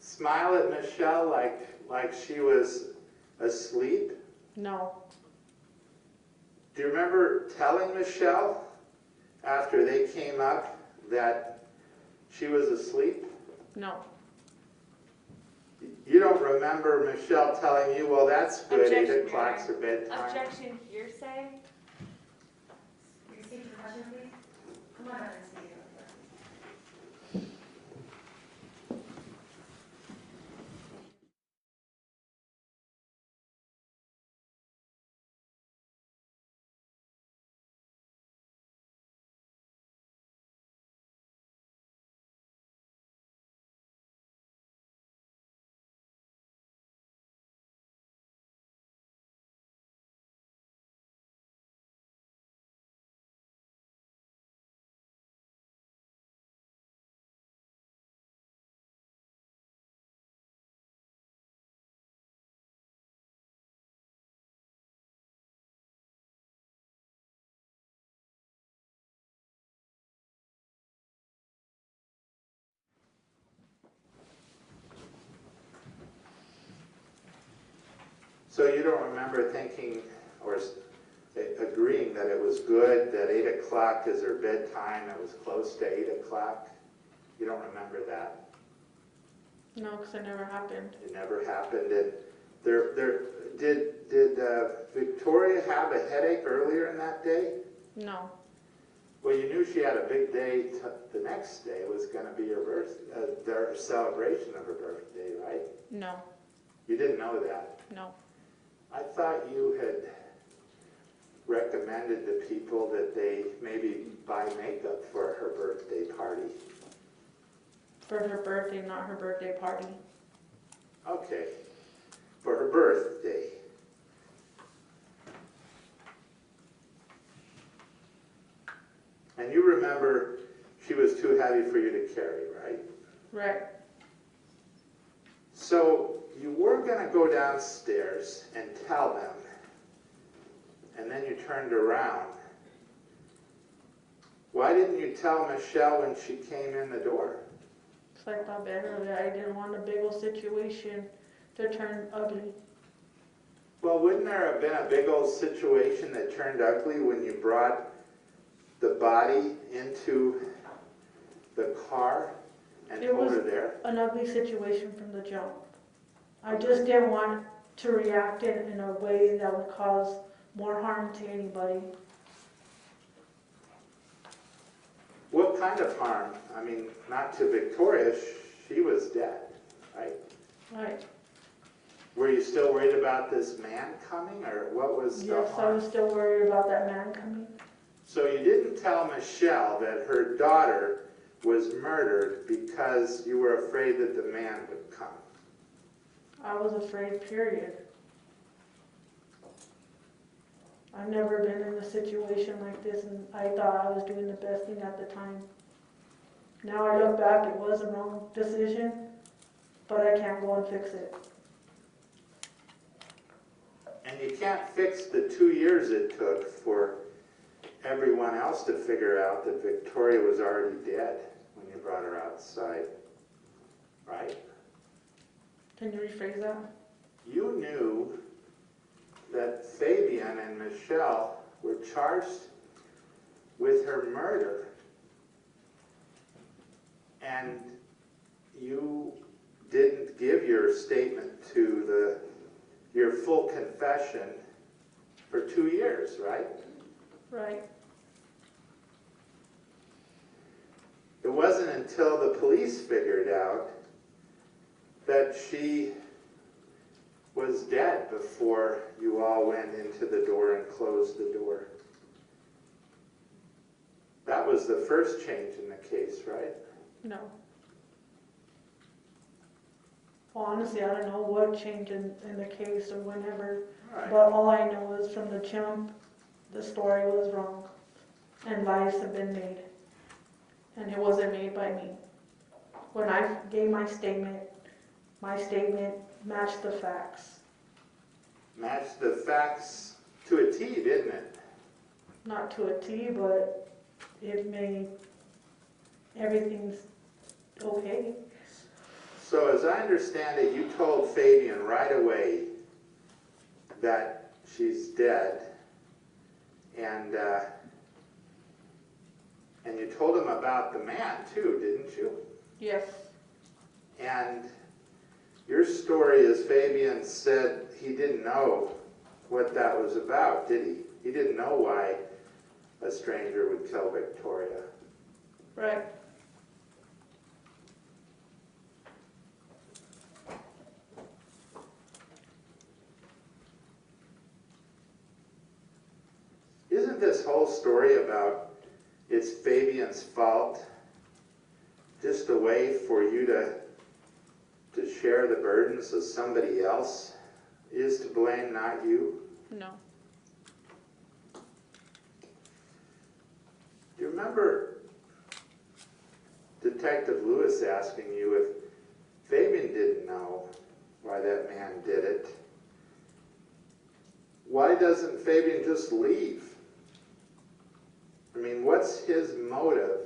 smile at Michelle like she was asleep? No. Do you remember telling Michelle after they came up that she was asleep? No. You don't remember Michelle telling you, well, that's good, Objection, 8 o'clock's her bedtime? Objection, hearsay? Receive the question, please. Come on up and see you. So you don't remember thinking or agreeing that it was good that 8 o'clock is her bedtime, it was close to 8 o'clock? You don't remember that? No, because it never happened. It never happened. And did Victoria have a headache earlier in that day? No. Well, you knew she had a big day. The next day was going to be her their celebration of her birthday, right? No. You didn't know that. No. I thought you had recommended to people that they maybe buy makeup for her birthday party. For her birthday, not her birthday party. Okay, for her birthday. And you remember she was too heavy for you to carry, right? Right. So you were going to go downstairs and tell them, and then you turned around. Why didn't you tell Michelle when she came in the door? It's like I said earlier, I didn't want a big old situation to turn ugly. Well, wouldn't there have been a big old situation that turned ugly when you brought the body into the car and It told was her there? an ugly situation from the jump. I just didn't want to react in a way that would cause more harm to anybody. What kind of harm? I mean, not to Victoria, she was dead, right? Right. Were you still worried about this man coming, or what was the Yes, I harm? was still worried about that man coming. So you didn't tell Michelle that her daughter was murdered because you were afraid that the man would come. I was afraid, period. I've never been in a situation like this, and I thought I was doing the best thing at the time. Now I look back, it was a wrong decision, but I can't go and fix it. And you can't fix the 2 years it took for everyone else to figure out that Victoria was already dead when you brought her outside, right? Can you rephrase that? You knew that Fabian and Michelle were charged with her murder, and you didn't give your statement to your full confession for 2 years, right? Right. It wasn't until the police figured out that she was dead before you all went into the door and closed the door. That was the first change in the case, right? No. Well, honestly, I don't know what changed in the case or whenever, All right. but all I know is from the jump, the story was wrong, and lies have been made, and it wasn't made by me. When I gave my statement matched the facts. Matched the facts to a T, didn't it? Not to a T, but it made everything's okay. So as I understand it, you told Fabian right away that she's dead, and you told him about the man too, didn't you? Yes. And your story is Fabian said he didn't know what that was about, did he? He didn't know why a stranger would kill Victoria. Right. Isn't this whole story about it's Fabian's fault just a way for you to share the burden so somebody else is to blame, not you? No. Do you remember Detective Lewis asking you if Fabian didn't know why that man did it? Why doesn't Fabian just leave? I mean, what's his motive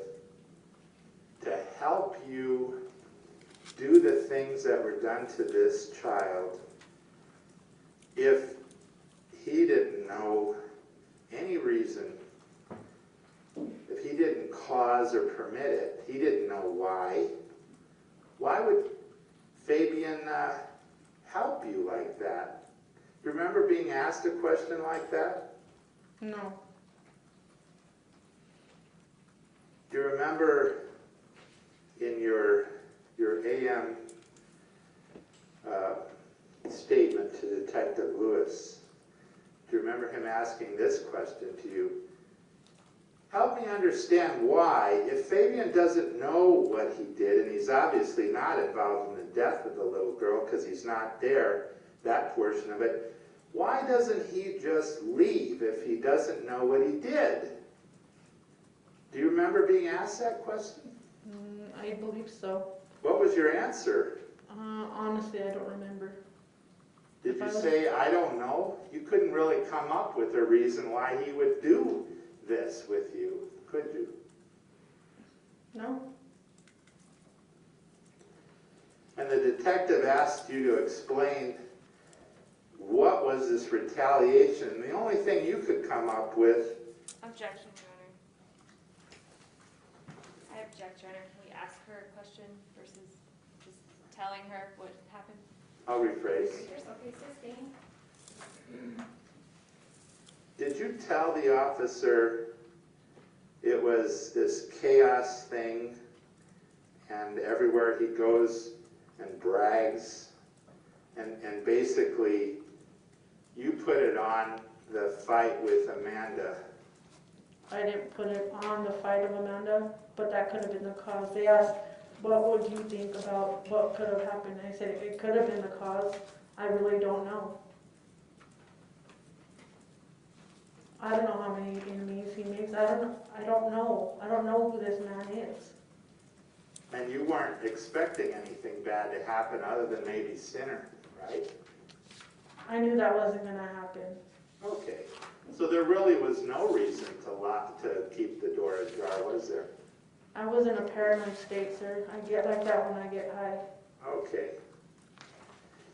to help you do the things that were done to this child if he didn't know any reason, if he didn't cause or permit it, he didn't know why? Why would Fabian help you like that? You remember being asked a question like that? No. Do you remember in your AM statement to Detective Lewis, do you remember him asking this question to you? Help me understand why, if Fabian doesn't know what he did, and he's obviously not involved in the death of the little girl because he's not there, that portion of it, why doesn't he just leave if he doesn't know what he did? Do you remember being asked that question? I believe so. What was your answer? Honestly, I don't remember. Did you say, I don't know? You couldn't really come up with a reason why he would do this with you, could you? No. And the detective asked you to explain what was this retaliation. And the only thing you could come up with... Objection, Your Honor. I object, Your Honor. Can we ask her a question versus just telling her what happened? I'll rephrase. Okay, sustain. Did you tell the officer it was this chaos thing and everywhere he goes and brags and basically you put it on the fight with Amanda? I didn't put it on the fight of Amanda, but that could have been the cause. They asked, what would you think about what could have happened? I said, it could have been the cause. I really don't know. I don't know how many enemies he makes. I don't know. I don't know who this man is. And you weren't expecting anything bad to happen other than maybe sinner, right? I knew that wasn't going to happen. Okay. So there really was no reason to keep the door ajar, was there? I was in a paranoid state, sir. I get like that when I get high. Okay.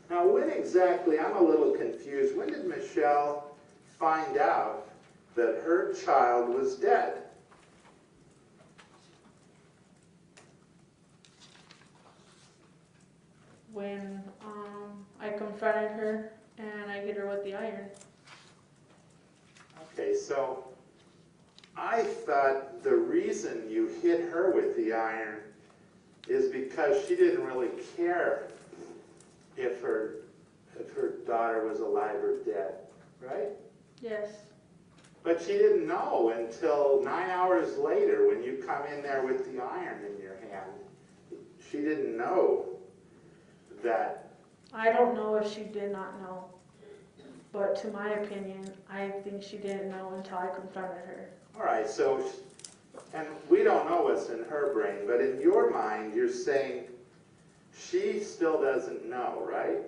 Now when exactly, I'm a little confused, when did Michelle find out that her child was dead? When I confronted her and I hit her with the iron. so I thought the reason you hit her with the iron is because she didn't really care if her daughter was alive or dead, right? Yes. But she didn't know until 9 hours later when you come in there with the iron in your hand. She didn't know that. I don't know if she did not know. But to my opinion, I think she didn't know until I confronted her. All right, so, and we don't know what's in her brain, but in your mind, you're saying she still doesn't know, right?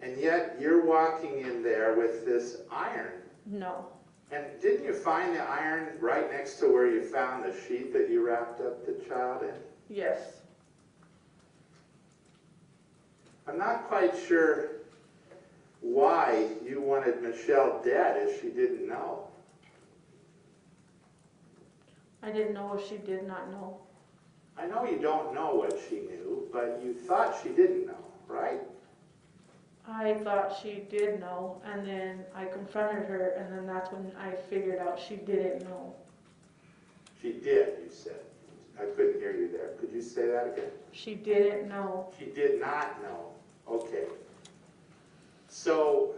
And yet you're walking in there with this iron. No. And didn't you find the iron right next to where you found the sheet that you wrapped up the child in? Yes. I'm not quite sure why you wanted Michelle dead if she didn't know. I didn't know if she did not know. I know you don't know what she knew, but you thought she didn't know, right? I thought she did know, and then I confronted her, and then that's when I figured out she didn't know. She did, you said. I couldn't hear you there. Could you say that again? She didn't know. She did not know. Okay. So,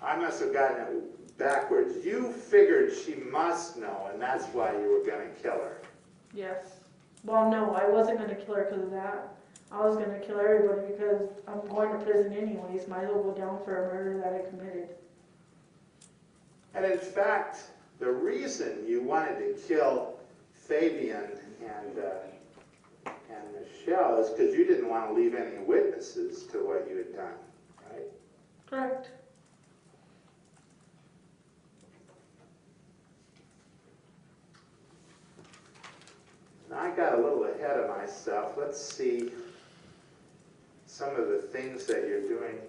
I must have gotten it backwards. You figured she must know, and that's why you were going to kill her. Yes. Well, no, I wasn't going to kill her because of that. I was going to kill everybody because I'm going to prison anyways. Might as well go down for a murder that I committed. And in fact, the reason you wanted to kill Fabian and Michelle is because you didn't want to leave any witnesses to what you had done, right? Correct. Now I got a little ahead of myself. Let's see some of the things that you're doing.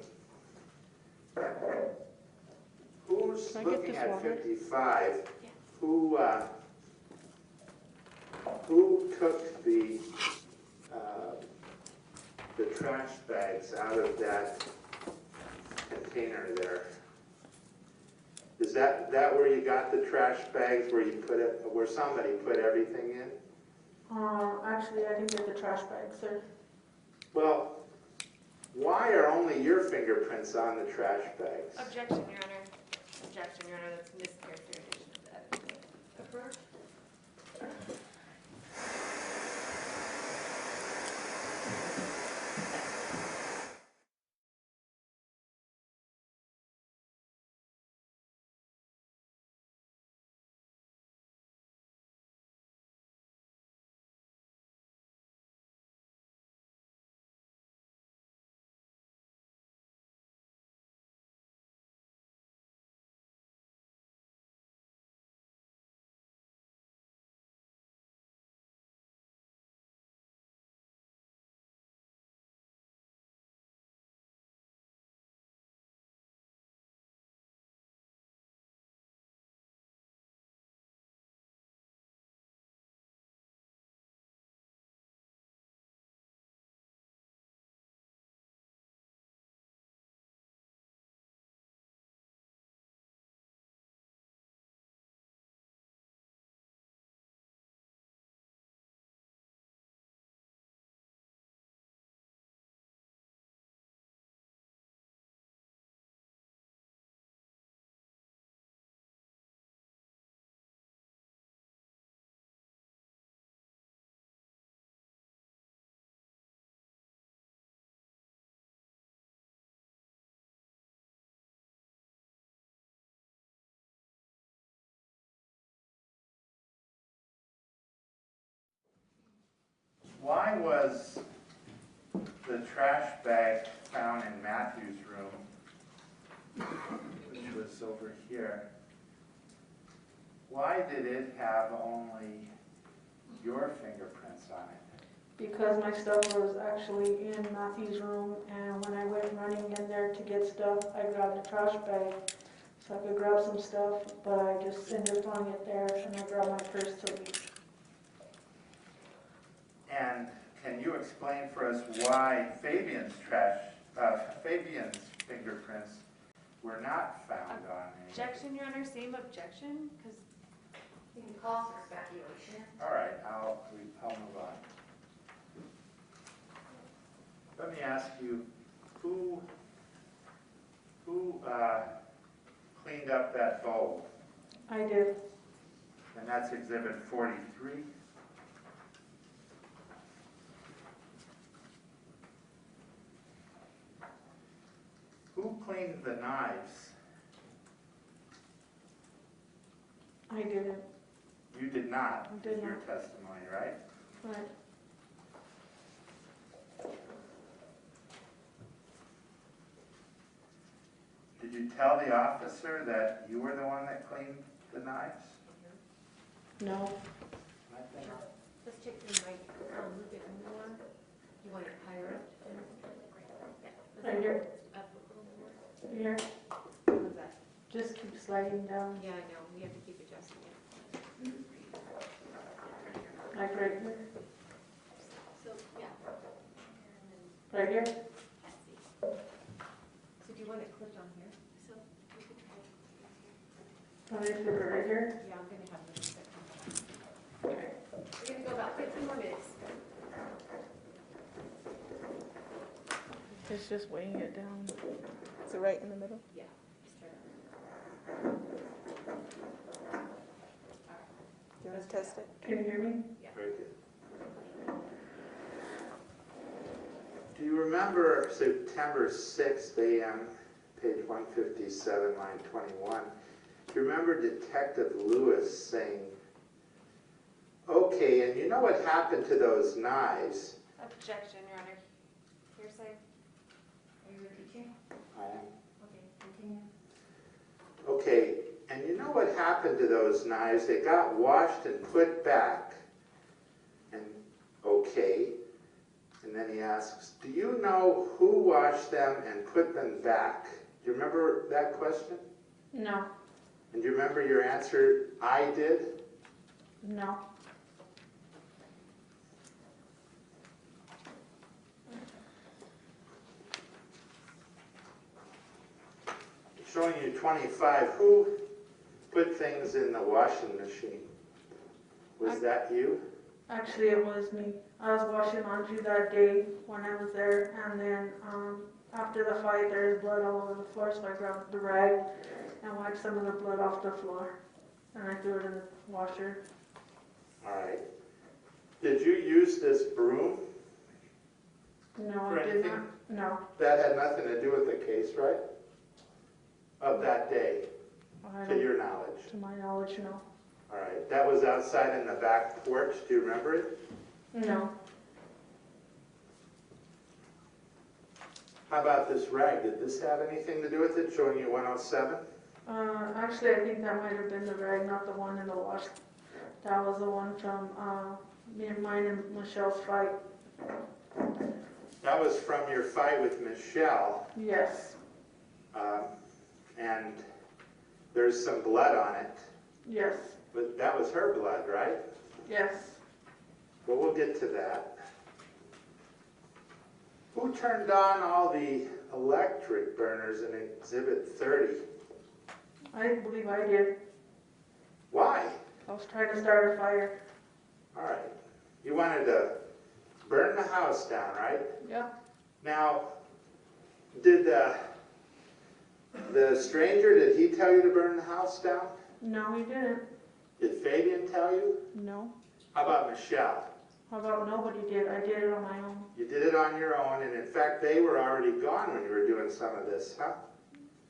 Who's Can I get looking this at water? 55? Yes. Who took the trash bags out of that container there? Is that where you got the trash bags, where you put it, where somebody put everything in? Actually, I didn't get the trash bag, sir. Well, why are only your fingerprints on the trash bags? Objection, Your Honor. Objection, Your Honor, that's mischaracterization of the evidence. Why was the trash bag found in Matthew's room, which was over here, why did it have only your fingerprints on it? Because my stuff was actually in Matthew's room, and when I went running in there to get stuff, I grabbed the trash bag so I could grab some stuff, but I just ended up throwing it there, and I grabbed my purse to leave. And can you explain for us why Fabian's fingerprints were not found on any. Objection, Your Honor, same objection, because You can call for speculation. All right, I'll move on. Let me ask you, who cleaned up that bulb? I did. And that's Exhibit 43. Who cleaned the knives? I didn't. You did not, I did is your not. testimony, right? Right. Did you tell the officer that you were the one that cleaned the knives? No. Let's check the mic a little bit more. You want it higher up? Yeah. Right here. Up a little more. Here. How's that? Just keep sliding down. Yeah, I know, we have to keep adjusting it. Like right here. So, yeah. Right here. So do you want it clipped on here? So we could try. Want me to put it right here? Yeah, I'm gonna have a second. We're gonna go about 15 more minutes. It's just weighing it down. So right in the middle? Yeah. Just try that. You want to test it? Can you hear me? Very good. Do you remember September 6th a.m., page 157, line 21? Do you remember Detective Lewis saying, "Okay, and you know what happened to those knives?" objection, Your Honor. Hearsay. Are you repeating? I am. Okay, continue. Okay, and you know what happened to those knives? They got washed and put back. And okay. And then he asks, do you know who washed them and put them back? Do you remember that question? No. And do you remember your answer, I did? No. Showing you 25, who put things in the washing machine? Was that you? Actually, it was me. I was washing laundry that day when I was there, and then after the fight, there was blood all over the floor, so I grabbed the rag and wiped some of the blood off the floor, and I threw it in the washer. All right. Did you use this broom? No, For I did anything? not. No. That had nothing to do with the case, right? Of that day, I to don't, your knowledge. to my knowledge, no. All right. That was outside in the back porch. Do you remember it? No. How about this rag? Did this have anything to do with it, showing you 107? Actually, I think that might have been the rag, not the one in the wash. That was the one from mine and Michelle's fight. That was from your fight with Michelle, Yes. and there's some blood on it. Yes. But that was her blood, right? Yes. Well, we'll get to that. Who turned on all the electric burners in Exhibit 30? I believe I did. Why? I was trying to start a fire. All right. You wanted to burn the house down, right? Yep. Now, did the stranger, did he tell you to burn the house down? No, he didn't. Did Fabian tell you? No. How about Michelle? How about nobody did? I did it on my own. You did it on your own, and in fact, they were already gone when you were doing some of this, huh?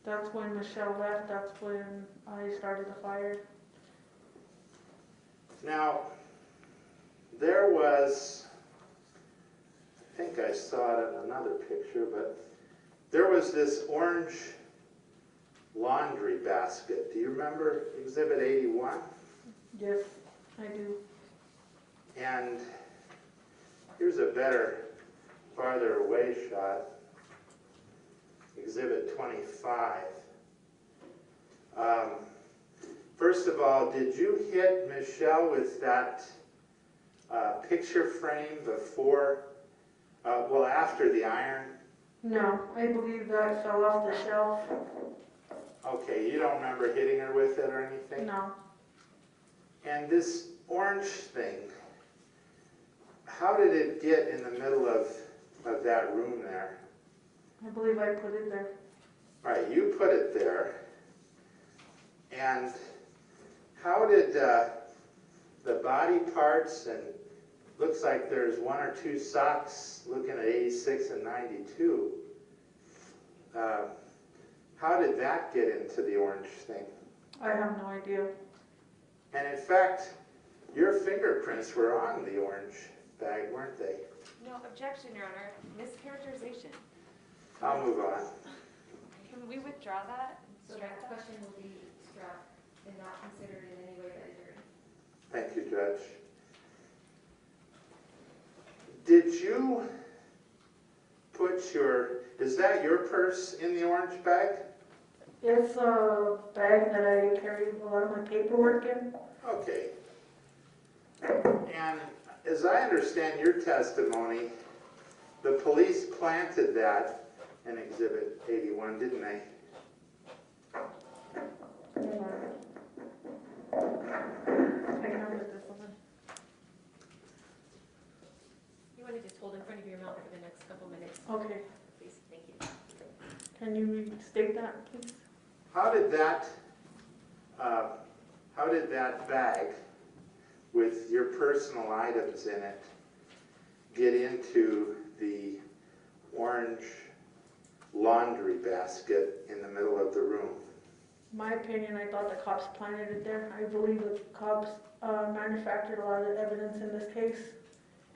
That's when Michelle left. That's when I started the fire. Now, there was, I think I saw it in another picture, but there was this orange laundry basket. Do you remember Exhibit 81? Yes, I do. And here's a better, farther away shot. Exhibit 25. First of all, did you hit Michelle with that picture frame before, well, after the iron? No, I believe that fell off the shelf. Okay, you don't remember hitting her with it or anything? No. And this orange thing, how did it get in the middle of that room there? I believe I put it there. All right, you put it there. And how did the body parts, and looks like there's 1 or 2 socks looking at 86 and 92. How did that get into the orange thing? I have no idea. And in fact, your fingerprints were on the orange bag, weren't they? No, objection, Your Honor. Mischaracterization. I'll move on. Can we withdraw that? So that question will be struck and not considered in any way by the jury. Thank you, Judge. Did you put is that your purse in the orange bag? It's a bag that I carry a lot of my paperwork in. Okay. And as I understand your testimony, the police planted that in Exhibit 81, didn't they? I can put this on. You want to just hold in front of your mouth for the next couple minutes, Okay. please? Thank you. Can you restate that, please? How did that bag with your personal items in it get into the orange laundry basket in the middle of the room? My opinion, I thought the cops planted it there. I believe the cops manufactured a lot of the evidence in this case,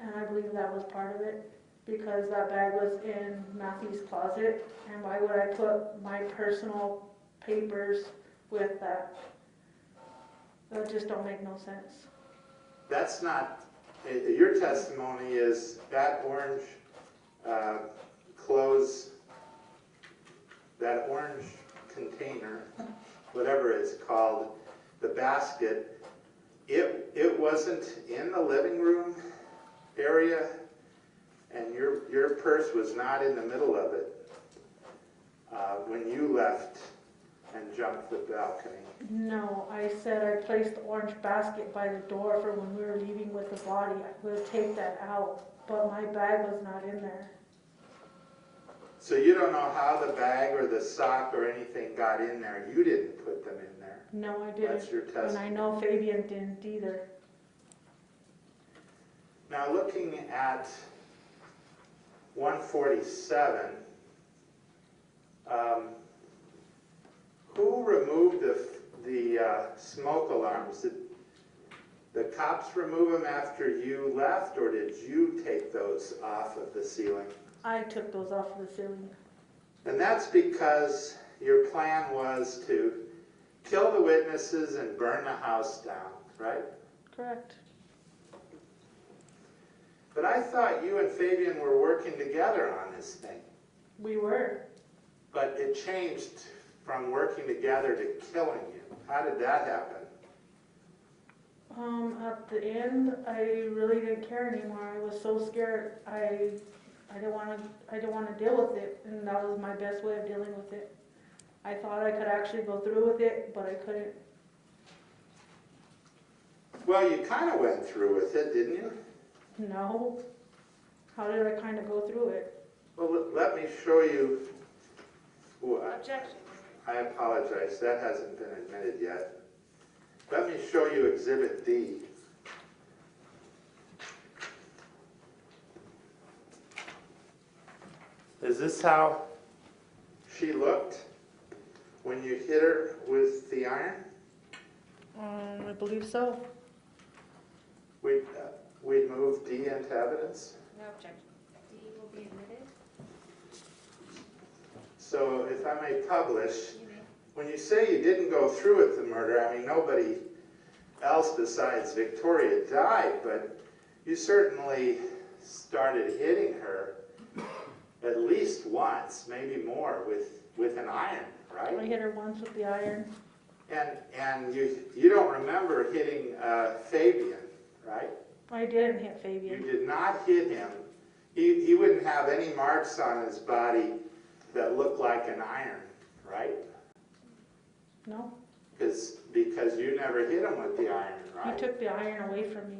and I believe that was part of it, because that bag was in Matthew's closet, and why would I put my personal papers with that? That just don't make no sense. That's not, your testimony is that orange clothes, that orange container, whatever it's called, the basket, it wasn't in the living room area, and your purse was not in the middle of it when you left and jumped the balcony. No, I said I placed the orange basket by the door for when we were leaving with the body. I would take that out, but my bag was not in there. So you don't know how the bag or the sock or anything got in there. You didn't put them in there. No, I didn't. That's your And testimony. I know Fabian didn't either. Now looking at 147, who removed the smoke alarms? Did the cops remove them after you left, or did you take those off of the ceiling? I took those off of the ceiling. And that's because your plan was to kill the witnesses and burn the house down, right? Correct. But I thought you and Fabian were working together on this thing. We were. But it changed from working together to killing you. How did that happen? At the end, I really didn't care anymore. I was so scared. I didn't want to deal with it, and that was my best way of dealing with it. I thought I could actually go through with it, but I couldn't. Well, you kind of went through with it, didn't you? No. How did I kind of go through it? Well, let me show you. Objection. I apologize, that hasn't been admitted yet. Let me show you Exhibit D. Is this how she looked when you hit her with the iron? I believe so. We'd move D into evidence. No objection. D will be admitted. So if I may publish, You may. when you say you didn't go through with the murder, I mean, nobody else besides Victoria died, but you certainly started hitting her at least once, maybe more, with an iron, I right? hit her once with the iron. And you don't remember hitting Fabian, right? I didn't hit You Fabian. did not hit him. He wouldn't have any marks on his body that looked like an iron, right? No, Because you never hit him with the iron, he right? took the iron away from me.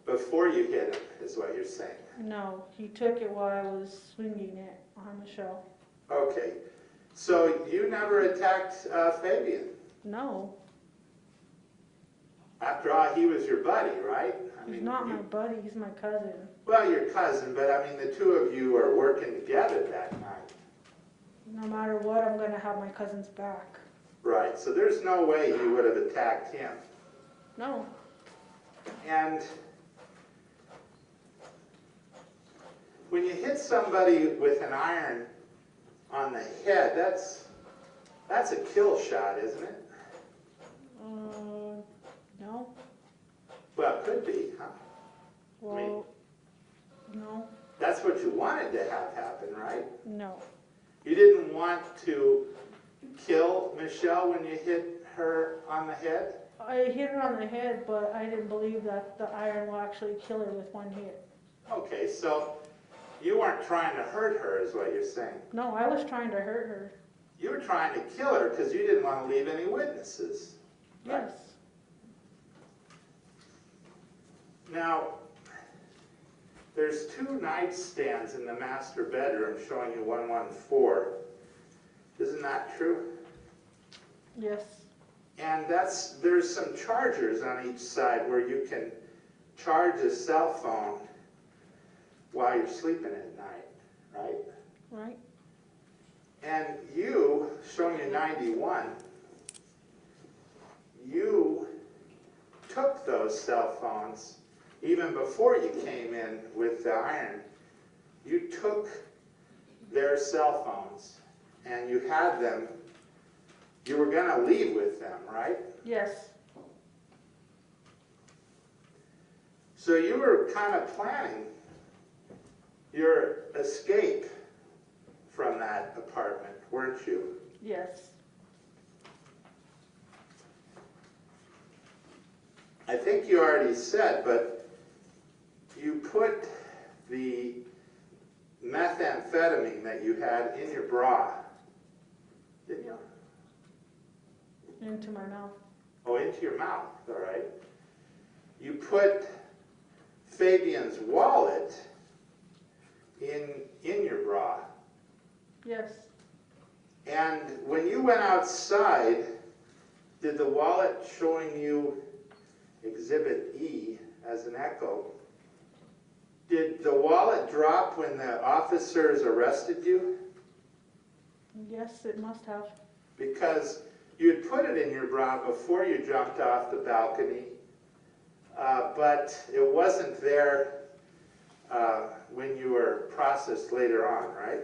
Before you hit him, is what you're saying. No, he took it while I was swinging it on Michelle. Okay, so you never attacked Fabian? No, After all, he was your buddy, right? he's not my buddy, he's my cousin. Well, your cousin, but I mean, the two of you are working together that night. No matter what, I'm gonna have my cousin's back. Right, so there's no way you would have attacked him. No, And when you hit somebody with an iron on the head, that's a kill shot, isn't it? no, Well, it could be, huh? well, no, That's what you wanted to have happen, right? no. You didn't want to kill Michelle when you hit her on the head? I hit her on the head, but I didn't believe that the iron will actually kill her with one hit. Okay, so you weren't trying to hurt her, is what you're saying. No, I was trying to hurt her. You were trying to kill her because you didn't want to leave any witnesses. Right? Yes, Now, there's 2 nightstands in the master bedroom showing you 114. Isn't that true? yes, And there's some chargers on each side where you can charge a cell phone while you're sleeping at night, right? right, And you, showing you 91, you took those cell phones even before you came in with the iron. You took their cell phones and you had them, you were going to leave with them, right? yes, So you were kind of planning your escape from that apartment, weren't you? yes, I think you already said, but you put the methamphetamine that you had in your bra, didn't you? into my mouth. Oh, into your mouth, all right. You put Fabian's wallet in your bra. Yes, And when you went outside, did the wallet showing you Exhibit E as an echo, did the wallet drop when the officers arrested you? yes, it must have. Because you had put it in your bra before you jumped off the balcony, but it wasn't there when you were processed later on, right?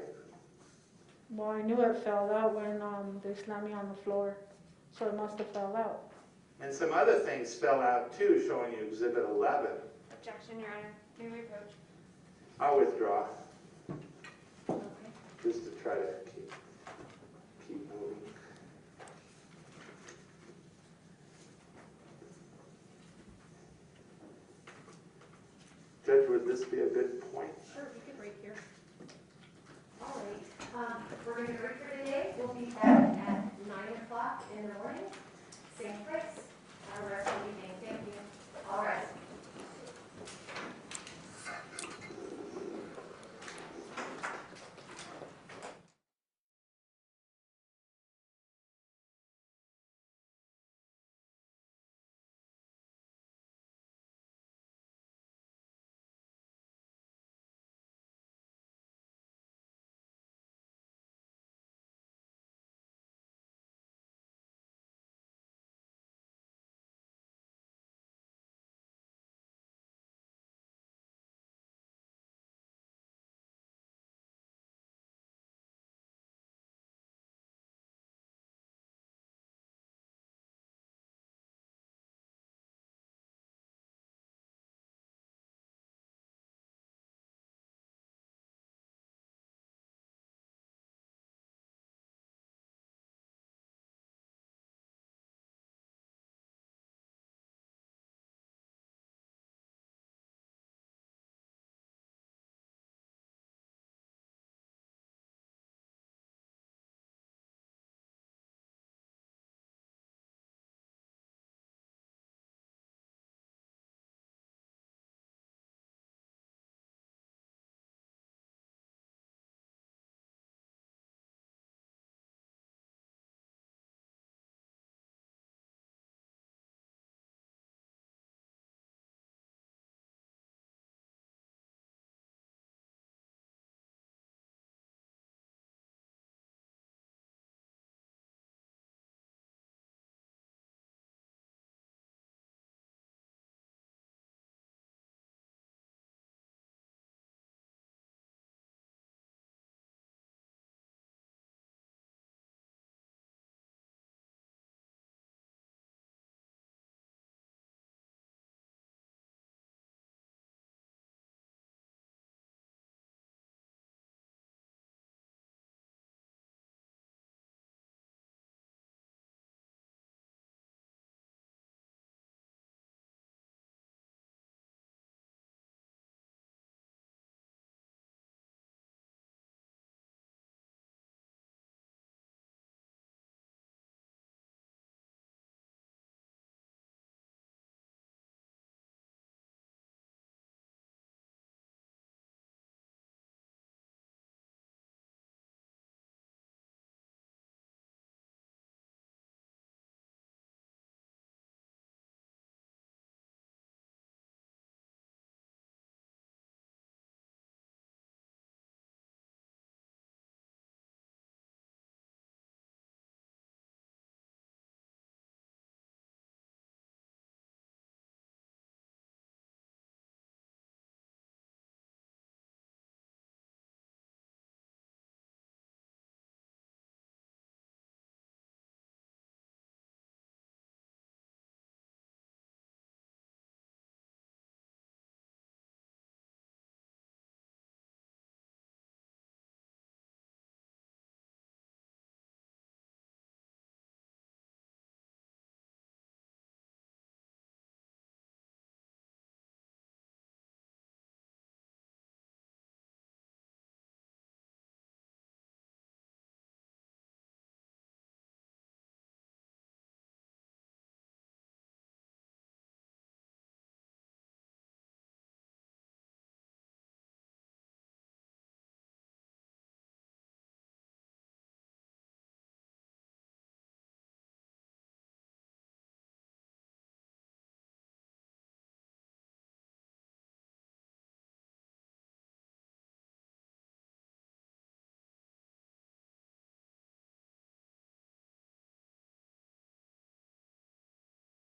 Well, I knew it fell out when they slammed me on the floor, so it must have fell out. And some other things fell out too, showing you Exhibit 11. Objection, Your Honor. May we approach? I'll withdraw, Okay. just to try to keep moving. Judge, would this be a good point? Sure, we could break here. All right, we're going to break for today. We'll be back at 9 o'clock in the morning. Same place. Have a rest of the evening. Thank you. All right.